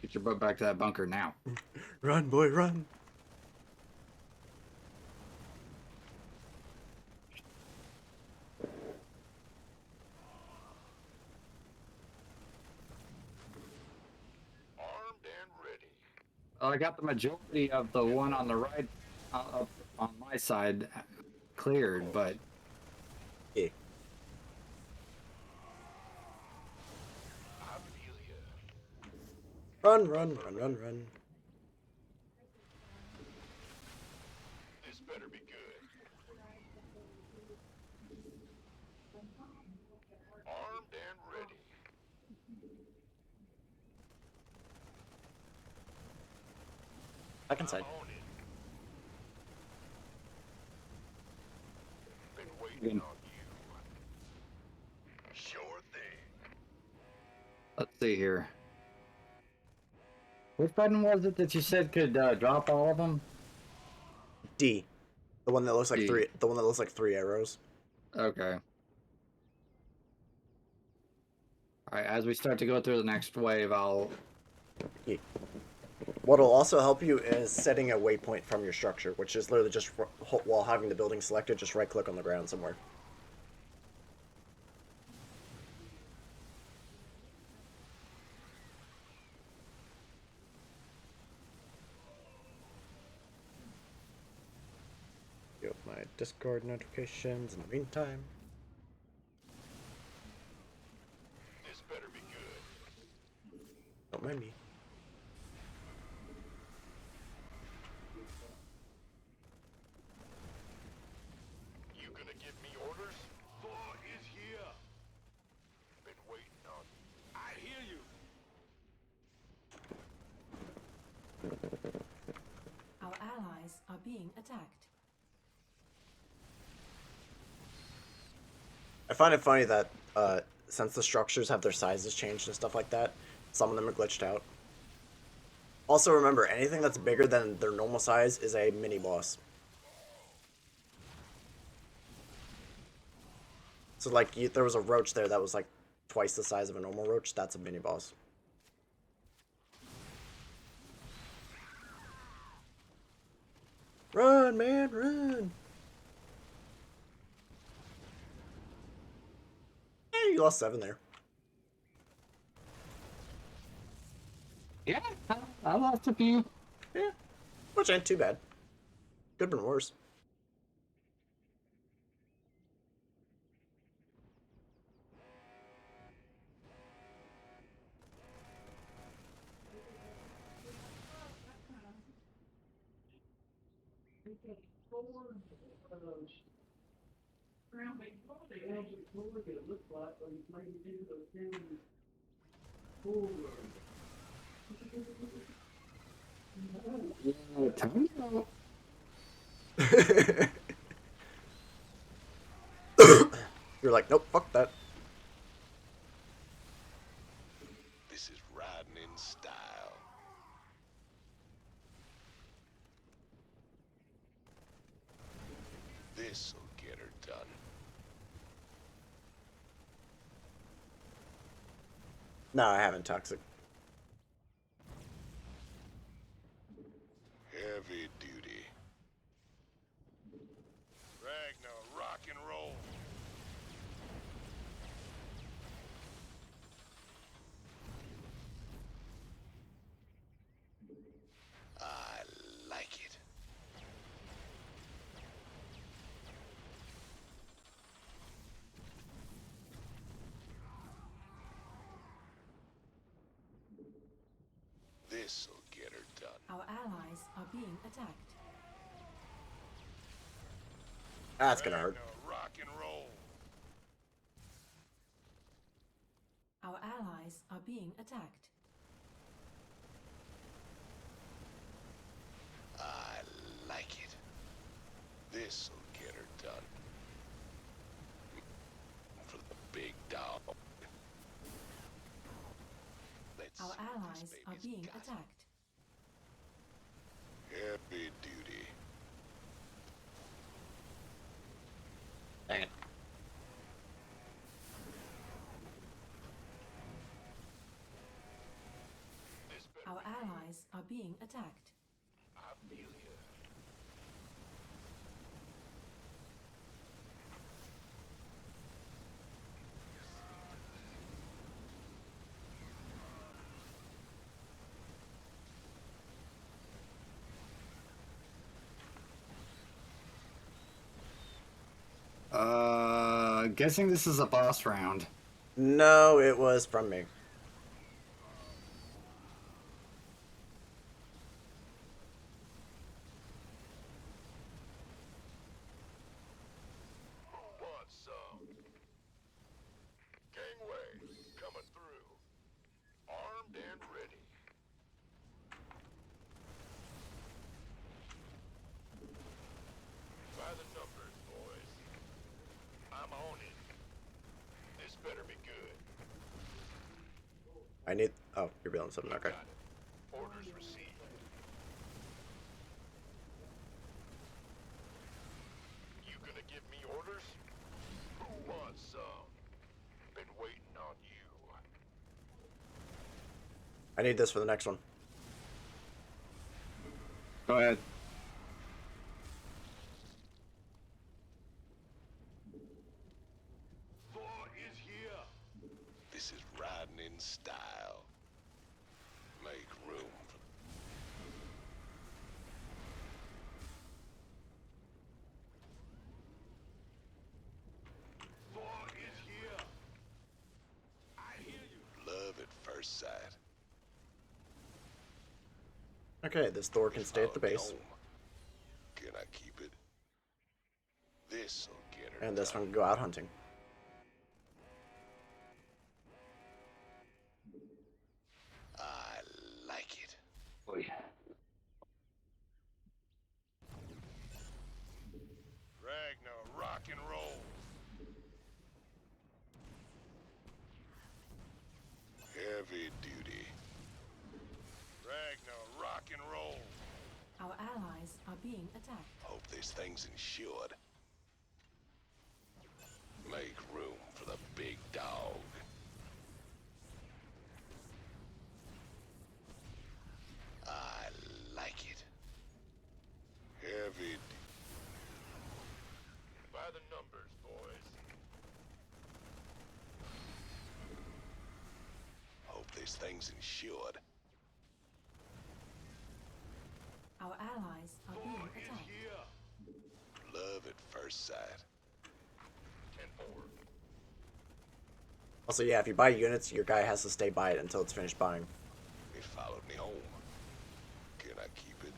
Get your butt back to that bunker now. Run, boy, run. Armed and ready. I got the majority of the one on the right up on my side cleared, but Yeah. I feel ya. Run, run, run, run, run. This better be good. Armed and ready. Back inside. I'm on it. Been waiting Good. on you. Sure thing. let's see here. Which button was it that you said could drop all of them? D. The one that looks like D. 3. The one that looks like 3 arrows. Okay. All right, as we start to go through the next wave, I'll... Yeah. What'll also help you is setting a waypoint from your structure, which is literally just while having the building selected, just right click on the ground somewhere. Get my Discord notifications in the meantime. This better be good. Don't mind me. You gonna give me orders? Thor is here. Been waiting on you. I hear you. Our allies are being attacked. I find it funny that since the structures have their sizes changed and stuff like that, some of them are glitched out. Also remember, anything that's bigger than their normal size is a mini boss. So like there was a roach there that was like twice the size of a normal roach, that's a mini boss. Run, man, run! you lost 7 there. Yeah, I lost a few. Yeah, which ain't too bad. Could've been worse. Yeah, time out. You're like, nope, fuck that. This is riding in style. This'll get her done. No, I haven't, Toxic. Heavy duty. Ragnar, rock and roll. I like it. This'll get her done. Our allies are being attacked. That's gonna hurt. Ragnar, rock and roll. Our allies are being attacked. I like it. This'll get her done. For the big dog. Let's Our see what allies this are baby's being got. attacked. Heavy duty. Dang it. This better Our allies are being attacked. I feel you. Guessing this is a boss round. No, it was from me. Who wants some? Gangway, coming through. Armed and ready. By the numbers, boys. I'm on it. This better be good. I need. Oh, you're building something. Okay. Got it. Orders received. You gonna give me orders? Who wants some? Been waiting on you. I need this for the next one. Go ahead. Thor is here. This is riding in style. Make room for. Thor is here. I hear you. Love at first sight. Okay, this Thor can stay at the base. Can I keep it? This'll get her. And this done. one can go out hunting. I like it. Oh, yeah. Ragnar, rock and roll. Heavy duty. Ragnar, rock and roll. Our allies are being attacked. Hope this thing's insured. Make room for the big dog. I like it. Heavy. By the numbers, boys. this thing's insured. Our allies are being attacked. Love at first sight. Also, yeah, if you buy units, your guy has to stay by it until it's finished buying. It followed me home. Can I keep it?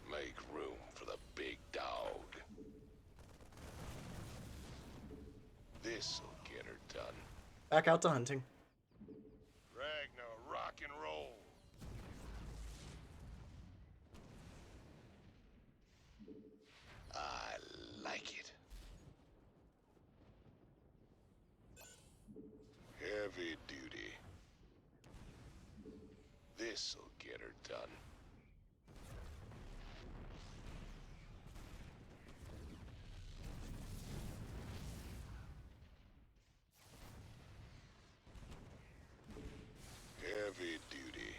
Make room for the big dog. This'll get her done. Back out to hunting. Ragnar, rock and roll. I like it. Heavy duty. This'll get her done. Heavy duty.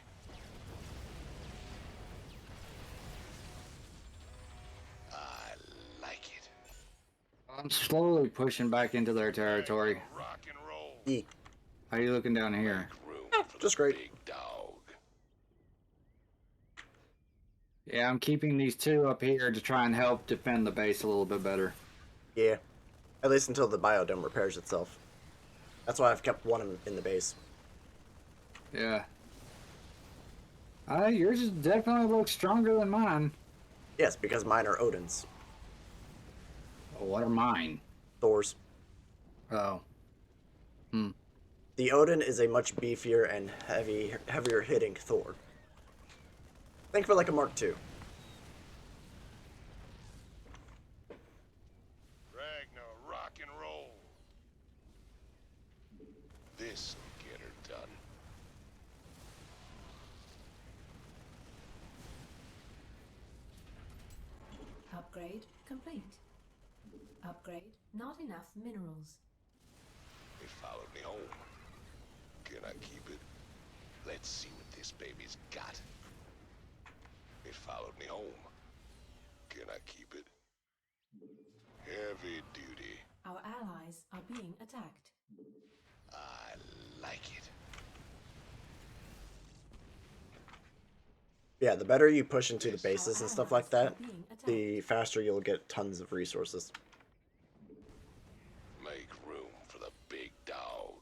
I like it. I'm slowly pushing back into their territory. Rock and roll. Eek. How are you looking down here? Room for Just the great. big dog. Yeah, I'm keeping these two up here to try and help defend the base a little bit better. Yeah. At least until the biodome repairs itself. That's why I've kept one in the base. Yeah. Yours is definitely looks stronger than mine. Yes, because mine are Odin's. Oh, what are mine? Thor's. Oh. The Odin is a much beefier and heavier hitting Thor. Think for like a Mark II. Ragnar, rock and roll. This'll get her done. Upgrade complete. Upgrade not enough minerals. It followed me home. Can I keep it? Let's see what this baby's got. It followed me home. Can I keep it? Heavy duty. Our allies are being attacked. I like it. Yeah, the better you push into the bases and stuff like that, the faster you'll get tons of resources. Make room for the big dog.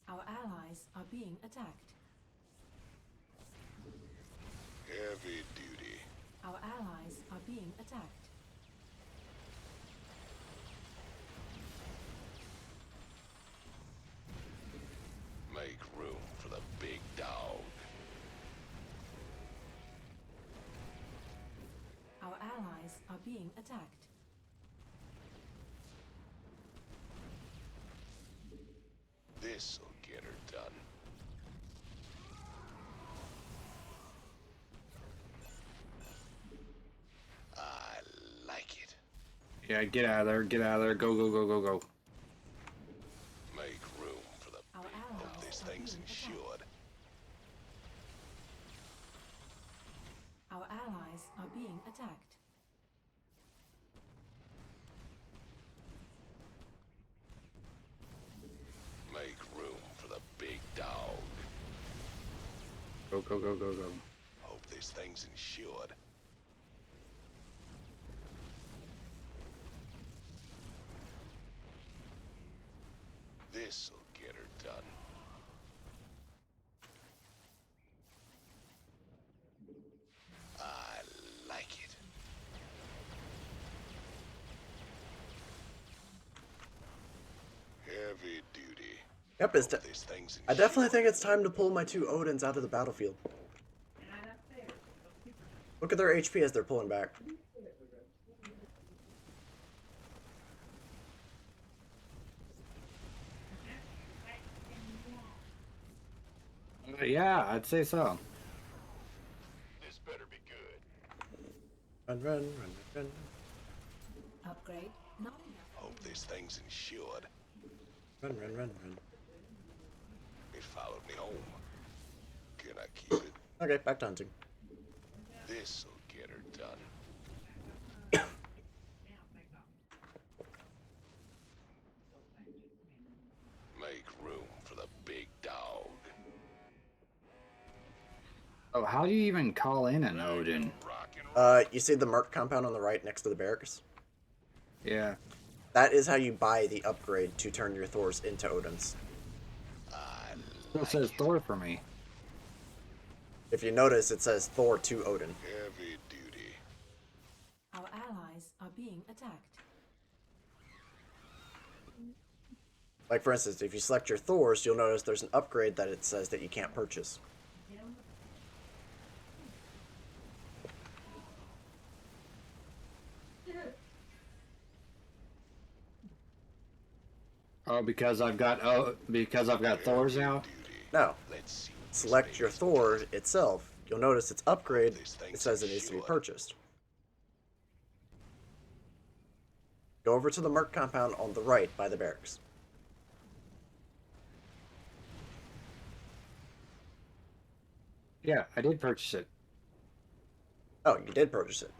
Our allies are being attacked. Heavy duty. Our allies are being attacked. Make room for the big dog. Our allies are being attacked. This'll get her done. I like it. Yeah, get out of there. Get out of there. Go, go, go, go, go. Make room for the Our big allies dog. This are thing's being attacked. insured. Our allies are being attacked. Make room for the big dog. Go, go, go, go, go. Hope this thing's insured. This'll get her done. I like it. Heavy duty. Yep, Hope this thing's I definitely insured. think it's time to pull my two Odins out of the battlefield. Look at their HP as they're pulling back. Yeah, I'd say so. This better be good. Run, run, run, run. Upgrade not enough. Hope this thing's insured. Run, run, run, run. It followed me home. Can I keep it? Okay, back to hunting. This'll get her done. Oh, how do you even call in an Odin? You see the Merc compound on the right next to the barracks? Yeah. That is how you buy the upgrade to turn your Thors into Odins. Still says Thor for me. If you notice, it says Thor to Odin. Heavy duty. Our allies are being attacked. Like, for instance, if you select your Thors, you'll notice there's an upgrade that it says that you can't purchase. Oh, because I've got Thor's out. No. Let's see what this Select thing your is Thor worth. itself. You'll notice its upgrade, This thing's it says it needs to be insured. purchased. Go over to the Merc compound on the right by the barracks. Yeah, I did purchase it. Oh, you did purchase it.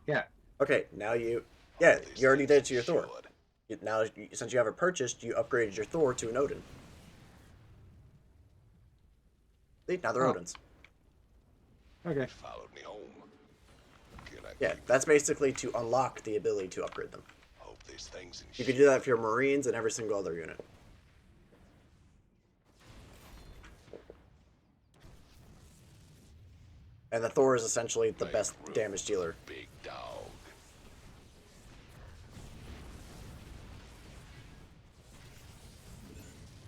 Yeah. Okay, now you... Yeah, This you already did it thing's to your Thor. insured. Now, since you have it purchased, you upgraded your Thor to an Odin. See, now they're Oh. Odins. Okay. Followed me home. Can I Yeah, keep that's basically to unlock the ability to upgrade them. Hope this thing's You insured. can do that for your Marines and every single other unit. And the Thor is essentially the Make best room damage for dealer. Big dog.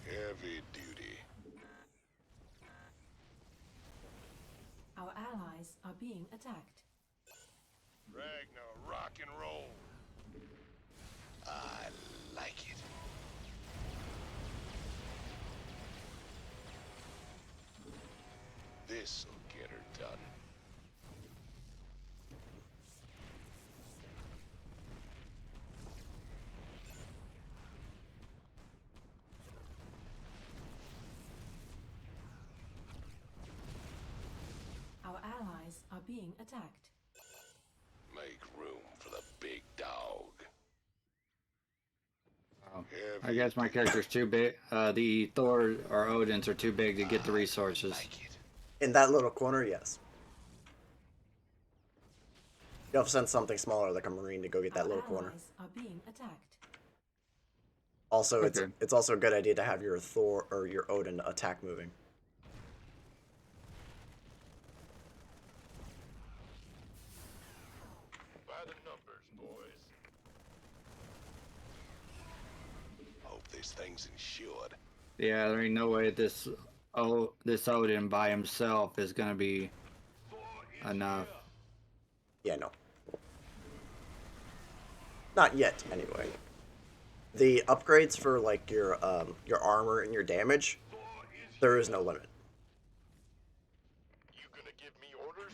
Heavy duty. Our allies are being attacked. Ragnar, rock and roll. I like it. This'll get her done. Our allies are being attacked. Make room for the big dog. Oh. I Heavy guess my character's too big. The Thor or Odins are too big to get the resources. like it. In that little corner, yes. You'll have to send something smaller like a Marine to go get that Our little corner. allies are being attacked. Also, Okay. it's also a good idea to have your Thor or your Odin attack moving. By the numbers, boys. Hope this thing's insured. Yeah, there ain't no way this Odin by himself is gonna be enough. Yeah, no. Not yet, anyway. The upgrades for like your armor and your damage, there is no limit. You gonna give me orders?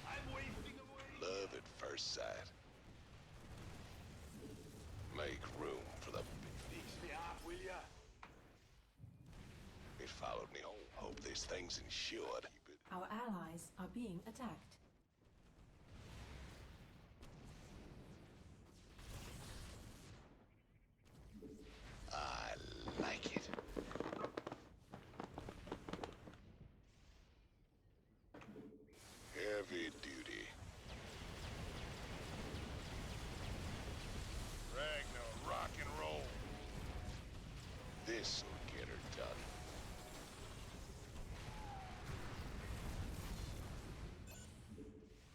I'm wasting away. Love at first sight. Make room for the. Fix me up, will ya? It followed me home. Hope this thing's insured. Our allies are being attacked. I like it. Heavy duty. Ragnar, rock and roll. This'll get her done.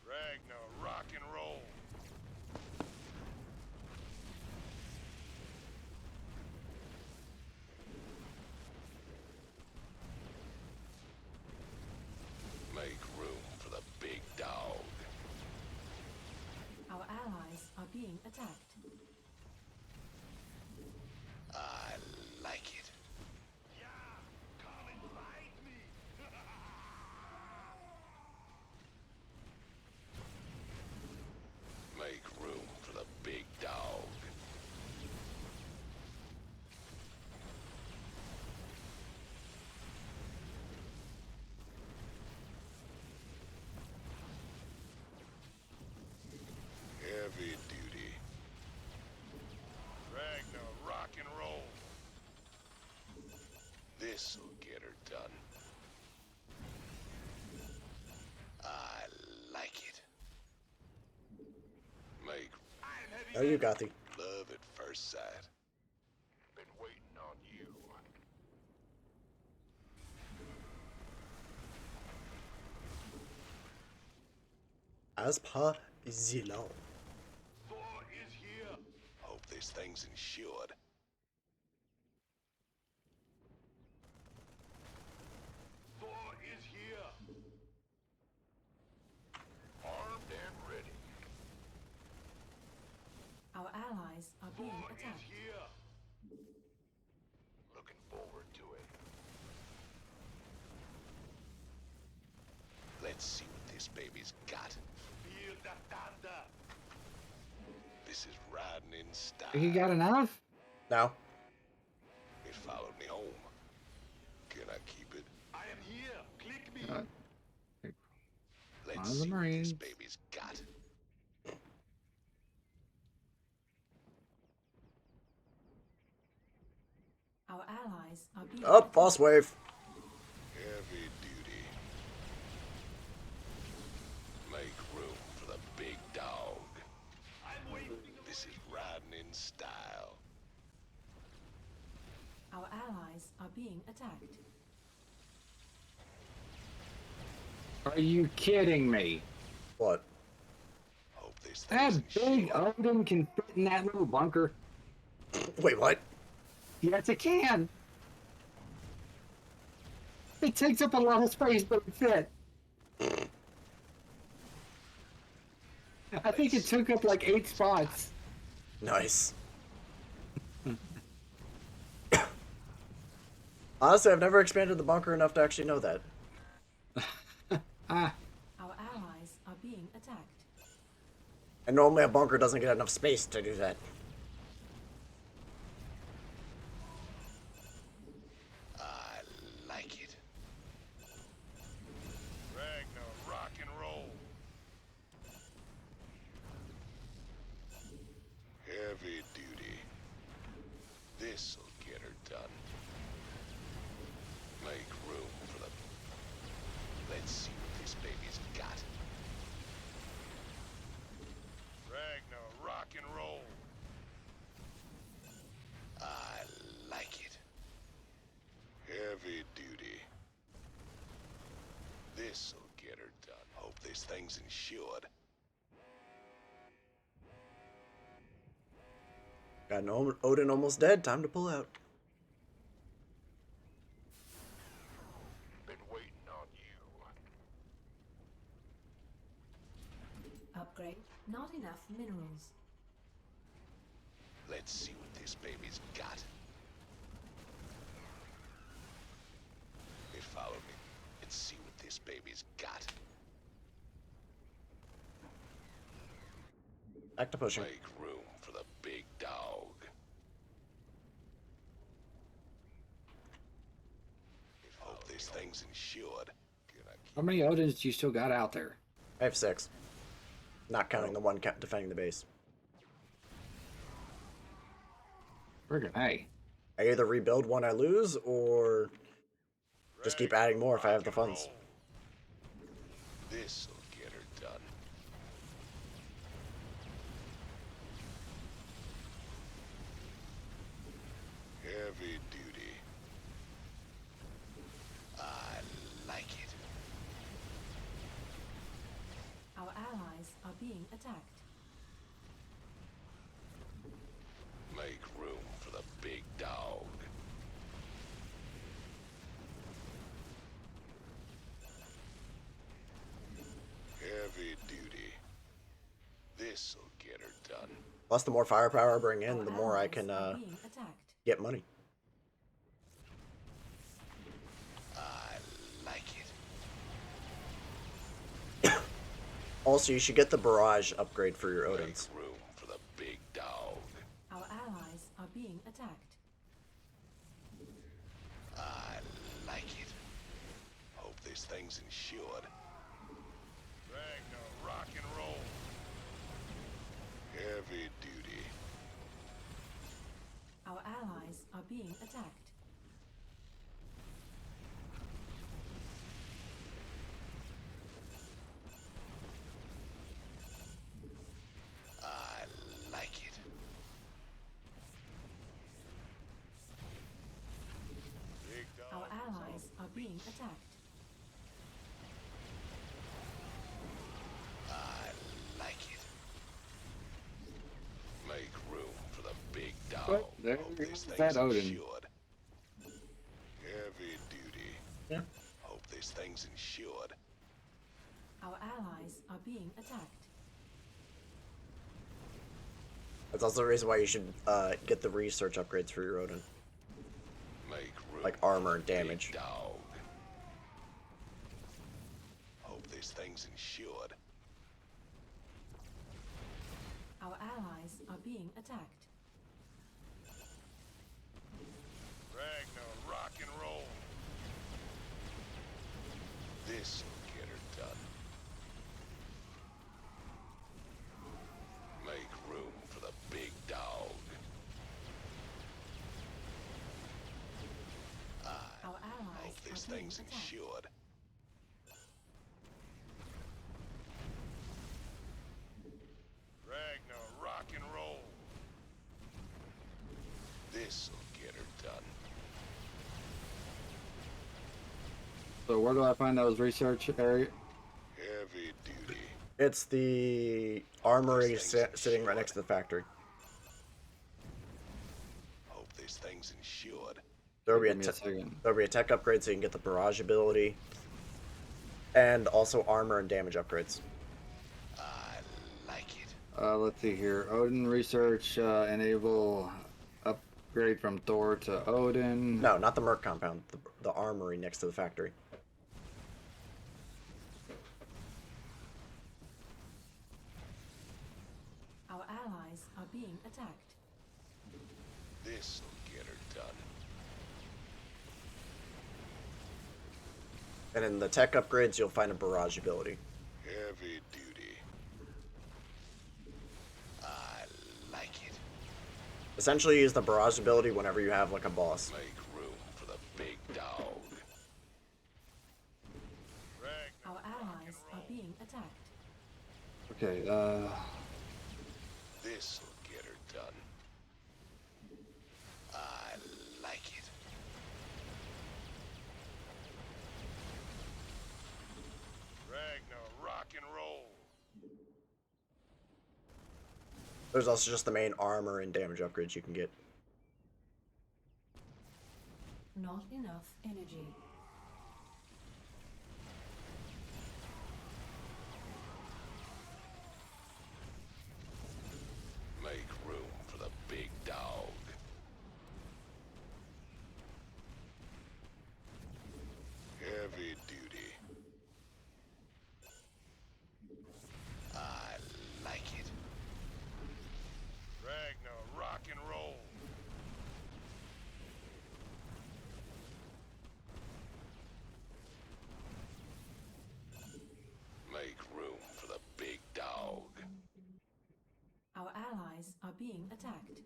Ragnar, rock and roll. Make room for the big dog. Our allies are being attacked. I like it. Yeah, come and fight me. Make room for the big dog. Heavy duty. Ragnar, rock and roll. This'll get her done. Oh, you got the. Love at first sight. Been waiting on you. As per the law. Thor is here. Hope this thing's insured. Thor is here. Armed and ready. Our allies are being Thor is attacked. here. Looking forward to it. Let's see what this baby's got. Feel the thunder. This is riding in style. You got enough? Now, It followed me home. Can I keep it? I am here. Click me. Let's One of the see what this Marines. baby's got. Our allies are being up, attacked. boss wave. Heavy duty. Make room for the big dog. I'm waiting. This is riding in style. Our allies are being attacked. Are you kidding me? What? Hope this That thing's big insured. Odin can fit in that little bunker. Wait, what? Yes, it can. It takes up a lot of space, but it fit. I think it took up like 8 spots. Nice. Honestly, I've never expanded the bunker enough to actually know that. Ah, Our allies are being attacked. And normally a bunker doesn't get enough space to do that. I like it. Ragnar, rock and roll. Heavy duty. This'll get her done. Make room for the... Let's see what this baby's got. Ragnar, rock and roll. I like it. Heavy duty. This'll get her done. Hope this thing's insured. Got an Odin almost dead. Time to pull out. Been waiting on you. Upgrade. Not enough minerals. Let's see what this baby's got. It followed me. Let's see what this baby's got. Back to pushing. Make room for the big dog. Hope this thing's insured. Can I keep how many Odins do you still got out there? I have 6. Not counting the one defending the base. Friggin' hey. I either rebuild one I lose, or just keep adding more if I have the Rock and funds. roll. This'll get her done. Heavy duty. I like it. Our allies are being attacked. Make room for the big dog. Heavy duty. This'll get her done. Plus, the more firepower I bring in, Our the more I allies can are being attacked. get money. I like it. Also, you should get the barrage upgrade for your Make Odins. room for the big dog. Our allies are being attacked. I like it. Hope this thing's insured. Ragnar, rock and roll. Heavy duty. Our allies are being attacked. I like it. Hope this There's thing's that Odin. insured. Heavy duty. Yeah. Hope this thing's insured. Our allies are being attacked. That's also the reason why you should get the research upgrades for your Odin. Make room Like for armor and the big damage. dog. Hope this thing's insured. Our allies are being attacked. Ragnar, rock and roll. This'll get her done. Make room for the big dog. Our allies Hope this are being thing's attacked. insured. Ragnar, rock and roll. This'll get her done. So where do I find those research area? Heavy duty. It's the armory sitting right next to the factory. Hope this thing's insured. There'll be Give me a second. a tech upgrade so you can get the barrage ability. And also armor and damage upgrades. I like it. Let's see here. Odin research enable upgrade from Thor to Odin. No, not the Merc compound. The armory next to the factory. Our allies are being attacked. This'll get her done. And in the tech upgrades, you'll find a barrage ability. Heavy duty. I like it. Essentially, use the barrage ability whenever you have like a boss. Make room for the big dog. Ragnar, Our allies are being attacked. Okay, This'll get her done. I like it. Ragnar, rock and roll. There's also just the main armor and damage upgrades you can get. Not enough energy. Make room for the big dog. Heavy duty. I like it. Ragnar, rock and roll. Make room for the big dog. Our allies are being attacked.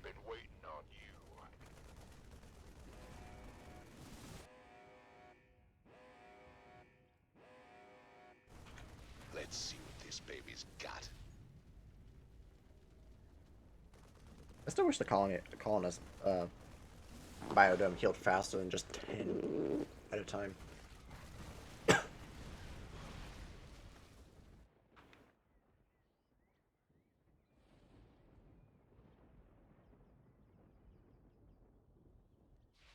Been waiting on you. Let's see what this baby's got. I still wish the colonist biodome healed faster than just 10 at a time.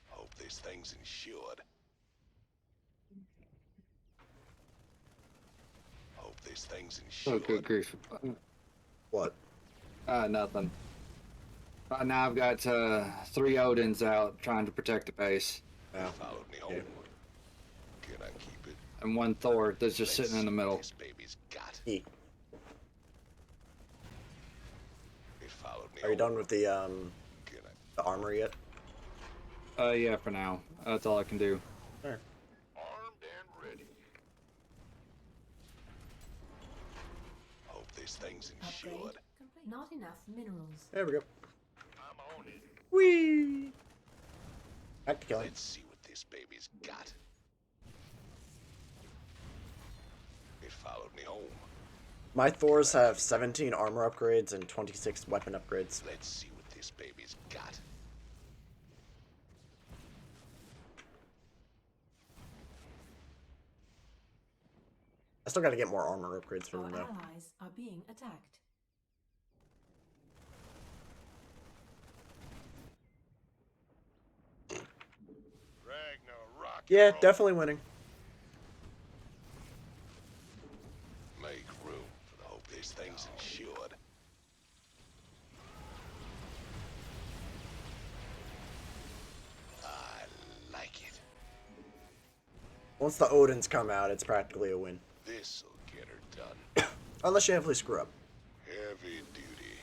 Hope this thing's insured. Hope this thing's oh insured. good grief. What? Nothing. Now I've got 3 Odins out trying to protect the base, Yeah. Followed me home. Yeah. Can I keep it? and 1 Thor that's just Let's sitting in the see what middle. This baby's got. Eat. It followed me Are you home. done with the Can I? the armor yet? Yeah, for now. That's all I can do. Sure. Armed and ready. Hope this thing's Upgrade insured. complete. Not enough minerals. There we go. I'm on it. Whee! Back to killing. Let's see what this baby's got. It followed me home. My Thors have 17 armor upgrades and 26 weapon upgrades. Let's see what this baby's got. I still gotta get more armor upgrades for Our them though. allies are being attacked. Yeah, roll. definitely winning. Make room for the hope this thing's insured. I like it. Once the Odins come out, it's practically a win. This'll get her done. Unless you heavily screw up. Heavy duty.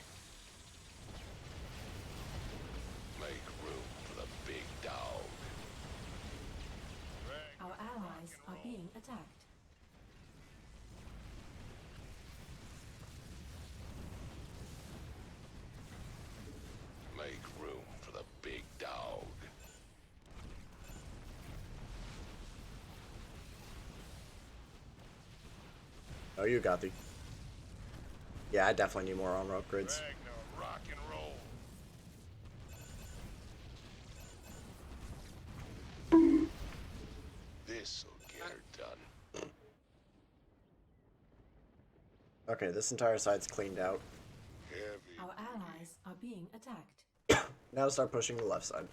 Make room for the big dog. Our allies are being attacked. Make room for the big dog. Oh, you got the. Yeah, I definitely need more armor upgrades. Ragnar, rock and roll. This'll get her done. Okay, this entire side's cleaned out. Heavy. Our allies are being attacked. Now to start pushing the left side.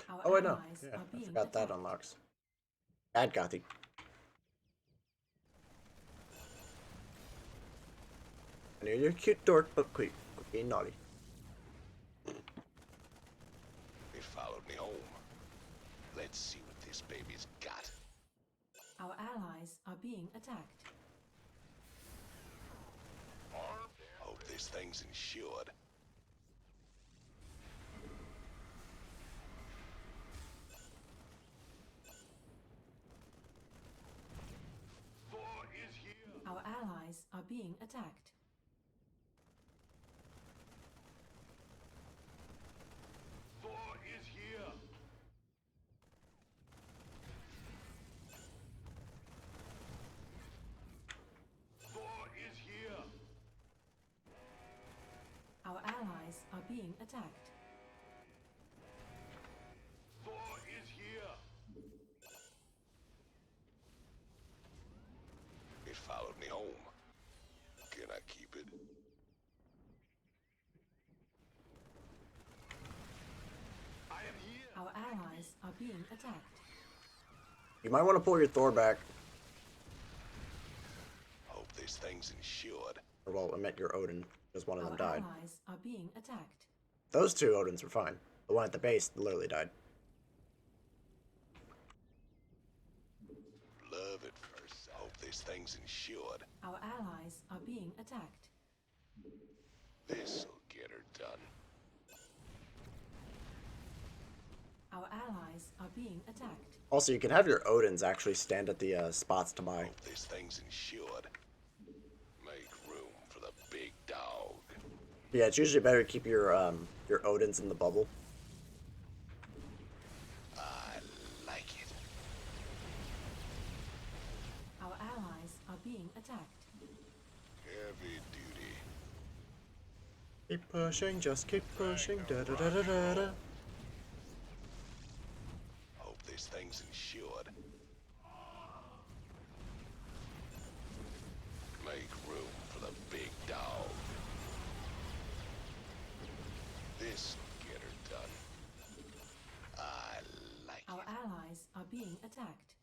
Our Oh wait, no. allies Yeah, are I being forgot that attacked. unlocks. Bad Gothy. I know you're a cute dork, but quit being naughty. They followed me home. Let's see what this baby's got. Our allies are being attacked. Armed Hope this thing's insured. Thor is here. Our allies are being attacked. Thor is here. Thor is here. Our allies are being attacked. Thor is here. It followed me home. Can I keep it? I am here. Our allies are being attacked. You might want to pull your Thor back. Hope this thing's insured. Or well, I meant your Odin, because one of them Our died. allies are being attacked. Those two Odins were fine. The one at the base literally died. Love at first sight. Hope this thing's insured. Our allies are being attacked. This'll get her done. Our allies are being attacked. Also, you can have your Odins actually stand at the spots to buy. Hope this thing's insured. Make room for the big dog. Yeah, it's usually better to keep your Odins in the bubble. I like it. Our allies are being attacked. Heavy duty. Keep pushing, just keep pushing. Da da da da da da. Hope this thing's insured. Make room for the big dog. This'll get her done. I like Our it. allies are being attacked.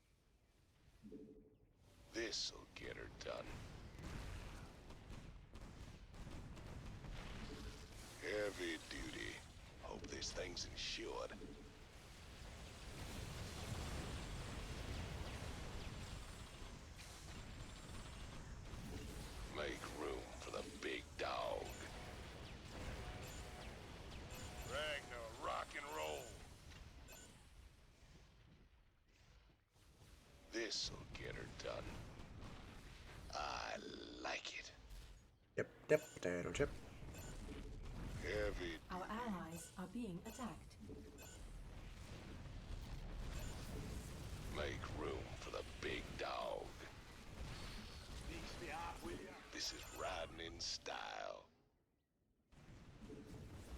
This'll get her done. Heavy duty. Hope this thing's insured. Make room for the big dog. Ragnar, rock and roll. This'll get her done. I like it. Yep, potato chip. Heavy. Our allies are being attacked. Make room for the big dog. This is riding in style.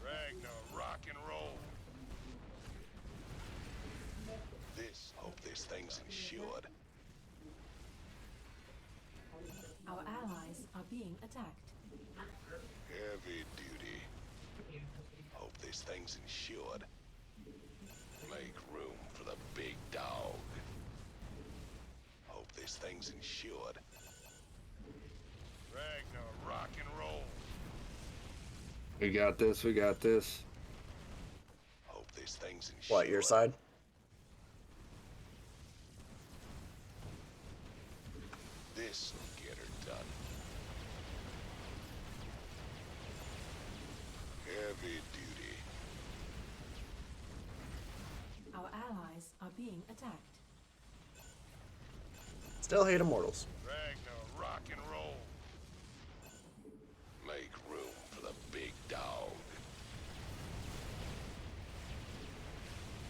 Ragnar, rock and roll. Hope this thing's insured. Our allies are being attacked. Heavy duty. Hope this thing's insured. things insured. Ragnar, rock and roll. We got this. We got this. Hope this thing's insured. What, your side? This'll get her done. Heavy duty. Our allies are being attacked. Still hate immortals. Ragnar, rock and roll. Make room for the big dog.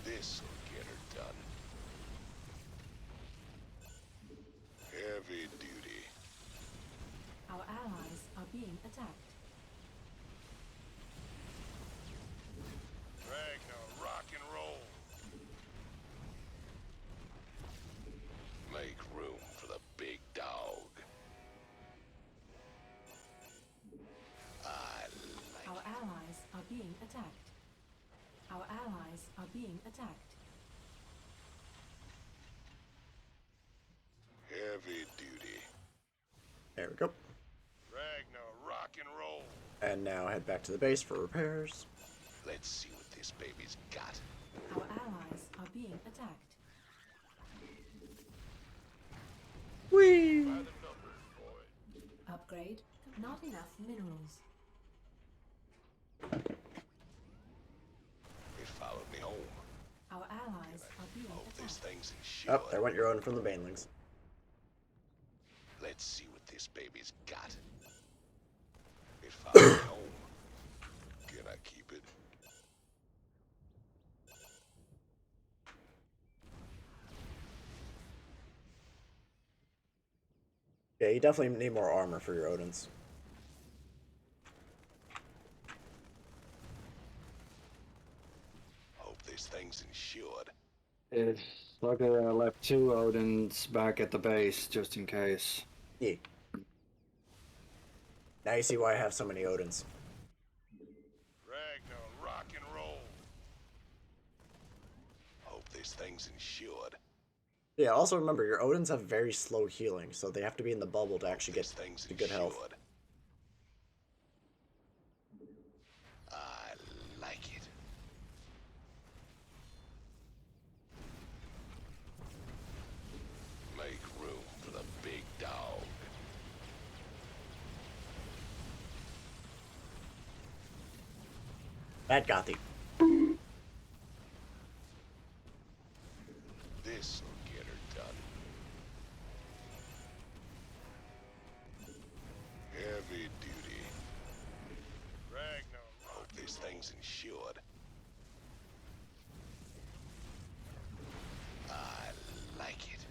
This'll get her done. Heavy duty. Our allies are being attacked. Ragnar, rock and roll. Make room for the big dog. I like Our allies are being attacked. Our allies are being attacked. heavy duty. There we go. Ragnar, rock and roll. And now head back to the base for repairs. Let's see what this baby's got. Our allies are being attacked. Whee! By the numbers, boy. Upgrade. Not enough minerals. It followed me home. Our allies are being Hope this attacked. thing's insured. Oh, there went your own from the banelings. Let's see what this baby's got. It followed me home. Can I keep it? Yeah, you definitely need more armor for your Odins. Hope this thing's insured. It's lucky that I left 2 Odins back at the base just in case. Yeah. Now you see why I have so many Odins. Ragnar, rock and roll. Hope this thing's insured. Yeah, also remember, your Odins have very slow healing, so they have to be in the bubble to actually get This thing's to good health. insured. I like it. Make room for the big dog. That got the... This'll get her done. Heavy duty. Ragnar, Hope rock this and roll. thing's insured. I like it.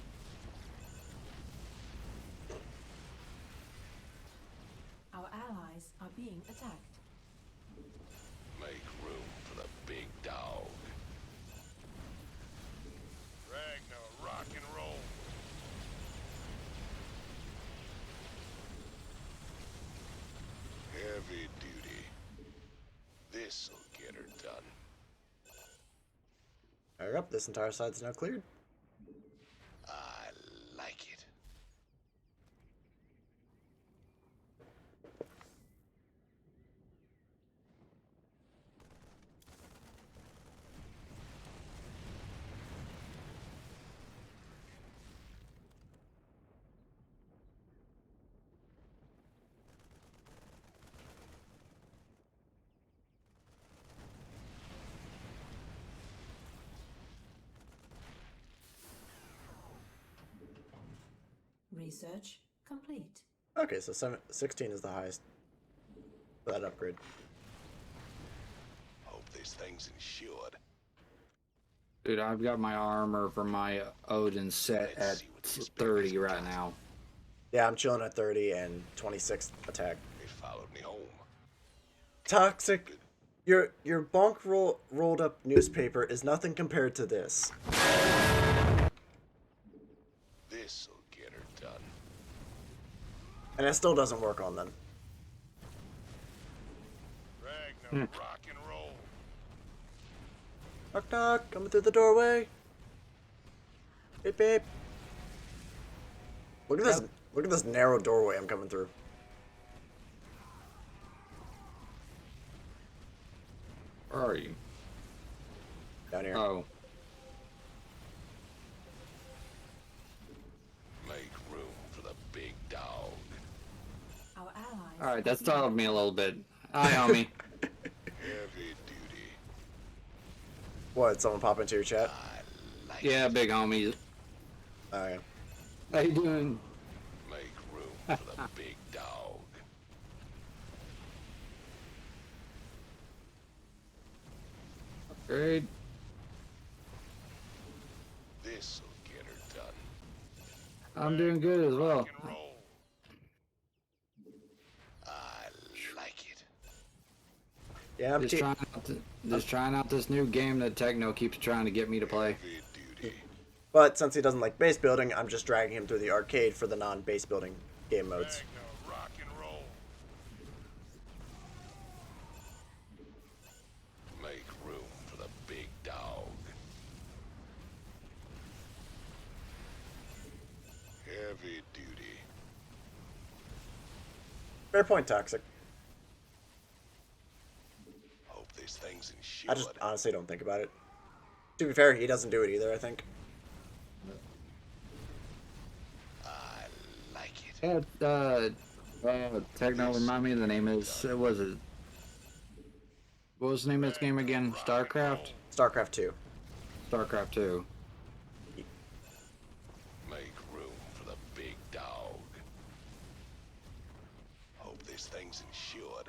Our allies are being attacked. Make room for the big dog. Ragnar, rock and roll. Heavy duty. This'll get her done. Alright, up. This entire side's now cleared. I like it. Research complete. Okay, so 16 is the highest for that upgrade. Hope this thing's insured. Dude, I've got my armor for my Odin set Let's at see what this 30 baby's right got. now. Yeah, I'm chilling at 30 and 26 attack. It followed me home. Toxic. Your bonk rolled up newspaper is nothing compared to this. This'll get her done. And it still doesn't work on them. Ragnar, rock and roll. Knock knock, coming through the doorway. Beep beep. Look at this. Look at this narrow doorway I'm coming through. Where are you? Down here. Oh, Make room for the big dog. Our allies. all right. That startled me a little bit. Hi, homie. Heavy duty. What? Did someone pop into your chat? I like Yeah, it. big homie. Oh yeah. How you doing? Make room for the big dog. Great. This'll get her done. I'm doing good as well. Rock and roll. I like it. Yeah, I'm Just trying out this new game that Techno keeps trying to get me to play. Heavy duty. But since he doesn't like base building, I'm just dragging him through the arcade for the non-base building game modes. Ragnar, rock and roll. Make room for the big dog. Heavy duty. Fair point, Toxic. Hope this thing's I insured. just honestly don't think about it. To be fair, he doesn't do it either, I think. I like it. Yeah, Techno, remind me of the name is, was it, what was the name of this game again? Starcraft? StarCraft 2. Starcraft 2. Make room for the big dog. Hope this thing's insured.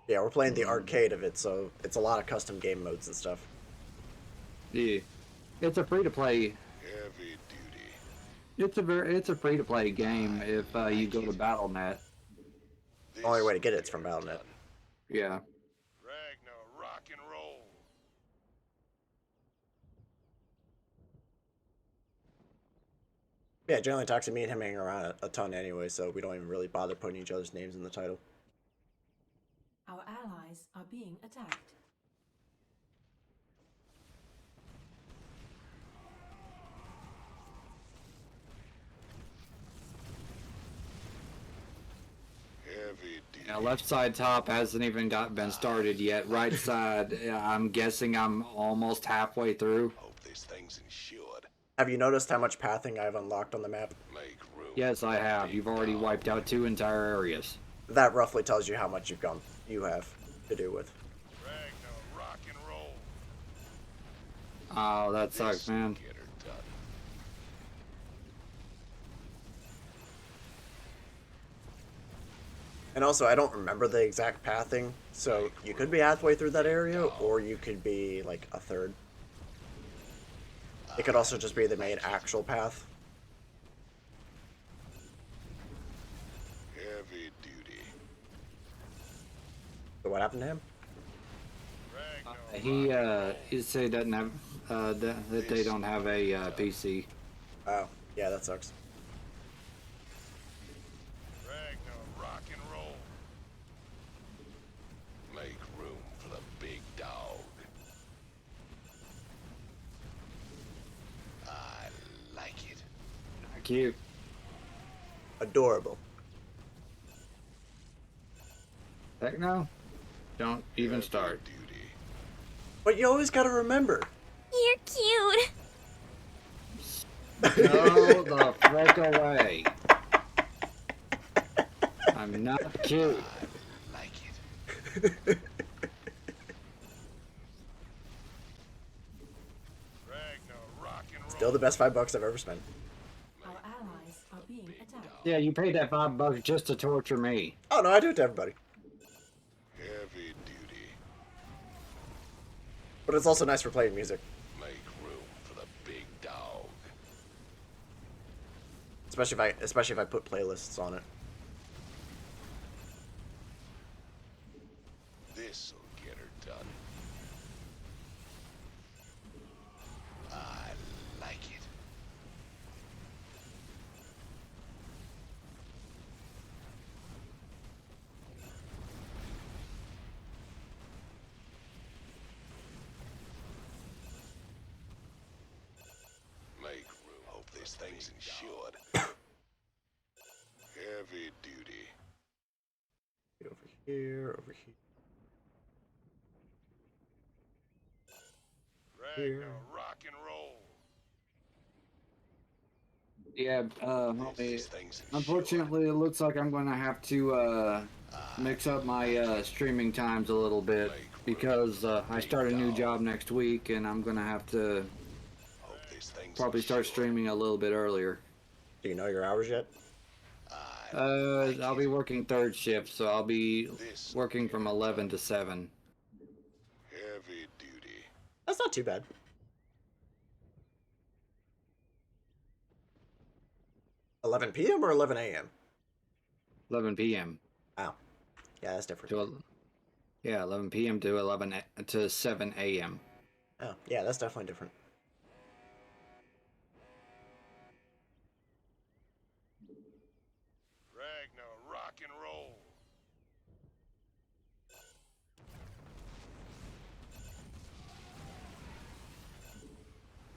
Yeah, we're playing the arcade of it, so it's a lot of custom game modes and stuff. Yeah. It's a free-to-play, Heavy duty. it's a free-to-play game if you go to Battle.net. The only way to get it's from Battle.net. Yeah. Ragnar, rock and roll. Yeah, generally Toxic, me and him hang around a ton anyway, so we don't even really bother putting each other's names in the title. Our allies are being attacked. Heavy duty. Yeah, left side top hasn't even been started yet. Right side, I'm guessing I'm almost halfway through. Hope this thing's insured. Have you noticed how much pathing I've unlocked on the map? Make room. Yes, I have. Big You've already dog. wiped out 2 entire areas. That roughly tells you how much you have to do with. Ragnar, rock and roll. Oh, that sucks, This'll man. get her done. And also, I don't remember the exact pathing, so you could be halfway through that area, or you could be like a third. It could also just be the main actual path. Heavy duty. So what happened to him? Ragnar, He said he doesn't have that they don't have a PC. Oh, yeah, that sucks. Ragnar, rock and roll. Make room for the big dog. I like it. Cute. Adorable. Techno? Don't even start. Duty. But you always gotta remember. You're cute. Go the frick away. I'm not cute. Like it. Ragnar, rock and roll. Still the best $5 I've ever spent. Our allies are being attacked. Yeah, you paid that $5 just to torture me. Oh no, I do it to everybody. Heavy duty. But it's also nice for playing music. Make room for the big dog. Especially if I put playlists on it. This'll get her done. I like it. Make room. Hope this thing's insured. Heavy duty. Over here, over here. Ragnar, rock and roll. Yeah, This homie. thing's insured. Unfortunately, it looks like I'm gonna have to mix up my streaming times a little bit because I start a new job next week, and I'm gonna have to Hope this thing's probably start insured. streaming a little bit earlier. Do you know your hours yet? I'll be working third shift, so I'll be This working from 11 to 7. Heavy duty. That's not too bad. 11 p.m. or 11 a.m.? 11 p.m. Wow. Yeah, that's different. to 11 p.m. to 7 a.m. Oh, yeah, that's definitely different. Ragnar, rock and roll.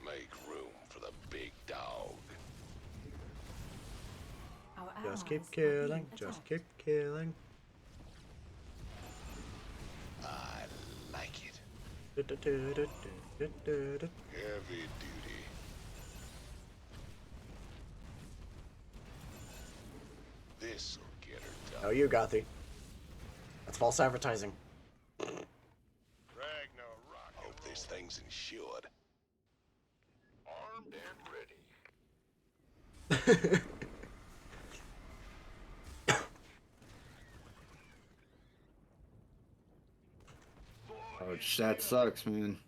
Make room for the big dog. Our Just allies keep are killing, being just attacked. keep killing. I like it. Du-du-du-du-du-du-du-du. Heavy duty. This'll get her done. No, you, Gothy. That's false advertising. Ragnar, rock and Hope roll. this thing's insured. Armed and ready. Ouch, that sucks, man.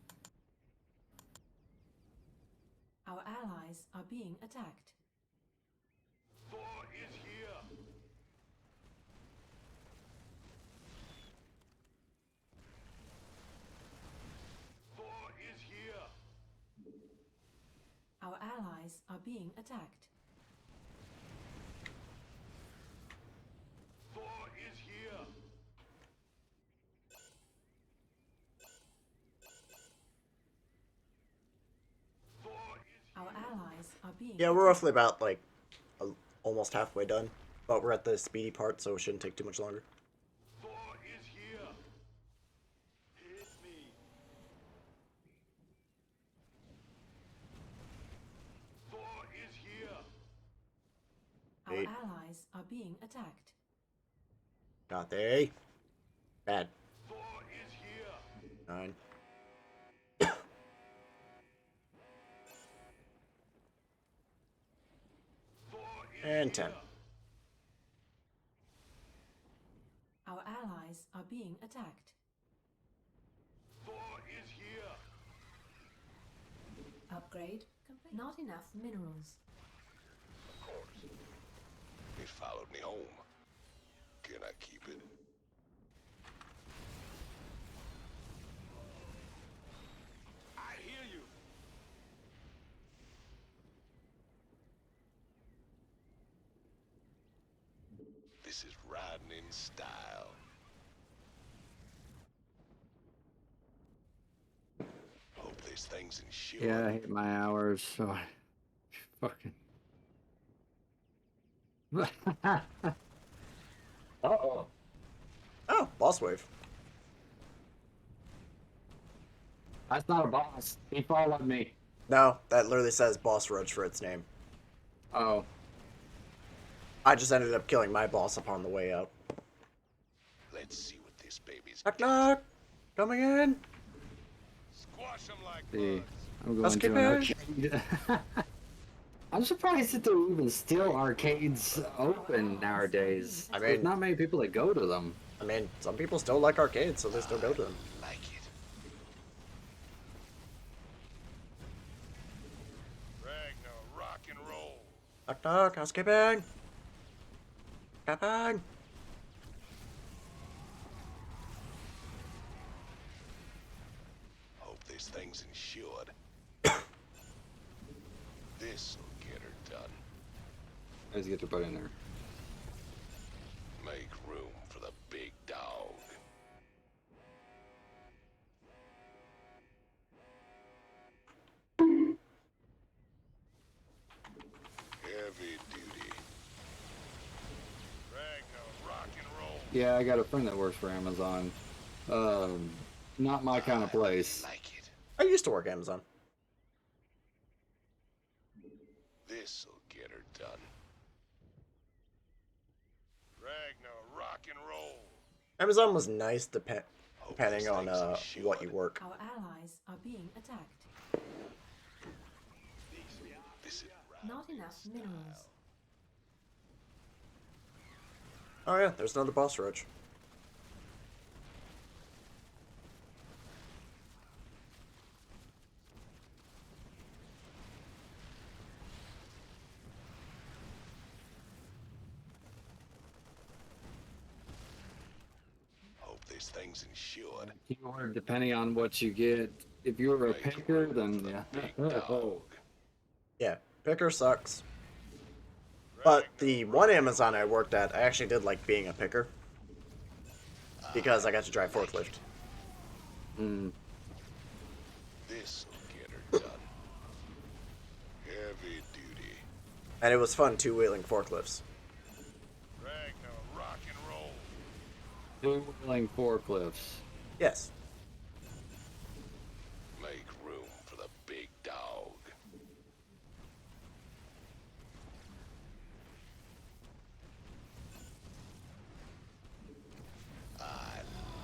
Our allies are being attacked. Thor is here. Thor is here. Our allies are being attacked. Thor is here. Thor is Our allies are being Yeah, we're attacked. roughly about, like, almost halfway done. But we're at the speedy part, so it shouldn't take too much longer. Thor is here. Hit me. Thor is here. Our Eight. allies are being attacked. Gothy. Bad. Thor is here. 9. Thor is And 10. here. Our allies are being attacked. Thor is here. Upgrade complete. Not enough minerals. Of course. It followed me home. Can I keep it? I hear you. This is riding in style. Hope this thing's insured. Yeah, I hate my hours, so I fucking. Uh-oh. Oh, boss wave. That's not a boss. He followed me. No, that literally says boss roach for its name. Oh. I just ended up killing my boss upon the way out. Let's see what this baby's Knock got. knock! Coming in! Squash them like See, bugs. I'm going to Housekeeping. an arcade. I'm surprised that there are even still arcades open nowadays. I There's mean- not many people that go to them. I mean, some people still like arcades, so they still go to them. Like it. Ragnar, rock and roll. Knock knock! Housekeeping! Housekeeping! Hope this thing's insured. This'll get her done. Let's get your butt in there. Make room for the big dog. Heavy duty. Yeah, I got a friend that works for Amazon. Um, not my kind of place. Like it. I used to work Amazon. This'll get her done. Ragnar, rock and roll. Amazon was nice Hope depending this on thing's what you insured. work. Our allies are being attacked. This is Not enough minerals. Oh yeah, there's another boss roach. Hope this thing's insured. Keyword, depending on what you get. If you were a Make picker, room then for the yeah. big dog. Yeah, picker sucks. But the one Amazon I worked at, I actually did like being a picker. Because I got to drive forklift. Mm. This'll get her done. Heavy duty. And it was fun two-wheeling forklifts. Ragnar, rock and roll. Two-wheeling forklifts. Yes. Make room for the big dog.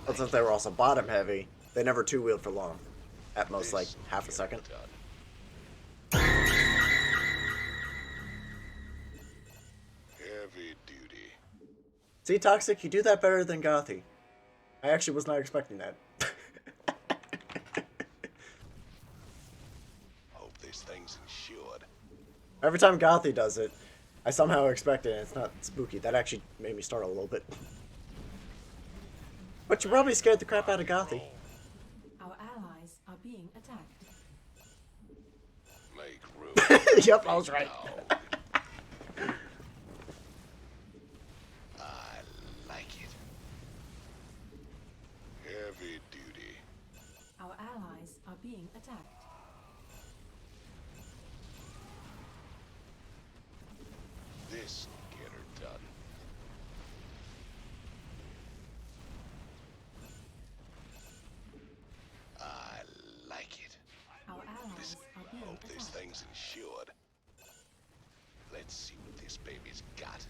But since they were also bottom heavy, they never two-wheeled for long. At most like This'll half a get her second. done. Heavy duty. See, Toxic, you do that better than Gothy. I actually was not expecting that. Hope this thing's insured. Every time Gothy does it, I somehow expect it, and it's not spooky. That actually made me startle a little bit. But you probably scared the crap out of Gothy. Our allies are being attacked. Make room for the Yep, I big was right. dog. I like it. Heavy duty. Our allies are being attacked. This'll get her done. I like it. Our allies are being Hope this attacked. thing's insured. Let's see what this baby's got.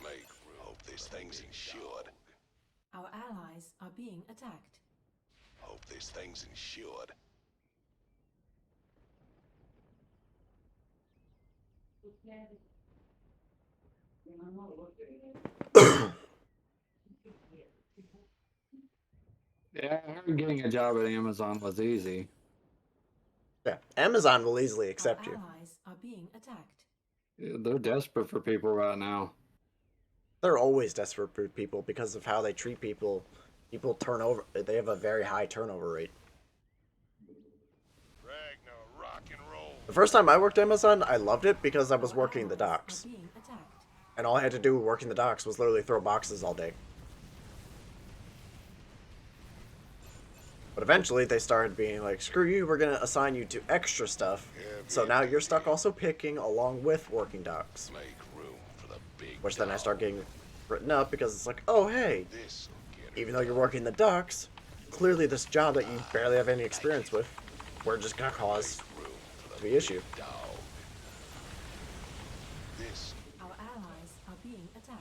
Make room. Hope this thing's insured. Our allies are being attacked. Hope this thing's insured. Yeah, I heard getting a job at Amazon was easy. Yeah, Amazon will easily Our accept you. allies are being attacked. They're desperate for people right now. They're always desperate for people because of how they treat people. People turn over. They have a very high turnover rate. Ragnar, rock and roll. The first time I worked Amazon, I loved it because I was Our working the allies docks. are being attacked. And all I had to do working the docks was literally throw boxes all day. But eventually they started being like, screw you, we're going to assign you to extra stuff. So now you're stuck also picking along with working docks. Make room for the big Which then I dog. start getting written up because it's like, oh hey, This'll get her even though you're working the docks, clearly this job that you barely have any experience with, we're just going to cause room for the issue. dog. This Our allies are being attacked.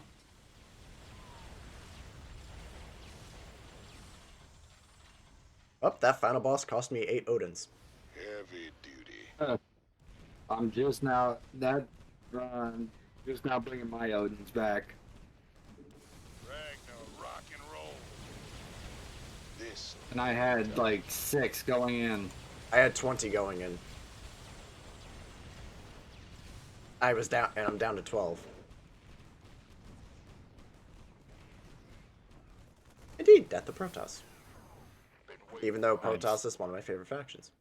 Oh, that final boss cost me 8 Odins. heavy duty. I'm just now just now bringing my Odins back. Ragnar, rock and roll. This And I had like 6 going in. I had 20 going in. I was down, and I'm down to 12. Indeed, Death of Protoss. Even though Protoss is one of my favorite factions.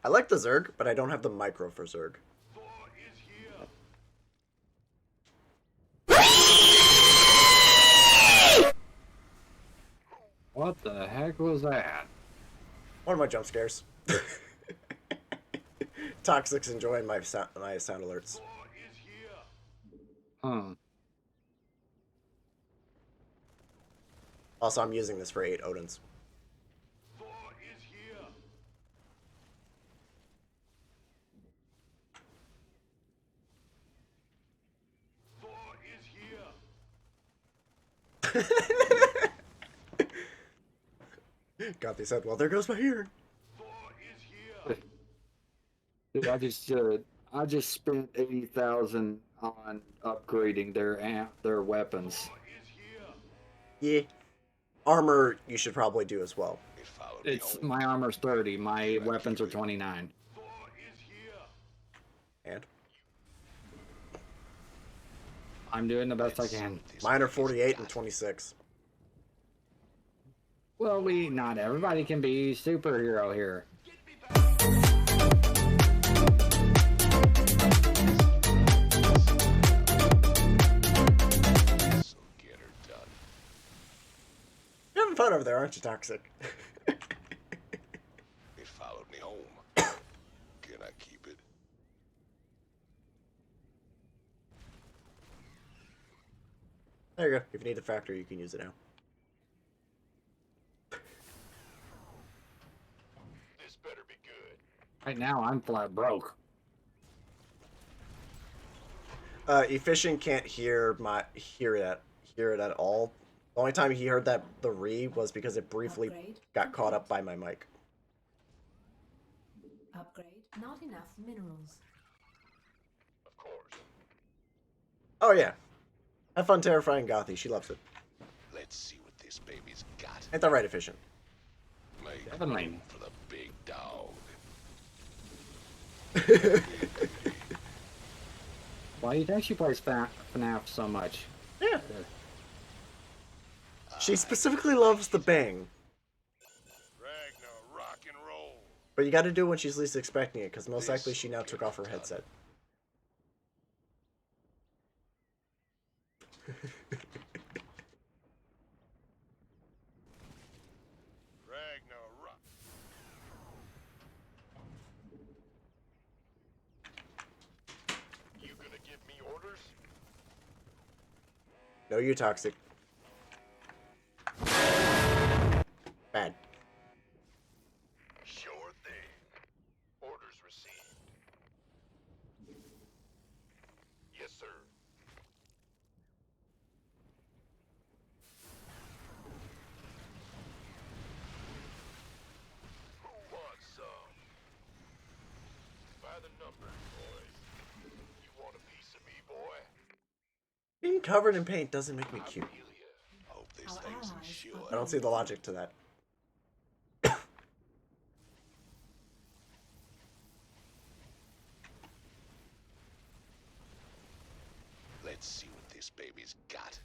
I like the Zerg, but I don't have the micro for Zerg. Thor is here. What the heck was that? One of my jump scares. Toxic's enjoying my sound alerts. War is here. Huh. Also, I'm using this for 8 Odins. War is here. War is here. Gothy said, well, there goes my hearing. War is here. Dude, I just spent 80,000 on upgrading their weapons. War is here. Yeah. Armor, you should probably do as well. It followed me It's home. my armor's 30, my weapons are 29. War is here. And I'm doing the best I can. mine are 48 and 26. Well, not everybody can be superhero here. This'll get her done. You're having fun over there, aren't you, Toxic? It followed me home. Can I keep it? There you go. If you need the factory, you can use it now. This better be good. Right now, I'm flat broke. Efficient can't hear it at all. The only time he heard that the re was because it briefly Upgrade got caught up complete. by my mic. Upgrade. Not enough minerals. Of course. Oh yeah. Have fun terrifying Gothy. She loves it. Let's see what this baby's got. Ain't that right, Efficient? Make Definitely. room for the big dog. Why do you think she plays FNAF so much? Yeah. She specifically loves the bang. Ragnar, rock and roll. But you gotta do it when she's least expecting it, because most likely she now took off her headset. Ragnar, rock. You gonna give me orders? No, you Toxic. Bad. Sure thing. Orders received. Yes, sir. Who wants some? By the numbers, boys. You want a piece of me, boy? Being covered in paint doesn't make me cute. Feel ya. Hope this Our thing's allies insured. I don't see the logic to that. Let's see what this baby's got.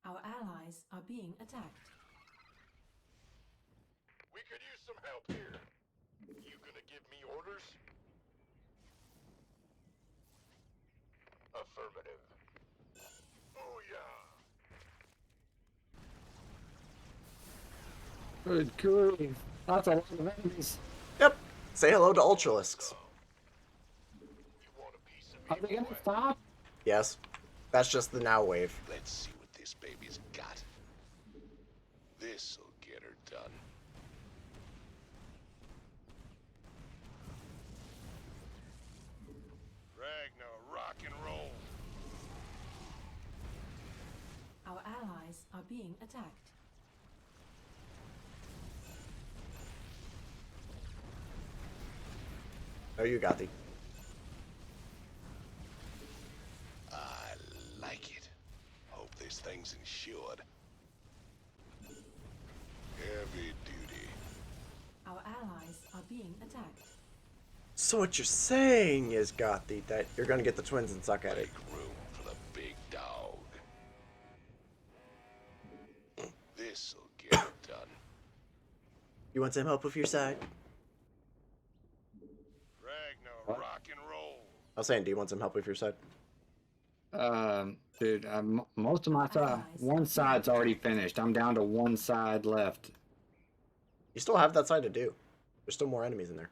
Our allies are being attacked. We could use some help here. You gonna give me orders? Affirmative. Booyah! Good grief. That's a lot of enemies. Yep. Say hello to Ultralisks. You want a piece of Are me, they gonna boy? stop? Yes. That's just the now wave. Let's see what this baby's got. This'll get her done. Ragnar, rock and roll. Our allies are being attacked. No, you Gothy. I like it. Hope this thing's insured. Heavy duty. Our allies are being attacked. So what you're saying is, Gothy, that you're gonna get the twins and suck at it. Make room for the big dog. This'll get her done. You want some help with your side? Ragnar, rock and roll. I was saying, do you want some help with your side? Dude, most of my side, one side's already finished. I'm down to one side left. You still have that side to do. There's still more enemies in there.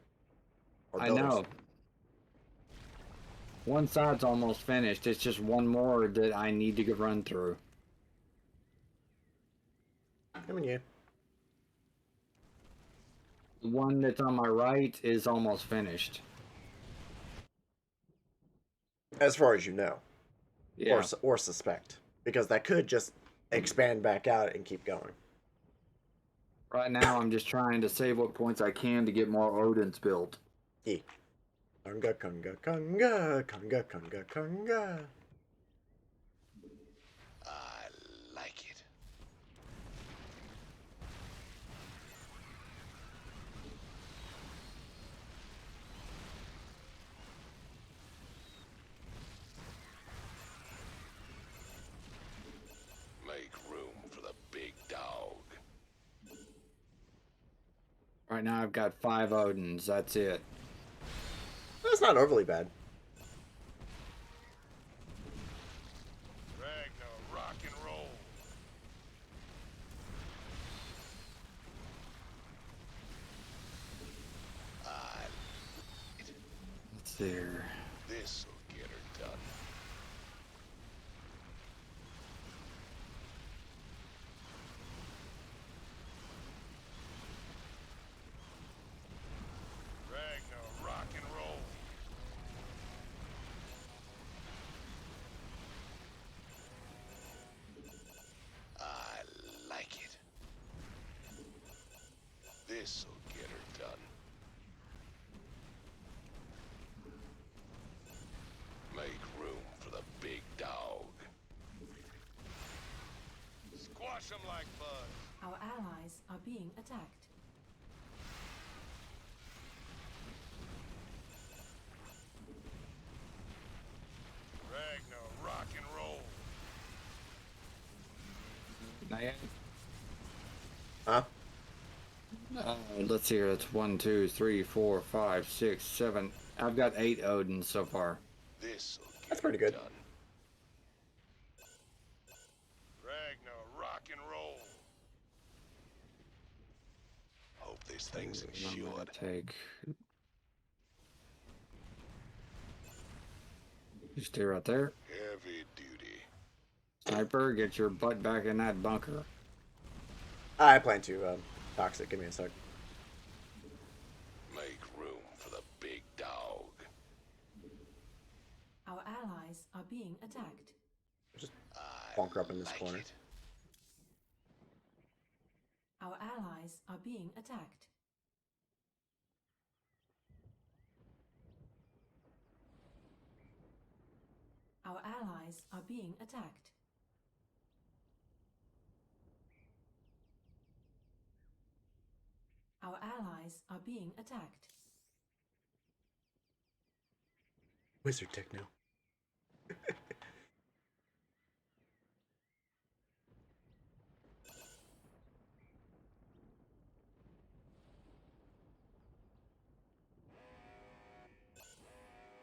Or I buildings. know. One side's almost finished. It's just one more that I need to run through. Him and you. The one that's on my right is almost finished. As far as you know. Yeah. Or suspect. Because that could just expand back out and keep going. Right now, I'm just trying to save what points I can to get more Odins built. E. Kunga, kunga, kunga, kunga, kunga, kunga. I like it. Make room for the big dog. Right now, I've got 5 Odins. That's it. That's not overly bad. Ragnar, rock and roll. Let's see here. This'll get her done. Ragnar, rock and roll. I like it. This'll get her done. Make room for the big dog. Squash them like bugs. Our allies are being attacked. Ragnar, rock and roll. Not yet. Huh? Let's see here. That's 1, 2, 3, 4, 5, 6, 7. I've got 8 Odins so far. This'll get That's pretty her good. done. Ragnar, rock and roll. Hope this thing's I'm gonna insured. take. You stay right there. Heavy duty. Sniper, get your butt back in that bunker. I plan to, toxic. Give me a sec. Make room for the big dog. Our allies are being attacked. I Bonk her up in this like corner. it. Our allies are being attacked. Our allies are being attacked. Our allies are being attacked. Wizard Techno.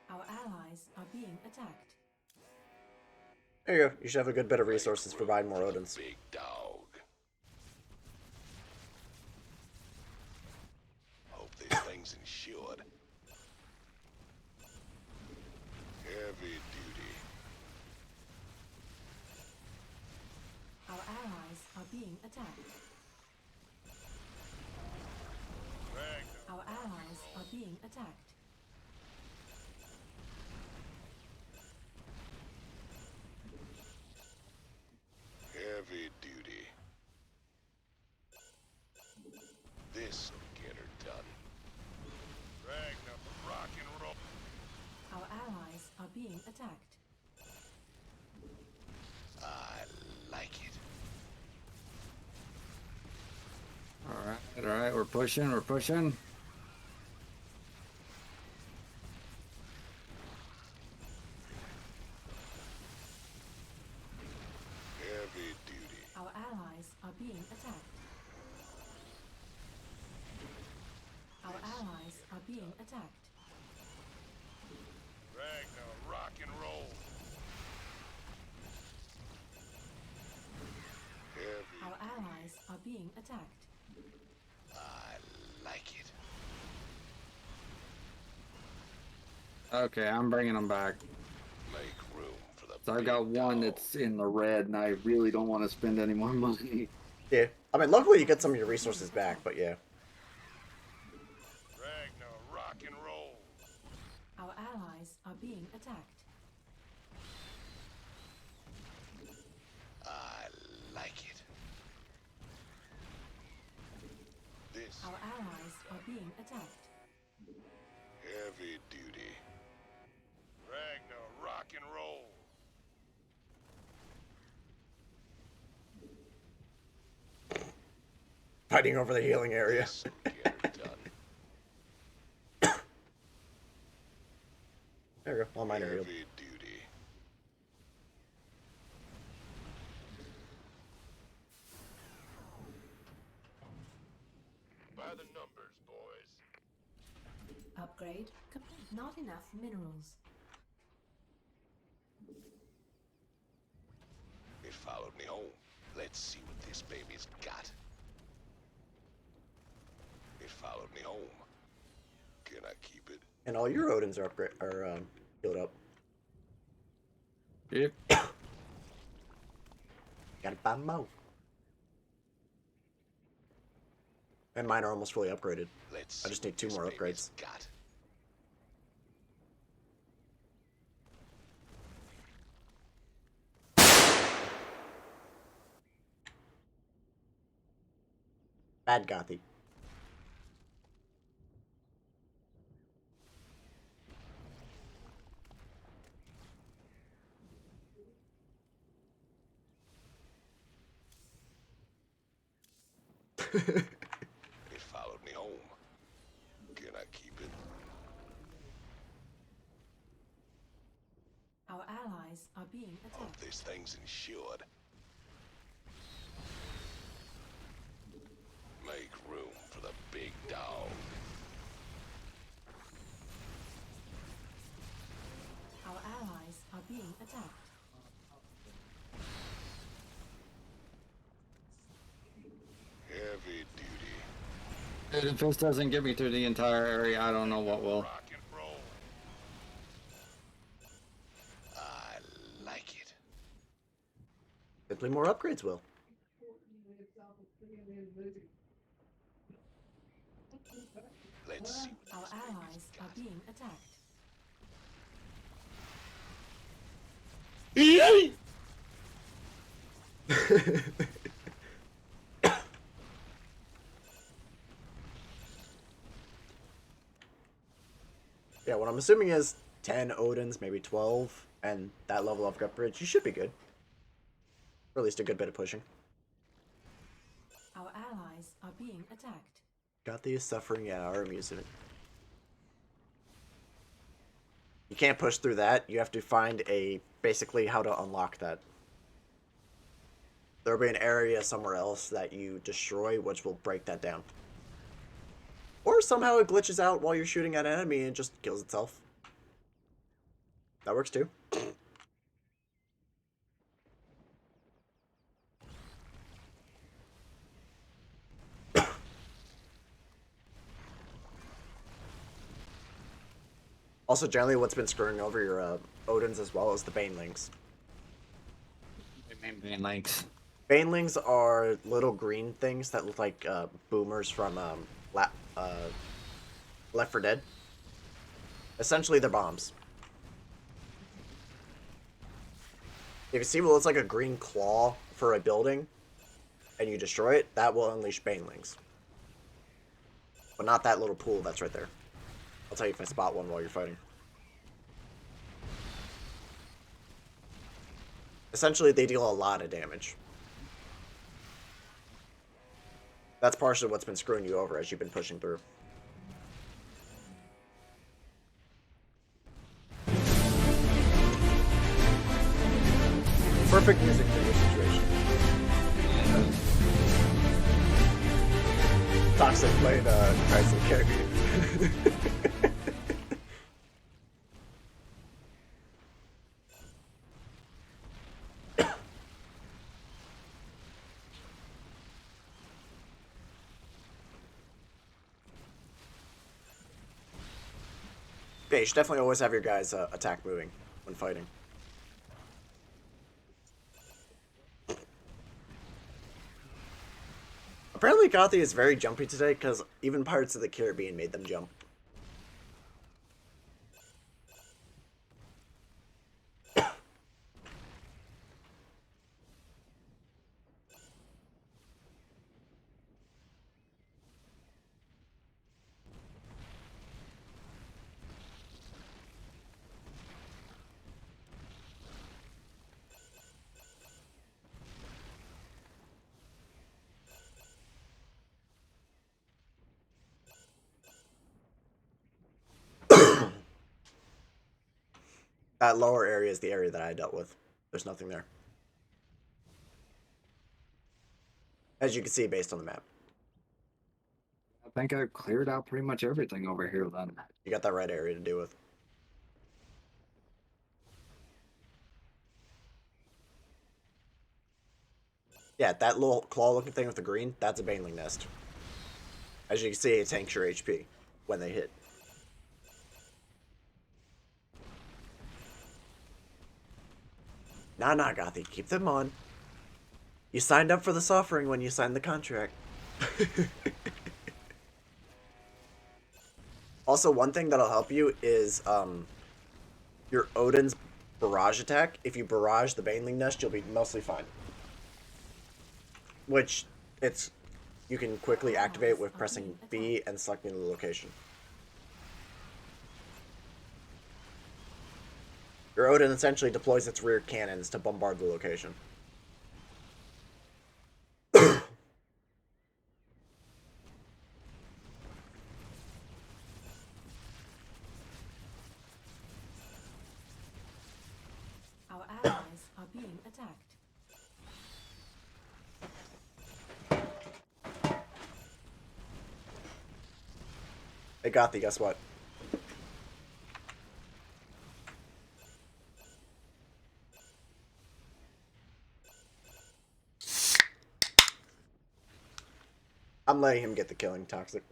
Our allies are being attacked. There you go. You should have a good bit of resources for buying more For the Odins. big dog. Hope this thing's insured. Heavy duty. Our allies are being attacked. Ragnar, Our allies are being attacked. Heavy duty. This'll get her done. Ragnar, rock and roll. Our allies are being attacked. I like it. All right, we're pushing, we're pushing. Heavy duty. Our allies are being attacked. Our allies are being attacked. Ragnar, rock and roll. Heavy. Our allies are being attacked. I like it. Okay, I'm bringing them back. Make room for the So I've big got one dog. that's in the red, and I really don't want to spend any more money. Yeah. I mean, luckily you get some of your resources back, but yeah. Ragnar, rock and roll. Our allies are being attacked. I like it. This Our allies are being attacked. heavy duty. Ragnar, rock and roll. Fighting over the healing area. This will get her done. There we go. All mine are healed. Heavy duty. By the numbers, boys. Upgrade complete. Not enough minerals. It followed me home. Let's see what this baby's got. It followed me home. Can I keep it? And all your Odins are healed up. Yep. Gotta buy more. And mine are almost fully upgraded. Let's I just see need what 2 this more baby's upgrades. got. Bad Gothy. It followed me home. Can I keep it? Our allies are being Hope attacked. this thing's insured. Make room for the big dog. Our allies are being attacked. Heavy duty. And if this doesn't get me through the entire area, I don't know what will. Rock and roll. I like it. Simply more upgrades will. Let's see what Our this allies baby's are got. being attacked. Yeah, what I'm assuming is 10 Odins, maybe 12, and that level of upgrades. You should be good. Or at least a good bit of pushing. Our allies are being attacked. Gothy is suffering, yeah, our amusement. You can't push through that. You have to find basically how to unlock that. There'll be an area somewhere else that you destroy, which will break that down. Or somehow it glitches out while you're shooting at an enemy and just kills itself. That works too. Also, generally, what's been screwing over your Odins as well is the Banelings. Main links. Banelings are little green things that look like boomers from Left 4 Dead. Essentially, they're bombs. If you see what looks like a green claw for a building, and you destroy it, that will unleash Banelings. But not that little pool that's right there. I'll tell you if I spot one while you're fighting. Essentially, they deal a lot of damage. That's partially what's been screwing you over as you've been pushing through. Perfect music for your situation. Toxic played Chrysler character. Yeah, you should definitely always have your guys attack moving when fighting. Apparently Gothi is very jumpy today because even Pirates of the Caribbean made them jump. That lower area is the area that I dealt with. There's nothing there. As you can see based on the map. I think I cleared out pretty much everything over here then. You got that right area to deal with. Yeah, that little claw-looking thing with the green, that's a baneling nest. As you can see, it tanks your HP when they hit. Nah, Gothi, keep them on. You signed up for the suffering when you signed the contract. Also, one thing that'll help you is your Odin's barrage attack. If you barrage the baneling nest, you'll be mostly fine. Which, you can quickly activate with pressing B and selecting the location. Your Odin essentially deploys its rear cannons to bombard the location. Our allies are being attacked. Hey Gothi, guess what? I'm letting him get the killing, Toxic.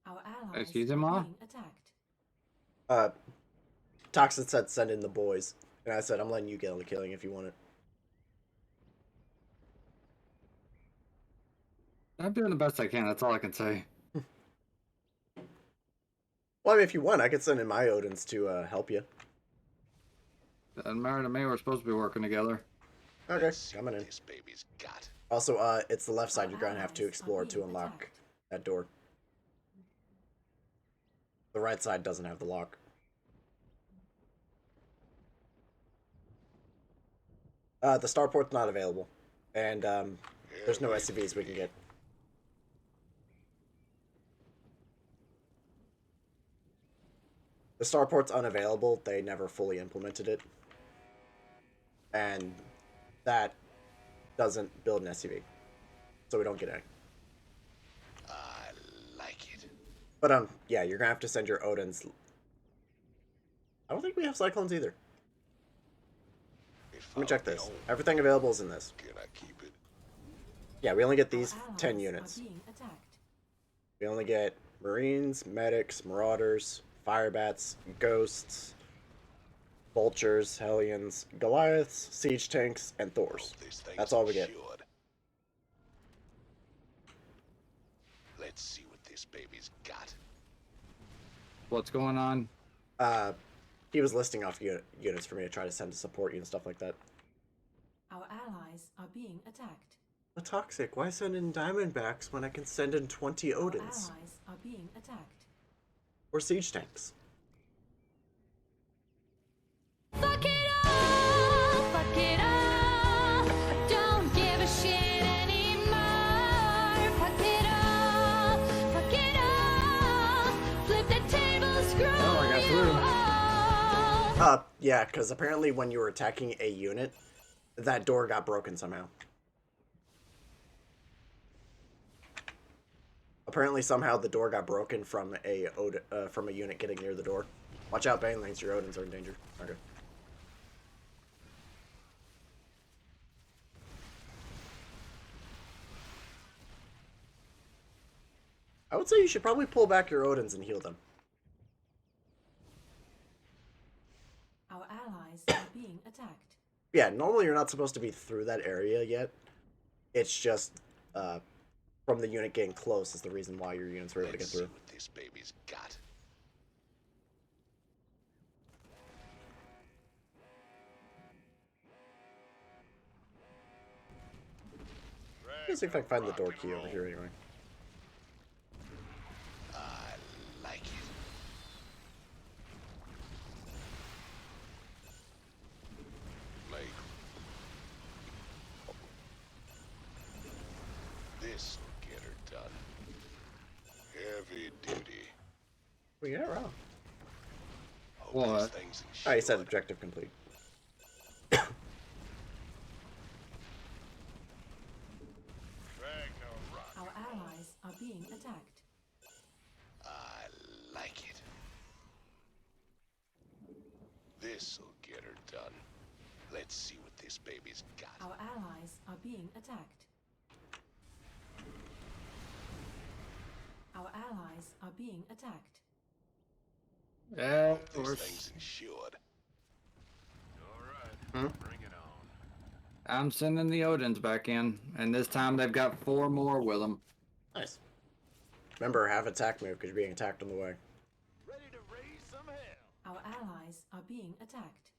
Our allies Excuse are me, Ma? being attacked. Toxic said send in the boys. And I said, I'm letting you get on the killing if you want it. I'm doing the best I can. That's all I can say. Well, I mean, if you want, I could send in my Odins to help you. And Mary and me were supposed to be working together. Okay, Let's see coming what in. this baby's got. Also, it's the left side you're gonna have to explore to unlock that door. The right side doesn't have the lock. The starport's not available. And, there's no SCVs we can get. The starport's unavailable. They never fully implemented it. And that doesn't build an SCV. So we don't get any. I like it. But, yeah, you're gonna have to send your Odins. I don't think we have Cyclones either. Let me check this. Everything available is in this. Can I keep it? Yeah, we only get Our these allies 10 are units. being attacked. We only get Marines, Medics, Marauders, Firebats, Ghosts, Vultures, Hellions, Goliaths, Siege Tanks, and Thors. Hope this thing's That's all we get. insured. Let's see what this baby's got. What's going on? He was listing off units for me to try to send to support you and stuff like that. Our allies are being attacked. A Toxic, why send in Diamondbacks when I can send in 20 Our Odins? allies are being attacked. Or Siege Tanks? Fuck it all, fuck it all. Don't give a shit anymore. Fuck it all. Flip the table, screw Oh, I got through. you all. Yeah, because apparently when you were attacking a unit, that door got broken somehow. Apparently, somehow the door got broken from a unit getting near the door. Watch out, Banelings, your Odins are in danger. Okay. I would say you should probably pull back your Odins and heal them. Our allies are being attacked. Yeah, normally you're not supposed to be through that area yet. It's just from the unit getting close is the reason why your units were able to get Let's see through. what this baby's got. Let's see if I can find the door key over here anyway. I like it. Like this'll get her done. Heavy duty. Well, yeah, right. Hope What? this thing's Oh, you said insured. objective complete. Ragnarok. Our allies are being attacked. I like it. This'll get her done. Let's see what this baby's got. Our allies are being attacked. Our allies are being attacked. Yeah, Hope this we're thing's insured. All right. Hmm? Bring it on. I'm sending the Odins back in, and this time they've got 4 more with them. Nice. Remember, have attack move because you're being attacked on the way. Ready to raise some hell. Our allies are being attacked.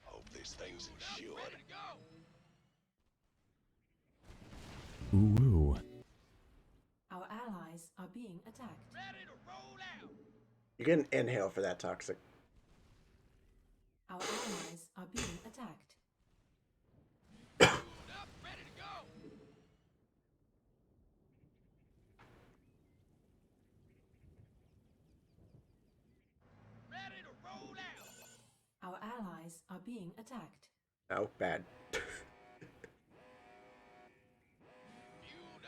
Hope this thing's insured. Ready to go. Ooh. Our allies are being attacked. Ready to roll out. You get an inhale for that toxic. Our allies are being attacked. Moved up. Ready to go. Ready to roll out. Our allies are being attacked. Oh, bad. Fueled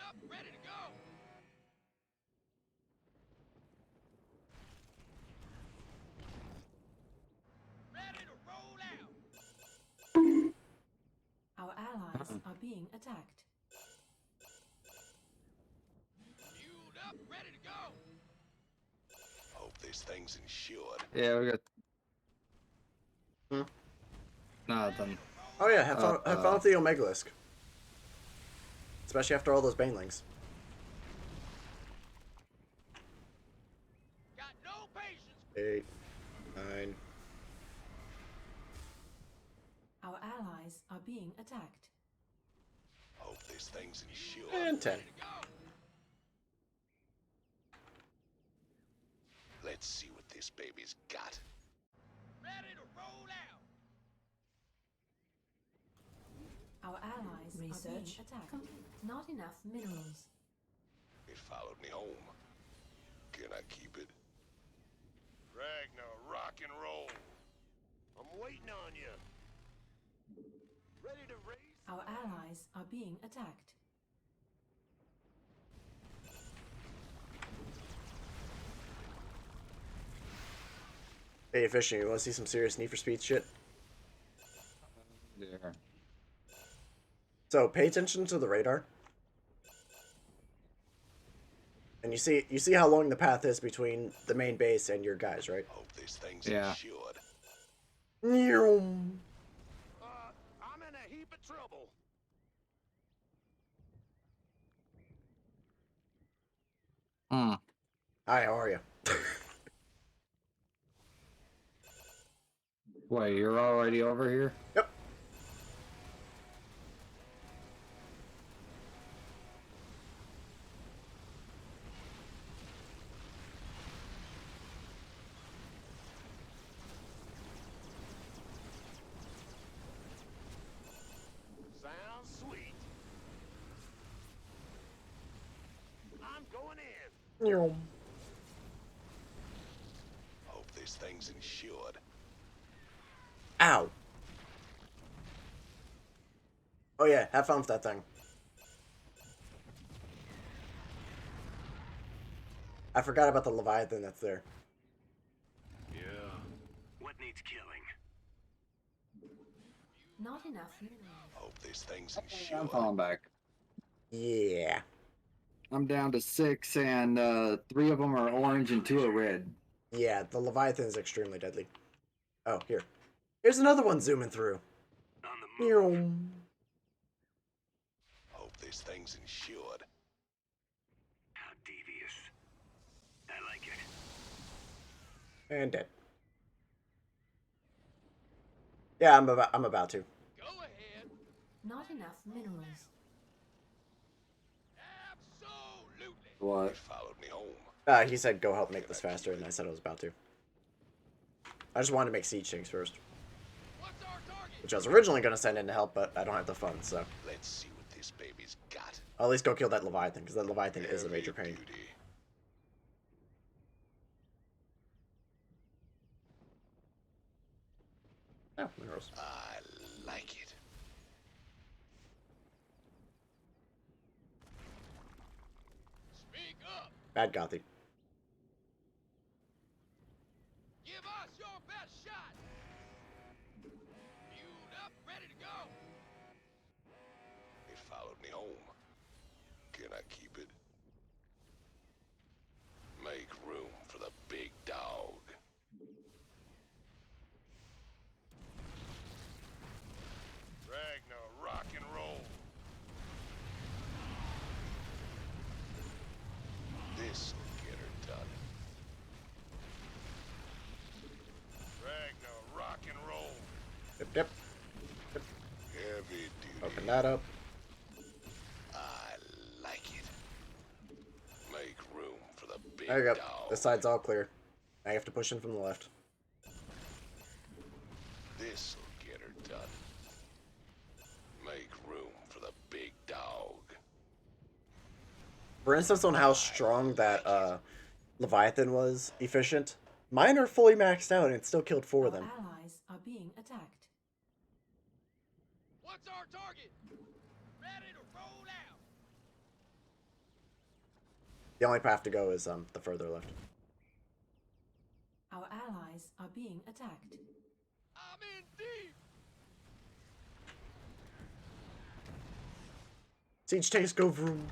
up. Ready to go. Ready to roll out. Our allies are being attacked. Fueled up. Ready to go. Hope this thing's insured. Yeah, we got Hmm? nothing. Oh yeah, have fun with the Omegalisk. Especially after all those banelings. Got no patience. 8, 9. Our allies are being attacked. Hope this thing's insured. And 10. Ready to go. Let's see what this baby's got. Ready to roll out. Our allies are being Research attacked. complete. Not enough minerals. It followed me home. Can I keep it? Ragnar, rock and roll. I'm waiting on you. Ready to raise. Our allies are being attacked. Hey, Fishing, you want to see some serious Need for Speed shit? Yeah. So pay attention to the radar. And you see how long the path is between the main base and your guys, right? Hope this thing's Yeah. insured. Vroom. I'm in a heap of trouble. Hmm. Hi, how are you? Wait, you're already over here? Yep. Sounds sweet. I'm going in. Vroom. Hope this thing's insured. Ow. Oh yeah, have fun with that thing. I forgot about the Leviathan that's there. Yeah. What Not enough minerals. Hope this thing's I'm insured. falling back. Yeah. I'm down to 6, and 3 of them are orange and 2 are red. Yeah, the Leviathan is extremely deadly. Oh, here. Here's another one zooming through. Meow. Hope this thing's insured. And dead. Yeah, I'm about to. Not enough minerals. What? It followed me home. He said go help make this faster, and I said I was about to. I just wanted to make siege things first. Which I was originally going to send in to help, but I don't have the funds, so. Let's see what this baby's got. I'll at least go kill that Leviathan, because that Leviathan is a major pain. Beauty. Oh, minerals. I like it. Bad Gothy. Give us your best shot. Fueled up, ready to go. It followed me home. Can I keep it? Make room for the big dog. Ragnar, rock and roll. This'll get her done. Ragnar, rock and roll. Yep, yep. Heavy duty. Open that up. I like it. Make room for the big There you go. dog. This side's all clear. Now you have to push in from the left. This'll get her done. Make room for the big dog. For instance, on how strong that Leviathan was efficient, mine are fully maxed out and it still killed 4 of Our them. allies are being attacked. What's our target? Ready to roll out. The only path to go is the further left. Our allies are being attacked. I'm in deep. Siege tanks go vroom.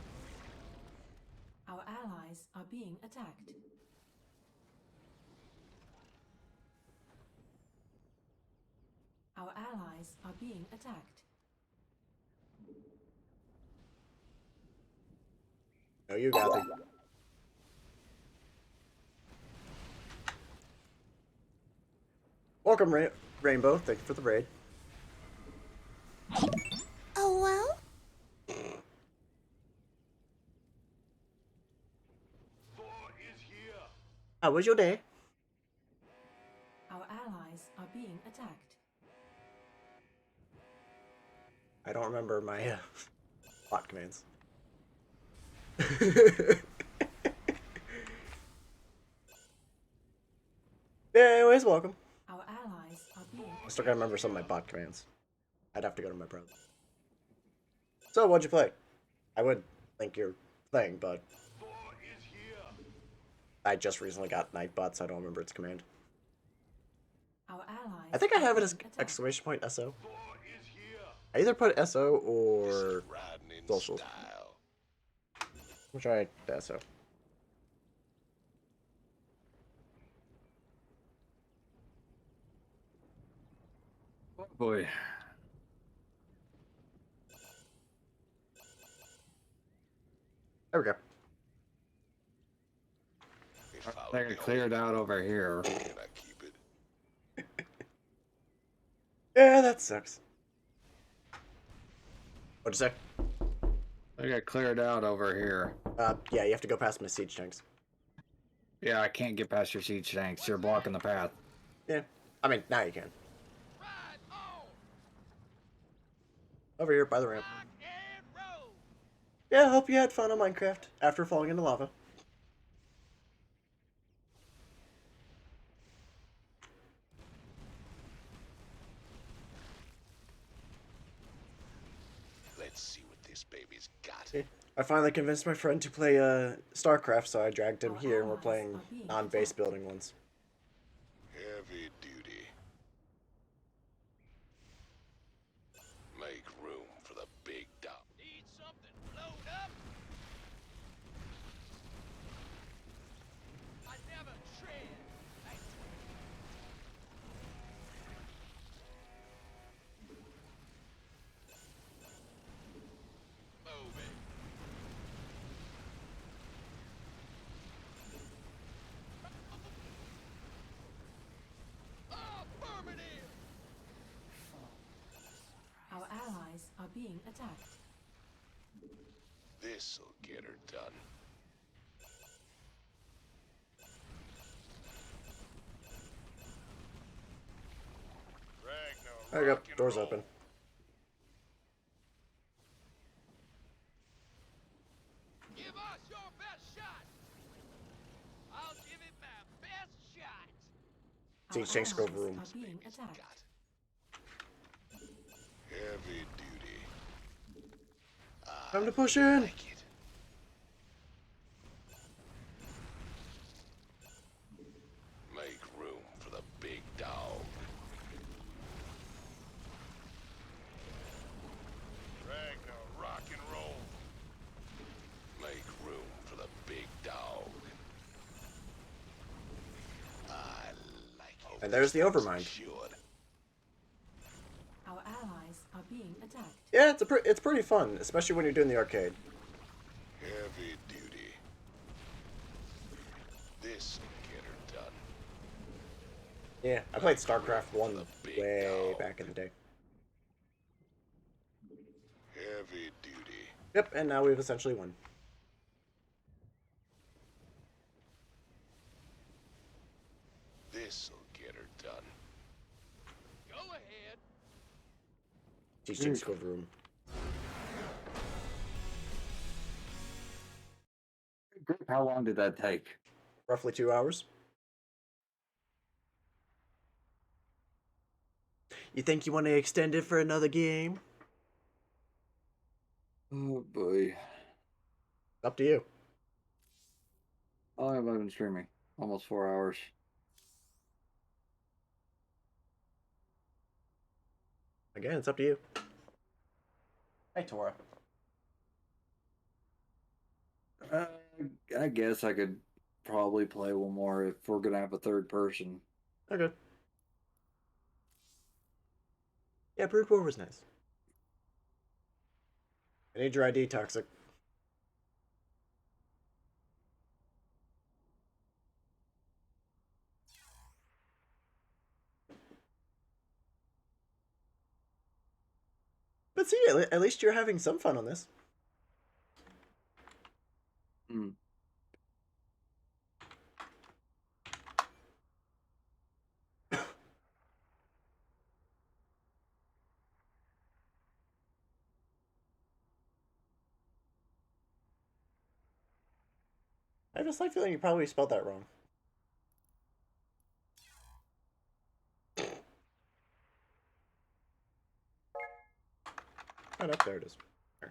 Our allies are being attacked. Our allies are being attacked. No, you got it. Welcome, Rainbow. Thank you for the raid. Oh well? How was your day? Our allies are being attacked. I don't remember my bot commands. Yeah, anyways, welcome. Our allies are being I still gotta remember some of my bot commands. I'd have to go to my browser. So, what'd you play? I would link your thing, but I just recently got Nightbot, so I don't remember its command. Our allies. I think I have it as are being attacked. exclamation point SO. I either put SO or Riding in social. style. We'll try the SO. Oh boy. There we go. It I followed think me I cleared out over here. home. Can I keep it? Yeah, that sucks. What'd you say? I think I cleared out over here. Yeah, you have to go past my siege tanks. Yeah, I can't get past your siege tanks. You're blocking the path. Yeah. I mean, now you can. Ride on. Over here by the ramp. Rock and roll. Yeah, hope you had fun on Minecraft after falling into lava. Let's see what this baby's got. Yeah. I finally convinced my friend to play Starcraft, so I dragged him here and we're playing non-base building ones. Heavy duty. being attacked. This'll get her done. There you go. Door's open. Give us your best shot. I'll give it my best shot. Siege tanks go Allies room. are being attacked. Heavy duty. Time to push in. Like it. Make room for the big dog. Ragnar, rock and roll. Make room for the big dog. I like it. And there's the Overmind. Should. Our allies are being attacked. Yeah, it's pretty fun, especially when you're doing the arcade. Heavy duty. This'll get her done. Yeah, I played Starcraft 1 The big way dog. back in the day. Heavy duty. Yep, and now we've essentially won. This'll get her done. Go ahead. Siege tanks go room. How long did that take? Roughly 2 hours. You think you want to extend it for another game? Oh boy. Up to you. How long have I been streaming? Almost 4 hours. Again, it's up to you. Hey, Tora. I guess I could probably play one more if we're gonna have a third person. Okay. Yeah, Brood War was nice. I need your ID, Toxic. But see, at least you're having some fun on this. Hmm. I have a slight feeling you probably spelled that wrong. Oh, no, there it is. There.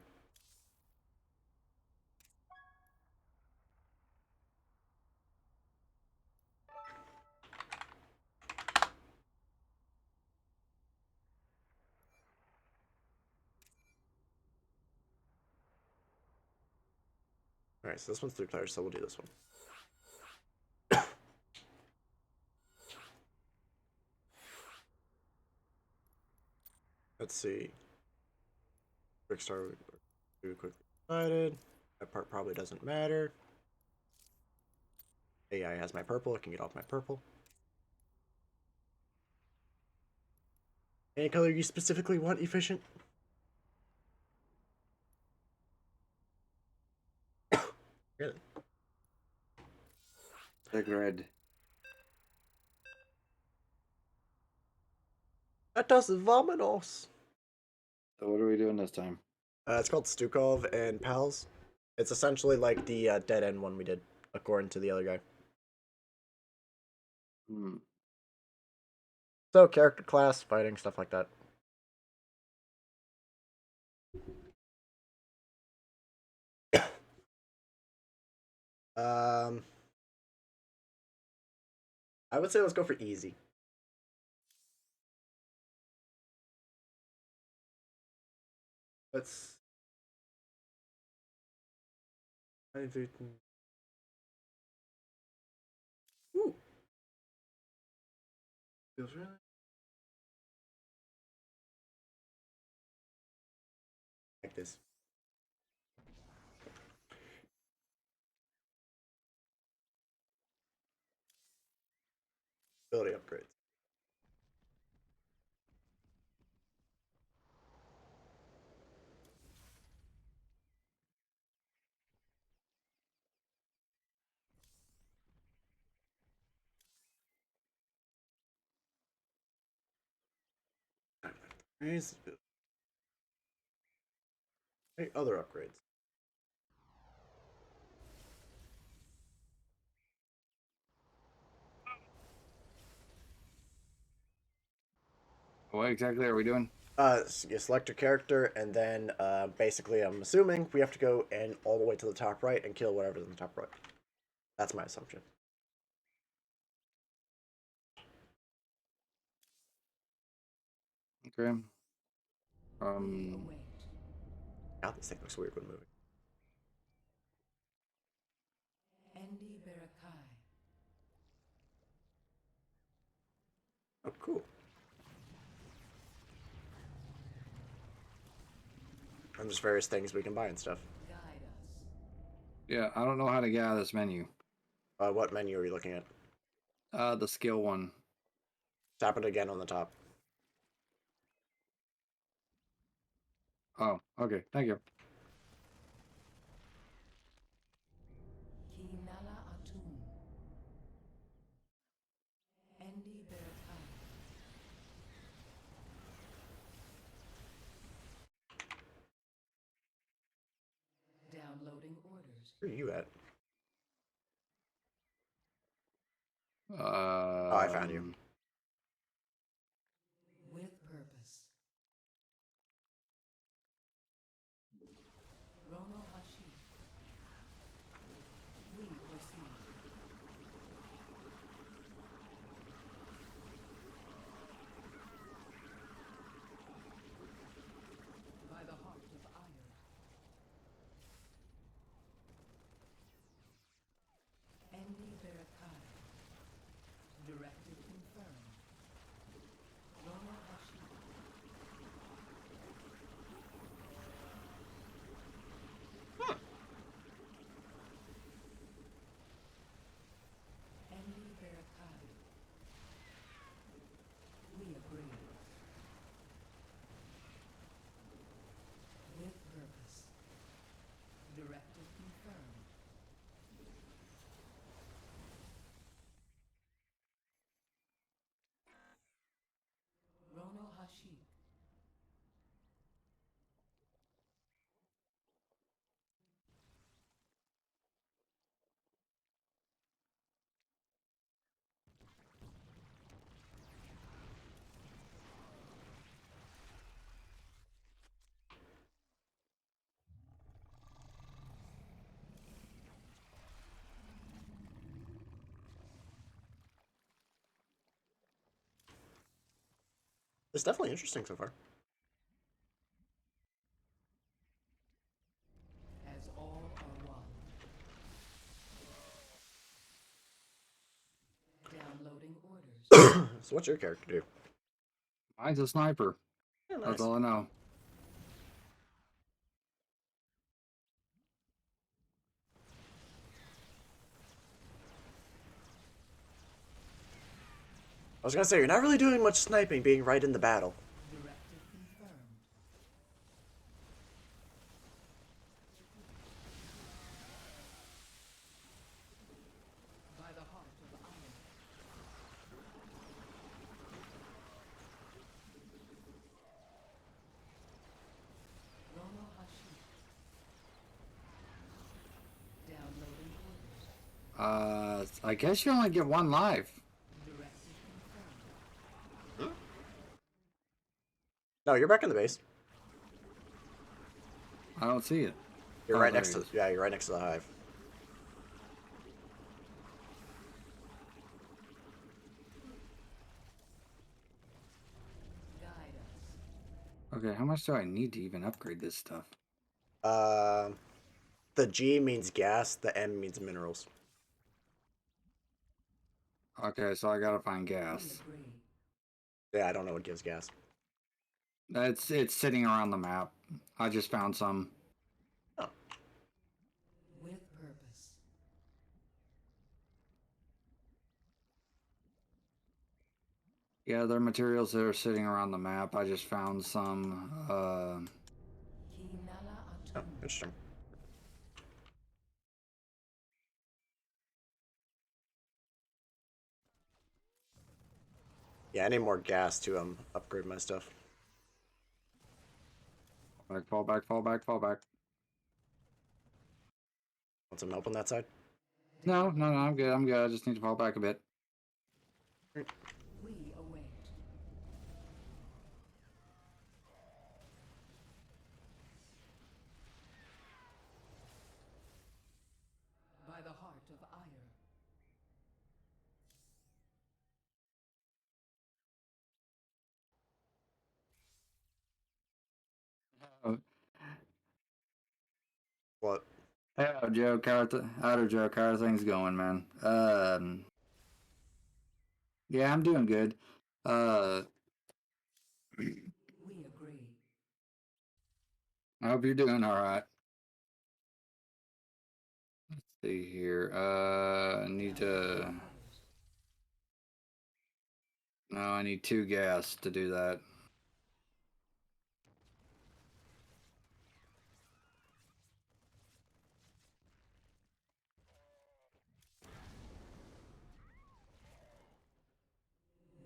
Alright, so this one's 3 players, so we'll do this one. Let's see. Quick start. Do quickly decided. That part probably doesn't matter. AI has my purple. I can get off my purple. Any color you specifically want, efficient? Really? Take red. That does Vominos. So what are we doing this time? It's called Stukov and Pals. It's essentially like the dead end one we did, according to the other guy. Hmm. So character class, fighting, stuff like that. I would say let's go for easy. Let's. Ooh. Feels really. Like this. Ability upgrades. Nice. Any other upgrades? What exactly are we doing? You select your character, and then basically, I'm assuming we have to go and all the way to the top right and kill whatever's in the top right. That's my assumption. Okay. God, this thing looks weird when moving. Oh, cool. And there's various things we can buy and stuff. Yeah, I don't know how to get out of this menu. What menu are you looking at? The skill one. Tap it again on the top. Oh, okay. Thank you. Downloading orders. Where are you at? Oh, I found you. With purpose. Rono Hashi. We proceed. By the heart of iron. Endi Barakai. Directive confirmed. Rono Hashi. Endi Barakai. We agree. With purpose. Directive confirmed. Rono Hashi. It's definitely interesting so far. As all are one. Downloading orders. So what's your character do? Mine's a sniper. Yeah, nice. That's all I know. I was gonna say, you're not really doing much sniping being right in the battle. Directive confirmed. By the heart of iron. Rono Hashi. Downloading orders. I guess you only get one life. Directive confirmed. No, you're back in the base. I don't see it. You're Oh, right there next it to is. yeah, you're right next to the hive. Guide us. Okay, how much do I need to even upgrade this stuff? The G means gas, the M means minerals. Okay, so I gotta find gas. We agree. Yeah, I don't know what gives gas. It's sitting around the map. I just found some. Oh, With purpose. Yeah, they're materials that are sitting around the map. I just found some. Kinala oh, Atum. interesting. Yeah, I need more gas to upgrade my stuff. Back, fall back, fall back, fall back. Want some help on that side? No, no, no, I'm good. I'm good. I just need to fall back a bit. We await. By the heart of Ire. Oh, What? yeah, Joe, outer Joe, how are things going, man? Yeah, I'm doing good. Uh, We agree. I hope you're doing all right. Let's see here. I need to. No, I need 2 gas to do that.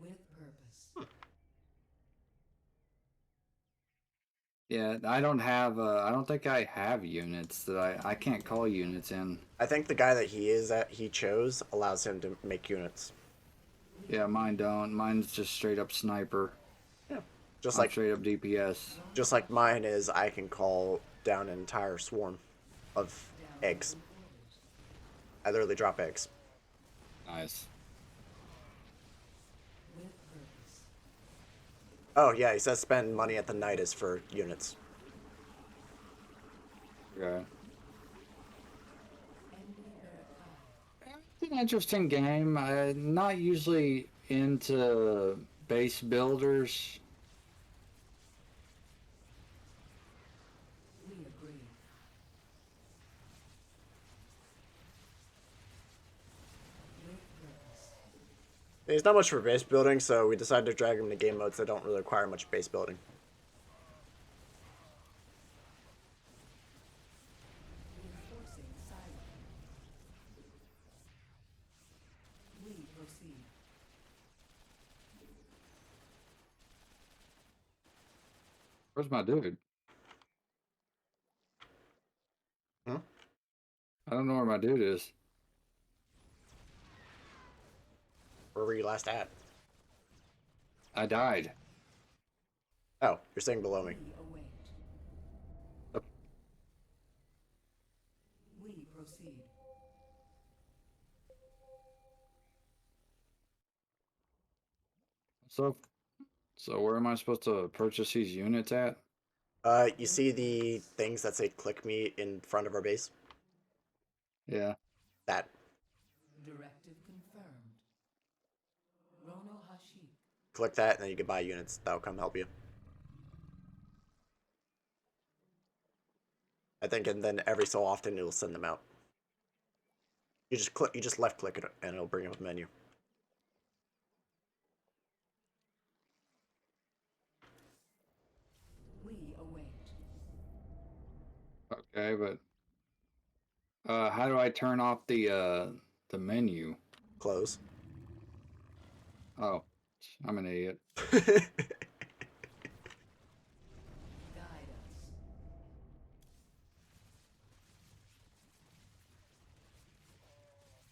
With purpose. Yeah, I don't have. I don't think I have units that I can't call units in. I think the guy that he chose allows him to make units. Yeah, mine don't. Mine's just straight up sniper. Yeah. Just I'm like straight up DPS. just like mine is, I can call down an entire swarm of eggs. I literally drop eggs. Nice. With purpose. Oh yeah, he says spend money at the Nidus for units. Okay. Envy Barakai. It's an interesting game. Not usually into base builders. We agree. With purpose. He's not much for base building, so we decided to drag him to game modes that don't really require much base building. Reinforcing silence. We proceed. Where's my dude? Hmm? I don't know where my dude is. Where were you last at? I died. Oh, you're staying below me. We await. Yep. We proceed. So where am I supposed to purchase these units at? You see the things that say "click me" in front of our base? Yeah. That. Directive confirmed. Rono Hashik. Click that, and then you can buy units. That'll come help you. I think, and then every so often it'll send them out. You just click, you just left click it, and it'll bring up a menu. We await. Okay, but how do I turn off the menu? Close. Oh, I'm an idiot. Guide us.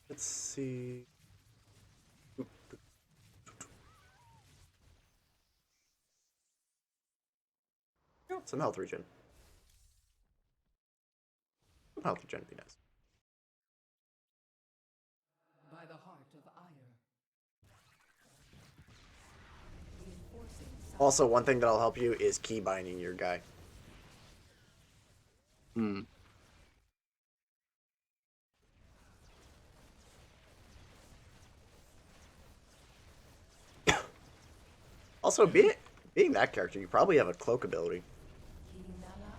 Let's see. Oh, some health regen. Some health regen would be nice. By the heart of Ire. Reinforcing silence. Also, one thing that'll help you is key binding your guy. Hmm. Also, being that character, you probably have a cloak ability. Kinala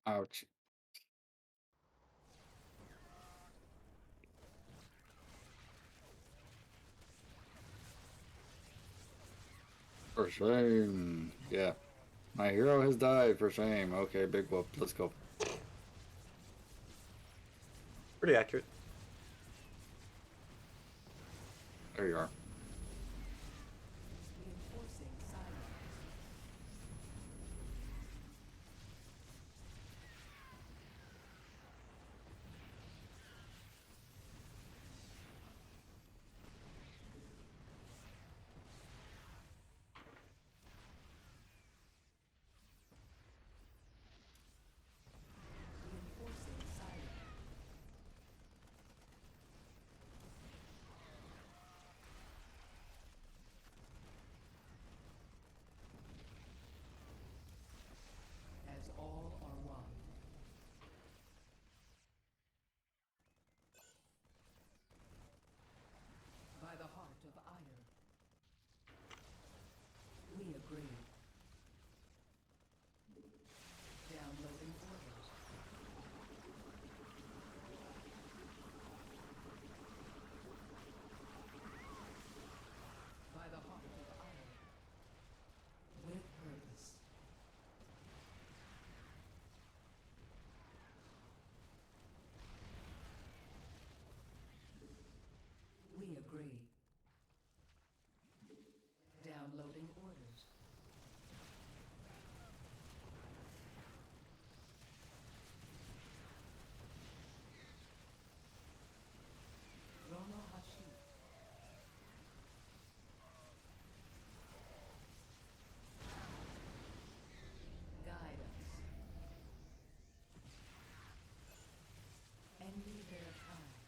Atunu. Ouch. For shame. Yeah. My hero has died for shame. Okay, big whoop. Let's go. Pretty accurate. There you are. Reinforcing silence.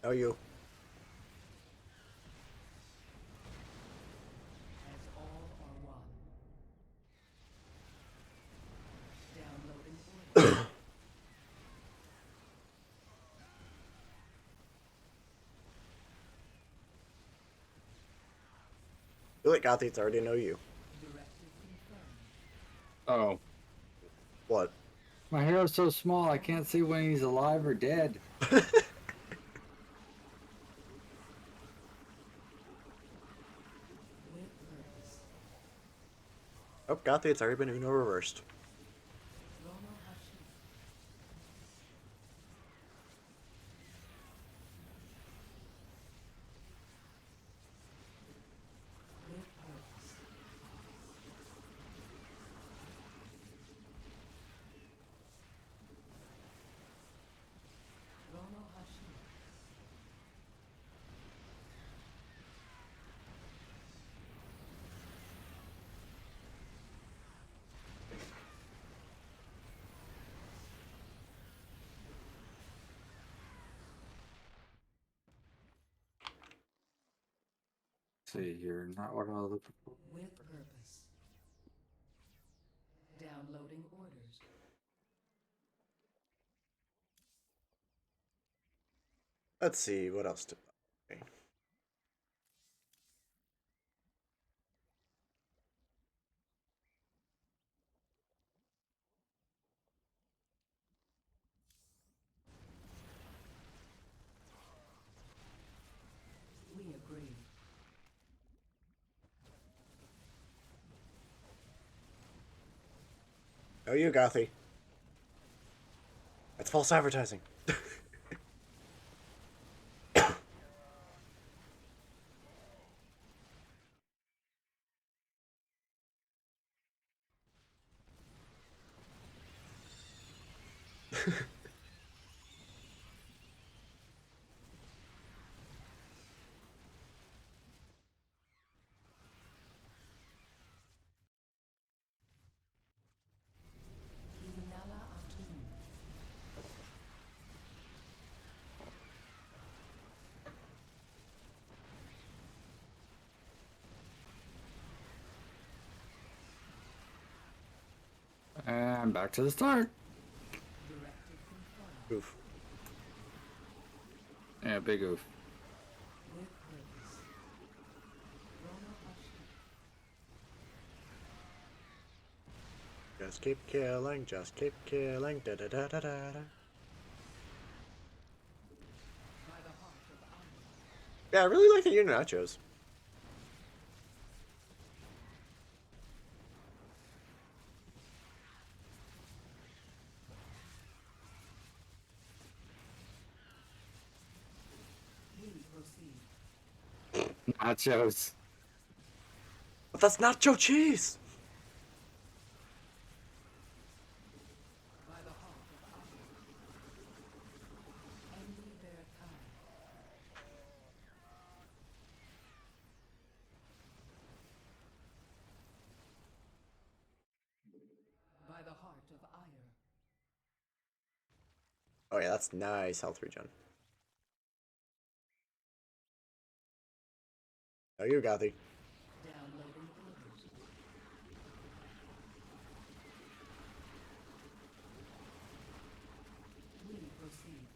Know you. As all are one. Downloading order. Feel like Gothics already know you. Directive confirmed. Oh, What? my hero's so small I can't see when he's alive or dead. With purpose. Oh, Gothics already been Uno reversed. Rono Hashi. With purpose. Rono Hashi. See here, not what I was looking for. With purpose. Downloading orders. Let's see, what else to buy? We agree. Know you, Gothy. That's false advertising. Inala Atum. And back to the start. Directive confirmed. Oof. Yeah, big oof. With purpose. Rono Hashi. Just keep killing, just keep killing. Da da da da da da. By the heart of iron. Yeah, I really like the Uno nachos. We proceed. Nachos. But that's nacho cheese! By the heart of iron. Envy their kind. By the heart of iron. Oh yeah, that's nice health regen. Know you, Gothy. Downloading orders. We proceed.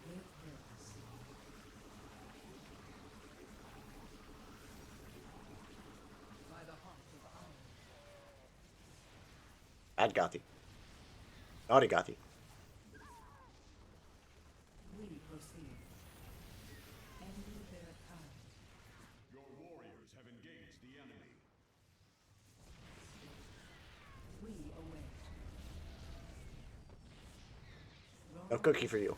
With purpose. By the heart of iron. Bad Gothy. Naughty Gothy. We proceed. Envy their kind. Your warriors have engaged the enemy. We await. No cookie for you.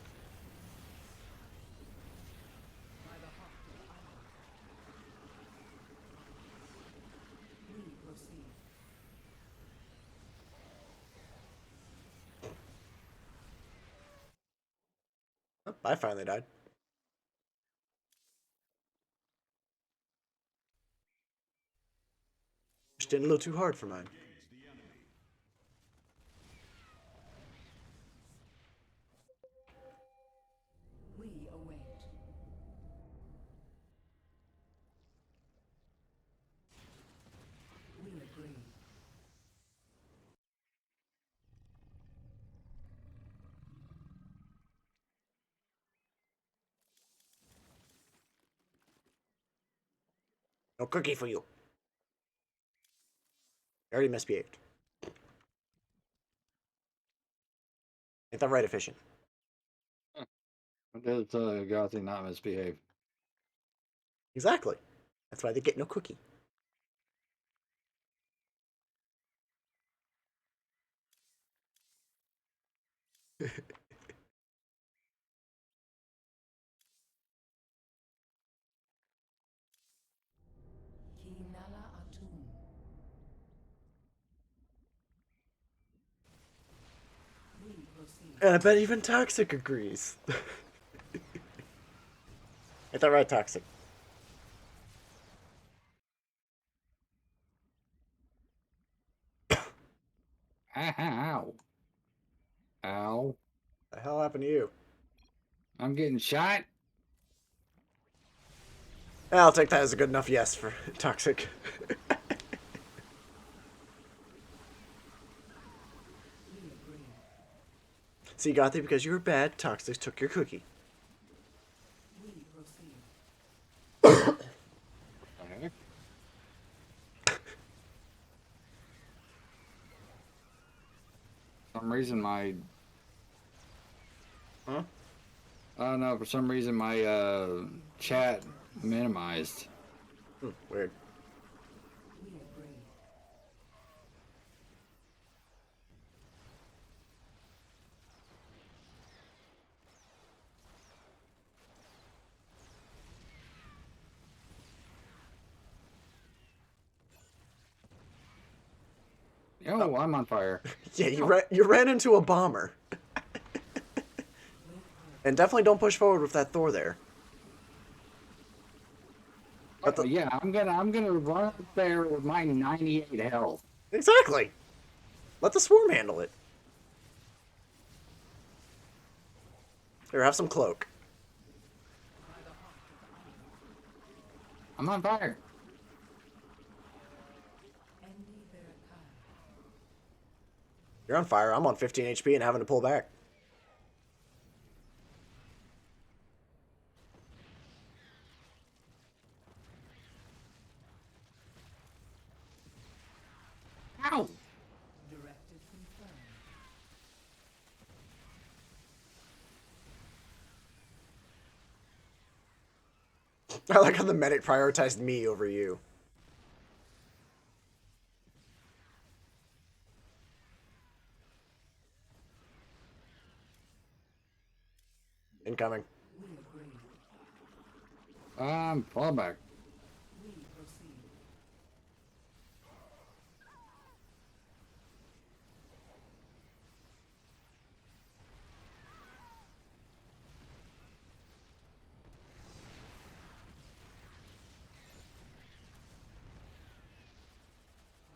By the heart of iron. We proceed. Oh, I finally died. Just in a little too hard for mine. We await. We agree. No cookie for you. I already misbehaved. Ain't that right, efficient? Does Gothi not misbehave? Exactly. That's why they get no cookie. Kinala Atum. We proceed. And I bet even Toxic agrees. Ain't that right, Toxic? Ow. Ow. The hell happened to you? I'm getting shot. I'll take that as a good enough yes for Toxic. We agree. See, Gothy, because you were bad, Toxic took your cookie. We proceed. Heck? For some reason my Huh? I don't know, for some reason my chat minimized. Weird. We agree. Oh, I'm on fire. Yeah, you ran into a bomber. And definitely don't push forward with that Thor there. Oh, yeah, I'm gonna run up there with my 98 health. Exactly. Let the swarm handle it. Here, have some cloak. I'm on fire. Endi Berakai. You're on fire. I'm on 15 HP and having to pull back. Ow! Directive confirmed. I like how the medic prioritized me over you. Incoming. We agree. Fall back. We proceed.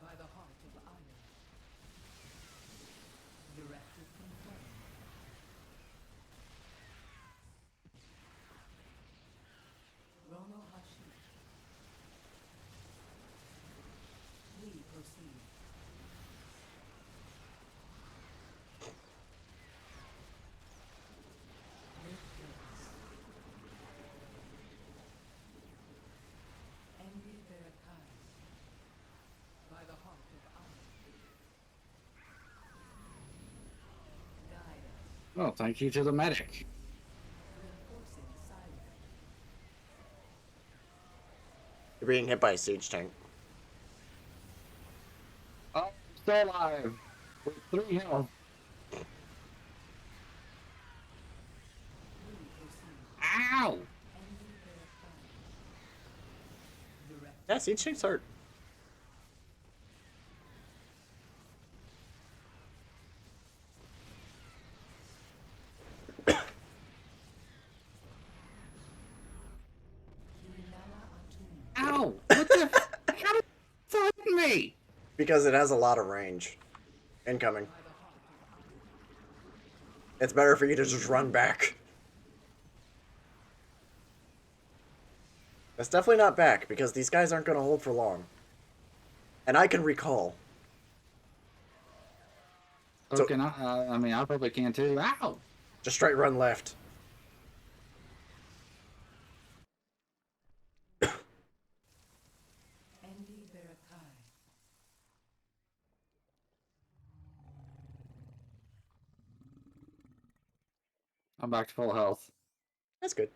By the heart of iron. Directive confirmed. Rono Hashi. We proceed. With grace. Endi Berakai. By the heart of iron. Guide us. Oh, thank you to the medic. Reinforcing silence. You're being hit by a siege tank. Oh, I'm still alive. With 3 health. We proceed. Ow! Endi Berakai. Directive. Yeah, siege tanks hurt. Kinala Atum. Ow! What the? How did you find me? Because it has a lot of range. Incoming. It's better for you to just run back. That's definitely not back, because these guys aren't going to hold for long. And I can recall. So can I mean, I probably can too. Ow! Just straight run left. I'm back to full health. That's good.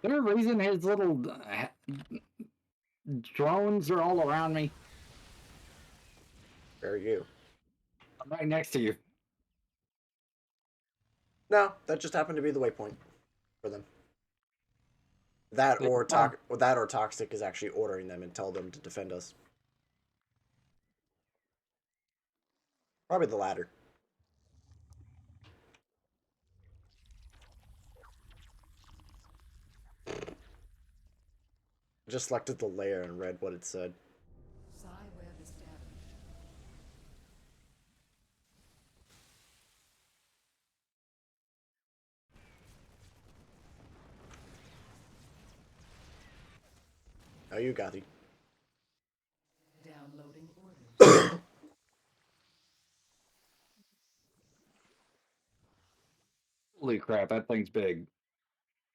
Is there a reason his little drones are all around me? Where are you? I'm right next to you. No, that just happened to be the waypoint for them. That or Toxic is actually ordering them and tell them to defend us. Probably the latter. I just selected the layer and read what it said. Oh, you got it. Holy crap, that thing's big.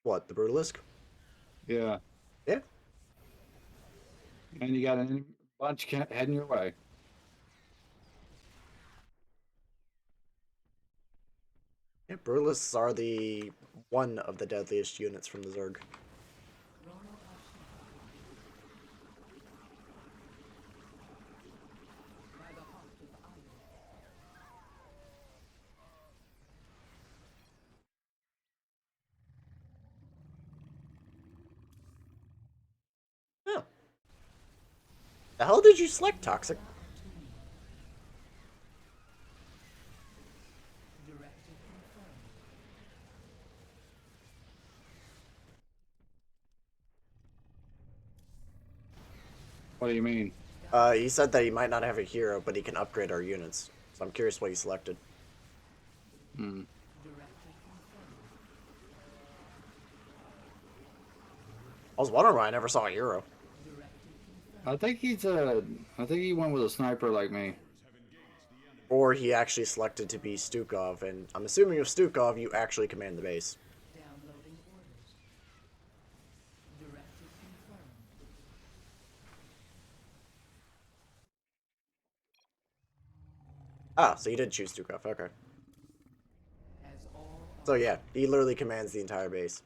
What, the Brutalisk? Yeah. Yeah. And you got a bunch heading your way. Yeah, Brutalisks are the one of the deadliest units from the Zerg. Oh. The hell did you select Toxic? What do you mean? He said that he might not have a hero, but he can upgrade our units. So I'm curious what he selected. Hmm. I was wondering why I never saw a hero. I think I think he went with a sniper like me. Or he actually selected to be Stukov, and I'm assuming with Stukov, you actually command the base. Ah, so you did choose Stukov, okay. So yeah, he literally commands the entire base.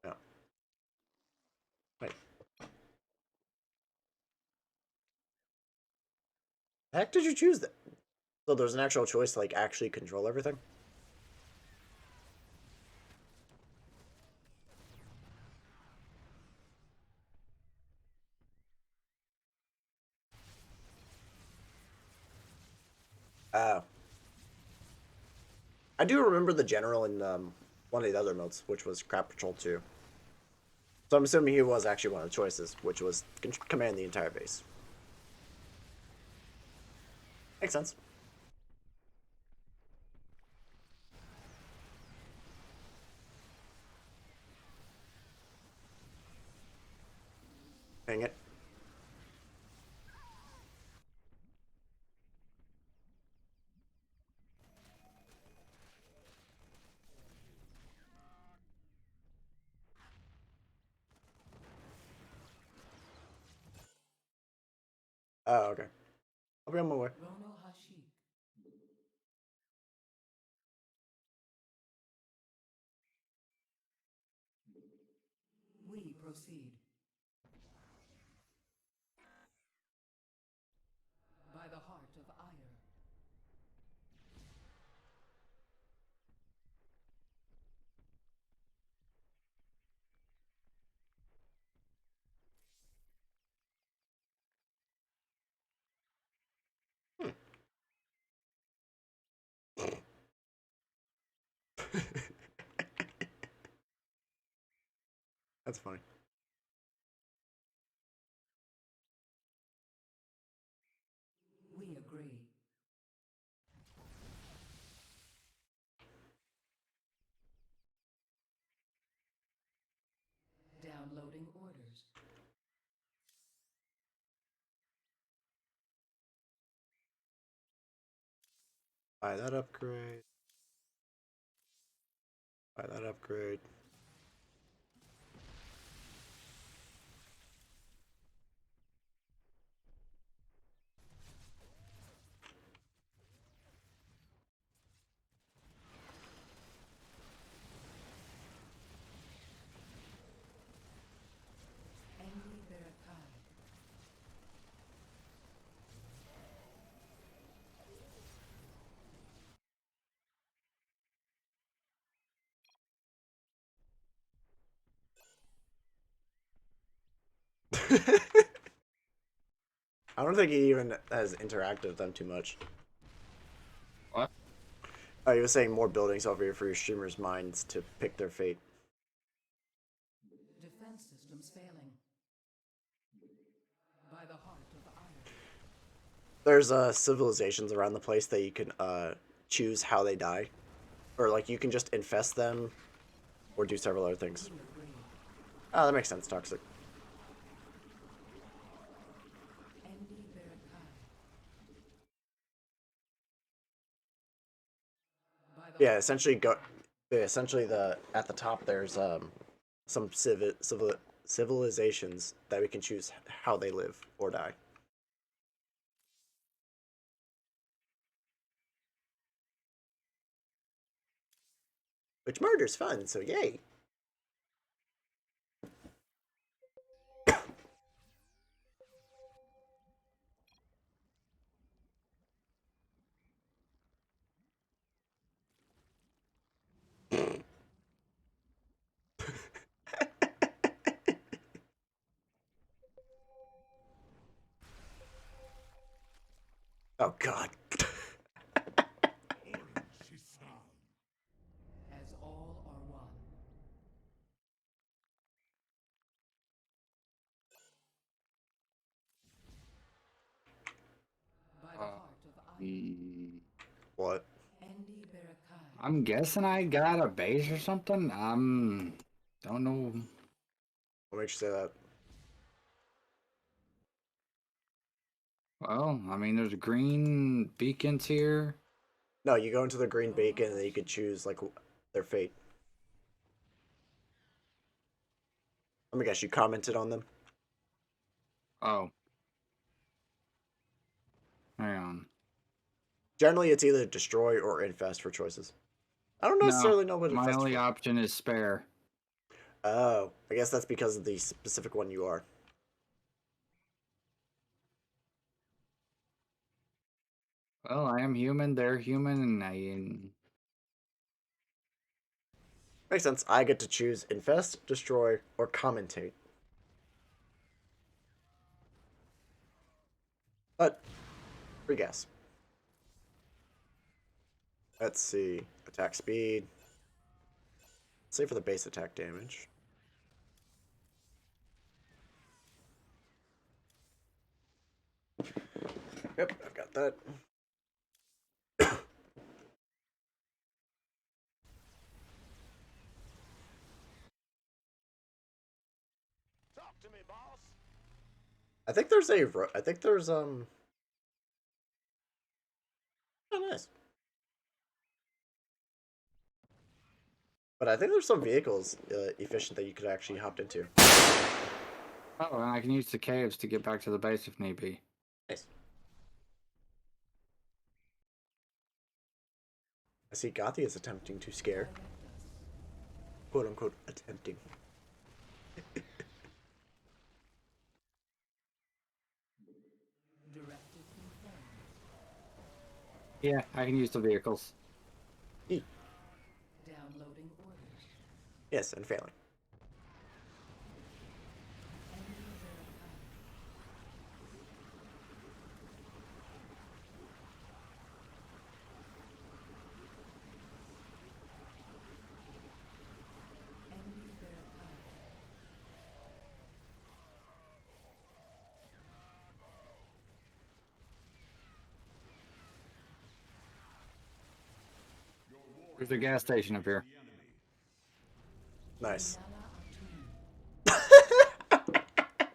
Yeah. Wait. The heck did you choose that? So there's an actual choice to like actually control everything? Oh. I do remember the general in one of the other modes, which was Crap Patrol 2. So I'm assuming he was actually one of the choices, which was command the entire base. Makes sense. Dang it. Oh, okay. I'll be on my way. We proceed. By the heart of Ire. That's funny. We agree. Downloading orders. Buy that upgrade. Buy that upgrade. Angry Barakai. I don't think he even has interacted with them too much. What? Oh, he was saying more buildings over here for your streamers' minds to pick their fate. Defense systems failing. By the heart of iron. There's civilizations around the place that you can choose how they die, or like you can just infest them, or do several other things. We agree. Oh, that makes sense. Toxic. Angry Barakai. By the Yeah, heart essentially essentially the at the top there's some civilizations that we can choose how they live or die. Which murder's fun, so yay. Oh god. as all are one. By the Uh, heart of iron. What? Andy Barakai. I'm guessing I got a base or something. Don't know. What makes you say that? Well, I mean, there's green beacons here. No, you go into the green beacon and then you can choose like their fate. Let me guess, you commented on them? Oh, hang on. Generally it's either destroy or infest for choices. I don't No, necessarily know what my infest is only for. option is spare. Oh, I guess that's because of the specific one you are. Well, I am human, they're human, and Makes sense. I get to choose infest, destroy, or commentate. But, free guess. Let's see. Attack speed. Save for the base attack damage. Yep, I've got that. Talk to me, boss. I think there's I think there's oh nice. But I think there's some vehicles efficient that you could actually hop into. oh, and I can use the caves to get back to the base if need be. Nice. I see Gothi is attempting to scare. Quote unquote attempting. Directive confirmed. Yeah, I can use the vehicles. Downloading orders. Yes, and failing. Andy Barakai. There's a gas station up here. Nice. Vanilla are twin.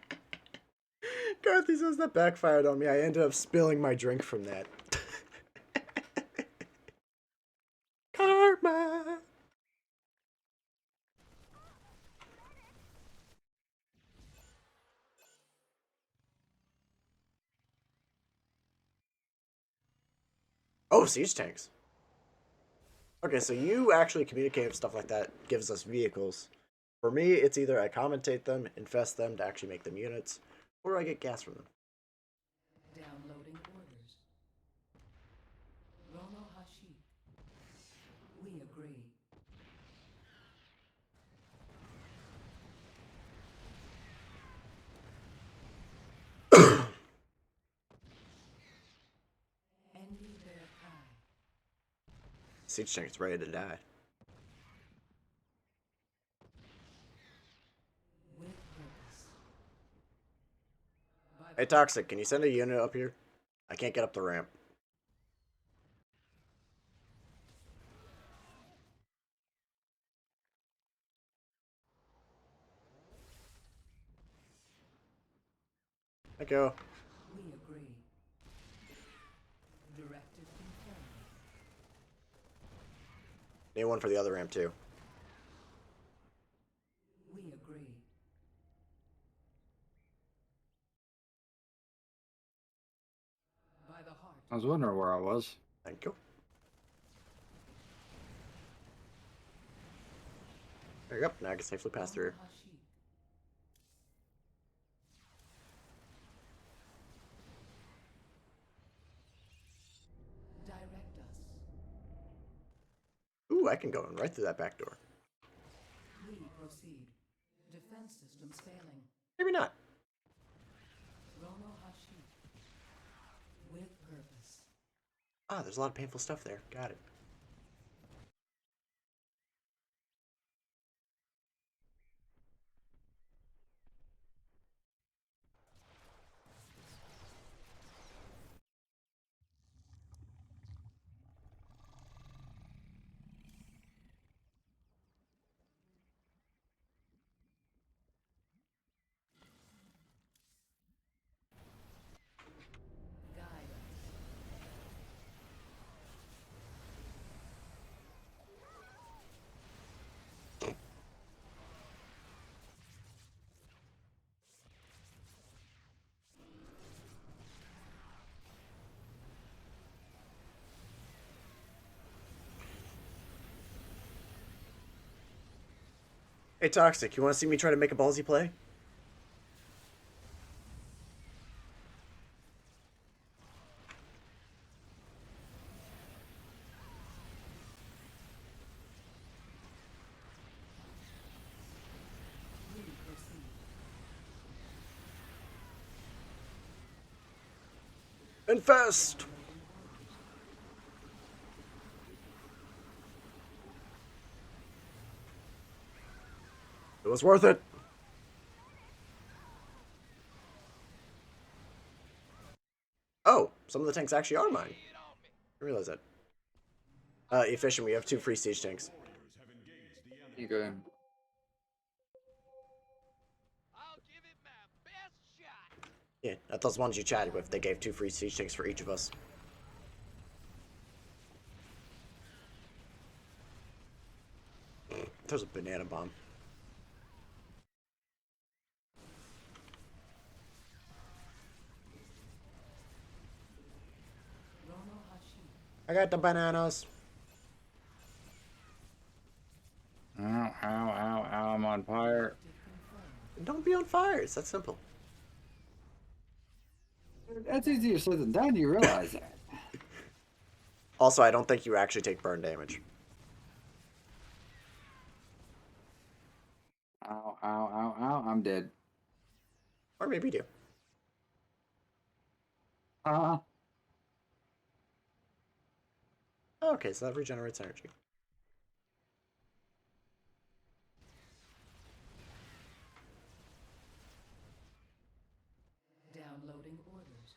Dorothy says that backfired on me. I ended up spilling my drink from that. Karma. Oh, siege tanks. Okay, so you actually communicate with stuff like that, gives us vehicles. For me, it's either I commentate them, infest them to actually make them units, or I get gas from them. Downloading orders. Rono Hashi. We agree. Envy Bear Kai. Siege tank's ready to die. With purpose. Hey, Toxic, can you send a unit up here? I can't get up the ramp. Thank you. We agree. Directive confirmed. Need one for the other ramp, too. We agree. By the heart. I was wondering where I was. Thank you. There you go. Now I can safely pass through. Rono Hashi. Direct us. Ooh, I can go in right through that back door. We proceed. Defense systems failing. Maybe not. Rono Hashi. With purpose. Ah, there's a lot of painful stuff there. Got it. Guide us. Hey, Toxic, you want to see me try to make a ballsy play? We proceed. Infest! It was worth it. Oh, some of the tanks actually are mine. I realize that. Efficient, we have 2 free siege tanks. You go. I'll give it my best shot. Yeah, that's those ones you chatted with. They gave 2 free siege tanks for each of us. There's a banana bomb. Rono Hashi. I got the bananas. Ow, ow, ow, ow, I'm on fire. Don't be on fire. It's that simple. That's easier said than done, you realize that. Also, I don't think you actually take burn damage. Ow, ow, ow, ow, I'm dead. Or maybe you do. Okay, so that regenerates energy. Downloading orders.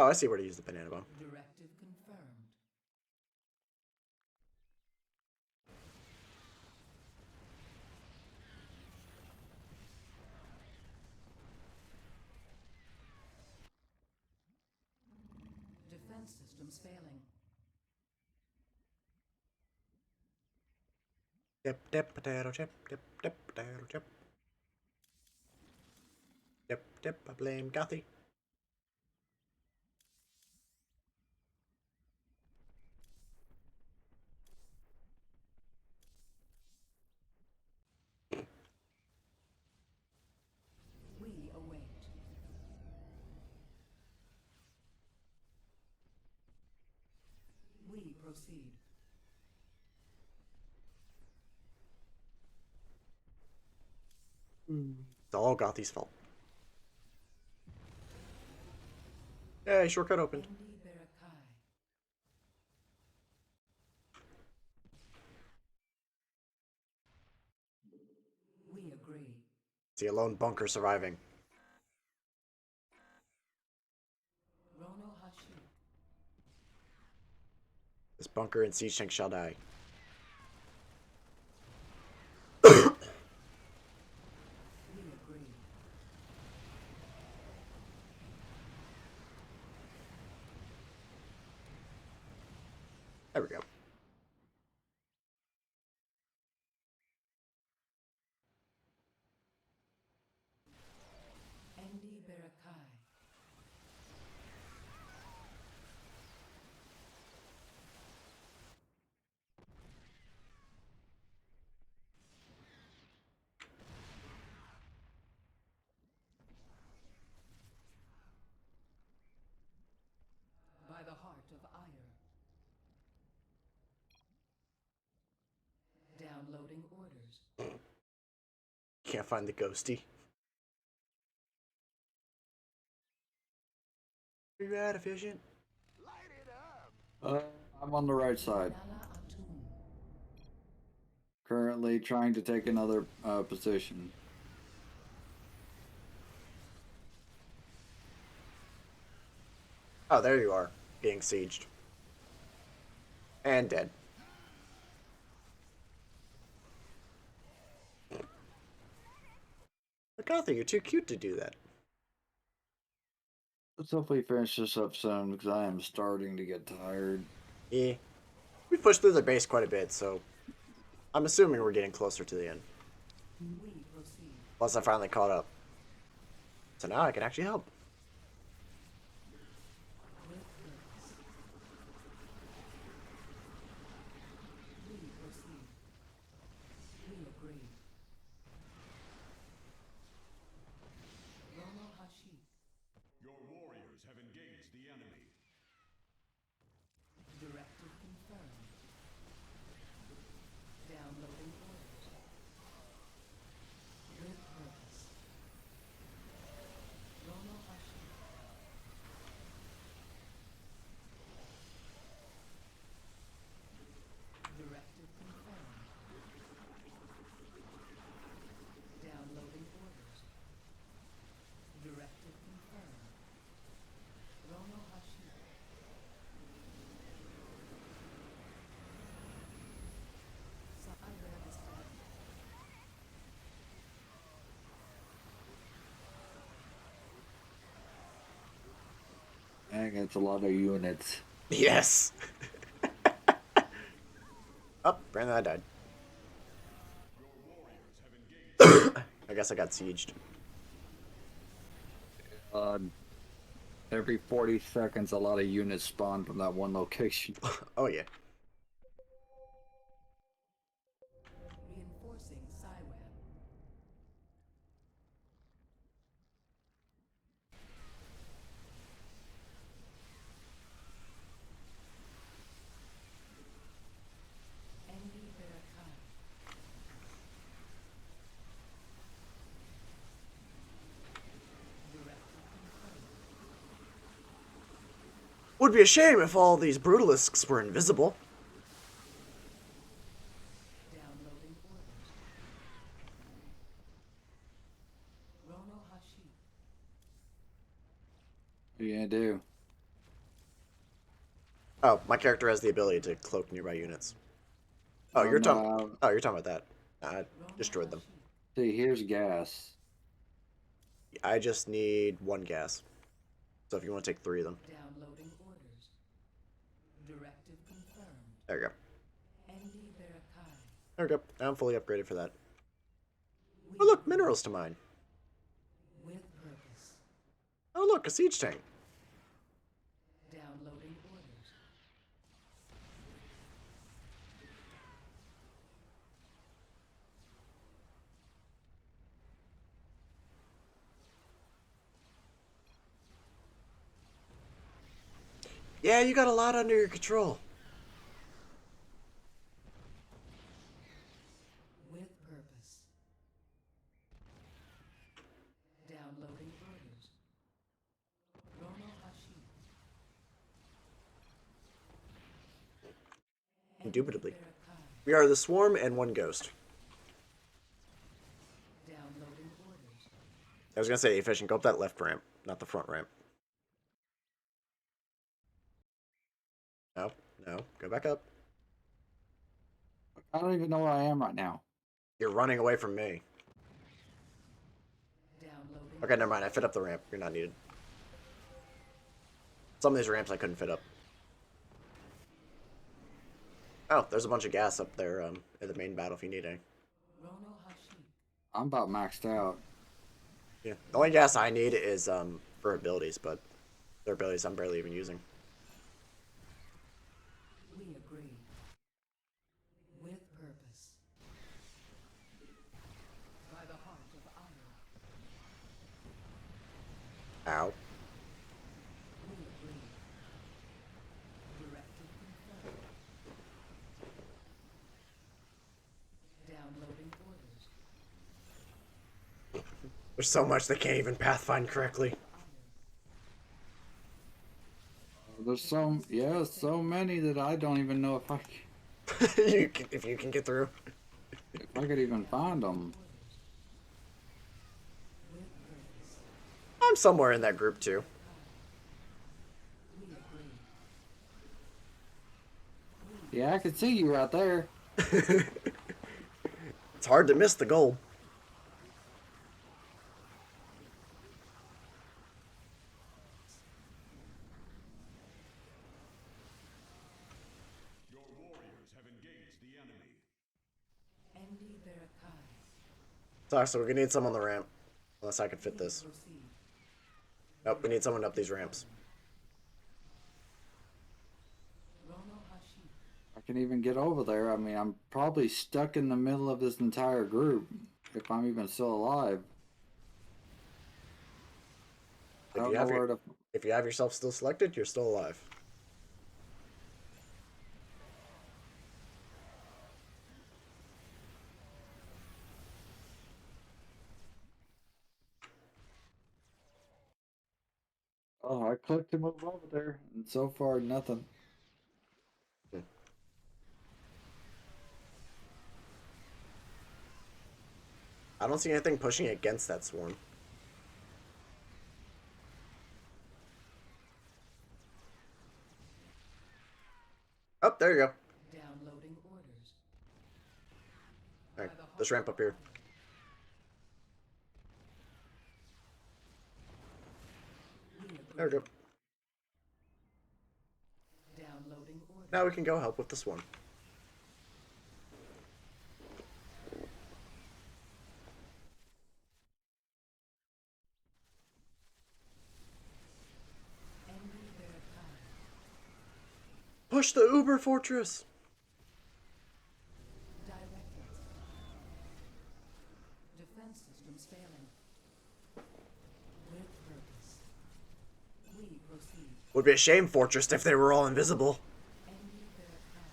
Oh, I see where to use the banana bomb. Directive confirmed. Defense systems failing. Dip, dip, potato chip, dip, dip, potato chip. Dip, dip, I blame Gothy. We await. We proceed. It's all Gothy's fault. Hey, shortcut opened. Endi Barakai. We agree. See a lone bunker surviving. Rono Hashi. This bunker and siege tank shall die. We agree. There we go. Endi Barakai. By the heart of Ire. Downloading orders. Can't find the ghosty. Are you out efficient? Light it up. I'm on the right side. Nala Atum. Currently trying to take another position. Oh, there you are. Being sieged. And dead. But Gothy, you're too cute to do that. Let's hopefully finish this up soon because I am starting to get tired. Yeah. We pushed through the base quite a bit, so I'm assuming we're getting closer to the end. We proceed. Plus, I finally caught up. So now I can actually help. With purpose. We proceed. We agree. Rono Hashi. Your warriors have engaged the enemy. Directive confirmed. Downloading orders. With purpose. Rono Hashi. Directive confirmed. Downloading orders. Directive confirmed. Rono Hashi. Sire established. Dang, it's a lot of units. Yes! Oh, Brandon, I died. I guess I got sieged. Every 40 seconds, a lot of units spawn from that one location. Oh, yeah. Reinforcing Psyweb. Endi Barakai. Directive confirmed. Would be a shame if all these brutalisks were invisible. Downloading orders. Rono Hashi. What are you gonna do? Oh, my character has the ability to cloak nearby units. Oh, Oh you're talking. no, Oh, you're talking about that. I destroyed them. see, here's gas. I just need 1 gas. So if you want to take 3 of them, Downloading orders. Directive confirmed. there you go. Endi Barakai. There we go. Now I'm fully upgraded for that. Oh look, minerals to mine. With purpose. Oh look, a siege tank. Downloading orders. Yeah, you got a lot under your control. With purpose. Downloading orders. Rono Hashi. Indubitably. Barakai. We are the swarm and 1 ghost. Downloading orders. I was gonna say, efficient, go up that left ramp, not the front ramp. No, no, go back up. I don't even know where I am right now. You're running away from me. Downloading. Okay, never mind. I fit up the ramp. You're not needed. Some of these ramps I couldn't fit up. Oh, there's a bunch of gas up there in the main battle if you need any. Rono Hashi. I'm about maxed out. Yeah, the only gas I need is for abilities, but their abilities I'm barely even using. We agree. With purpose. By the heart of honor. Ow. We agree. Directive confirmed. Downloading orders. There's so much they can't even pathfind correctly. There's so many that I don't even know If you can get through. if I could even find them. I'm somewhere in that group too. Yeah, I could see you right there. It's hard to miss the goal. Your warriors have engaged the enemy. Endi Barakai. So we're gonna need some on the ramp. Unless I can fit this. Proceed. Nope, we need someone up these ramps. Rono Hashi. I can even get over there. I mean, I'm probably stuck in the middle of this entire group if I'm even still alive. I don't know where to. If you have yourself still selected, you're still alive. Oh, I clicked to move over there, and so far nothing. I don't see anything pushing against that swarm. Oh, there you go. Downloading orders. Alright, this ramp up here. There we go. Downloading orders. Now we can go help with this one. Endi Barakai. Push the Uber Fortress! Directed. Defense systems failing. With purpose. We proceed. Would be a shame, Fortress, if they were all invisible. Endi Barakai.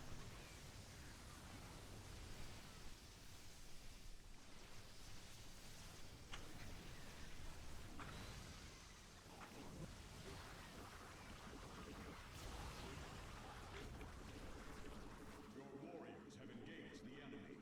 Your warriors have engaged the enemy.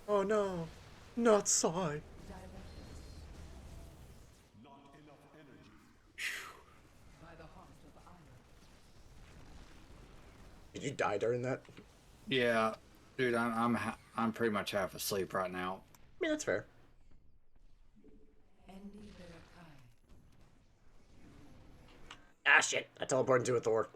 Oh no, not Sai. Not enough energy. Did you die during that? Yeah, dude, I'm pretty much half asleep right now. I mean, that's fair. Ah, shit. I teleported into a Thor.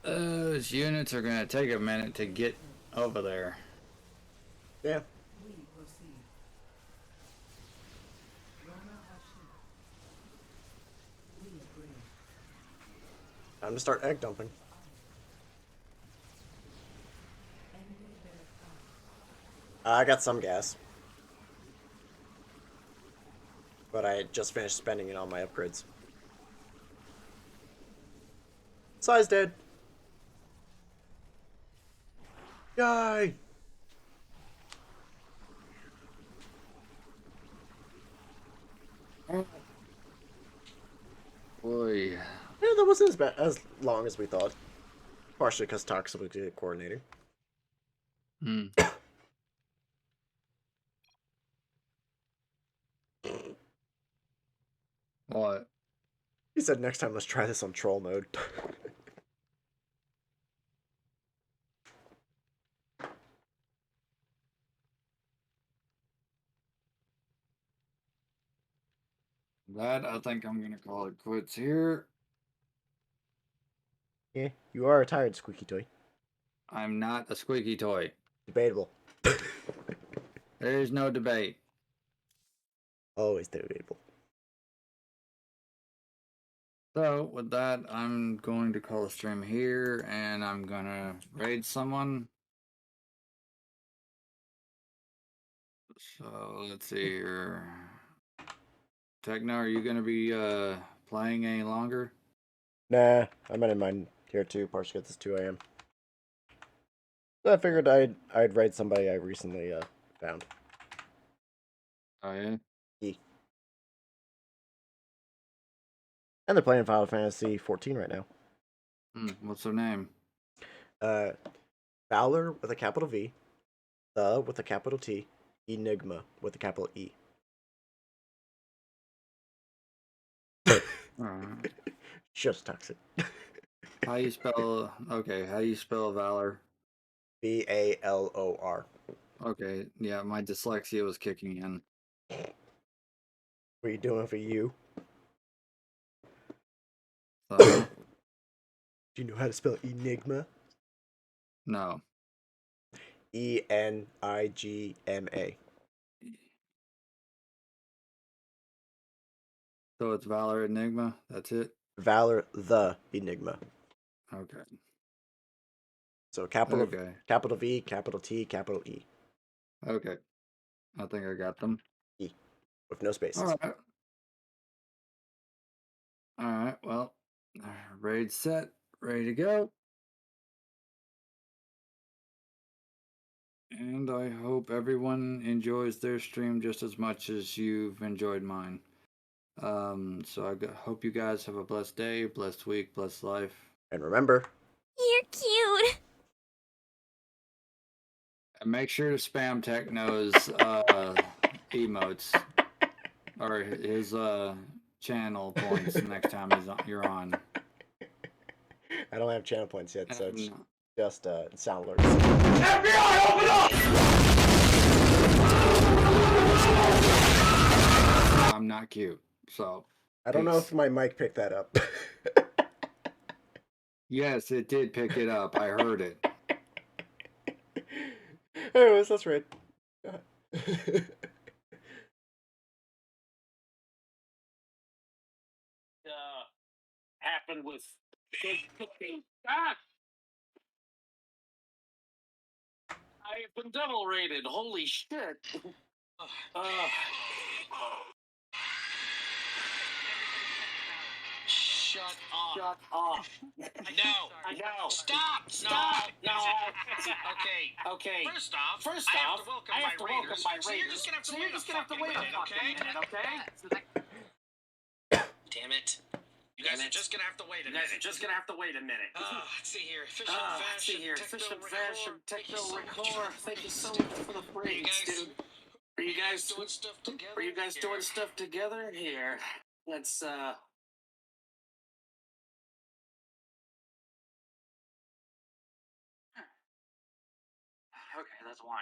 Those units are gonna take a minute to get over there. Yeah. Time to start egg dumping. I got some gas. But I just finished spending it on my upgrades. Sai's dead. Yay! Boy, Yeah, that wasn't as long as we thought. Partially because Toxic was good at coordinating. hmm. What? He said next time let's try this on troll mode. That I think I'm gonna call it quits here. Yeah, you are a tired squeaky toy. I'm not a squeaky toy. Debatable. There is no debate. Always debatable. So with that, I'm going to call a stream here, and I'm gonna raid someone. So let's see here. Techno, are you gonna be playing any longer? Nah, I'm in mine here too, partially because it's 2 a.m. So I figured I'd raid somebody I recently found. Oh yeah. E. And they're playing Final Fantasy 14 right now. What's their name? Uh, Valor with a capital V, the with a capital T, Enigma with a capital E. Alright. Just Toxic. How you spell? Okay, how you spell Valor? Valor. Okay, yeah, my dyslexia was kicking in. What are you doing for you? So Do you know how to spell Enigma? no. Enigma. So it's Valor Enigma. That's it. Valor the Enigma. Okay. So Okay. capital V, capital T, capital E. Okay. I think I got them. E. With no spaces. All right. All right. Well, raid set, ready to go. And I hope everyone enjoys their stream just as much as you've enjoyed mine. So hope you guys have a blessed day, blessed week, blessed life. And remember, You're cute. And make sure to spam Techno's emotes or his channel points next time you're on. I don't have channel points yet, so it's And just sound alerts. FBI, open up! I'm not cute, so I don't know peace. if my mic picked that up. Yes, it did pick it up. I heard it. Anyways, that's right. happened with good cooking. Ah! I have been double rated. Holy shit. Shut up. Shut up. No. Stop. Stop. No. Okay. Okay. First off, First I off, have to welcome I have to my welcome raiders. my So you're raiders. just gonna have to So wait you're just a gonna have to fucking wait a minute, fucking okay? minute, okay? Damn it. You guys are just gonna have to wait a minute. Just gonna have to wait a minute. Let's see here. Fish and Let's fish. see here. Techno Fish and fish and techno record. Thank you so dude. much for the Are you praise, guys dude. Are you guys doing stuff together? Are you guys Here. doing stuff together? Here. Let's Okay, that's one.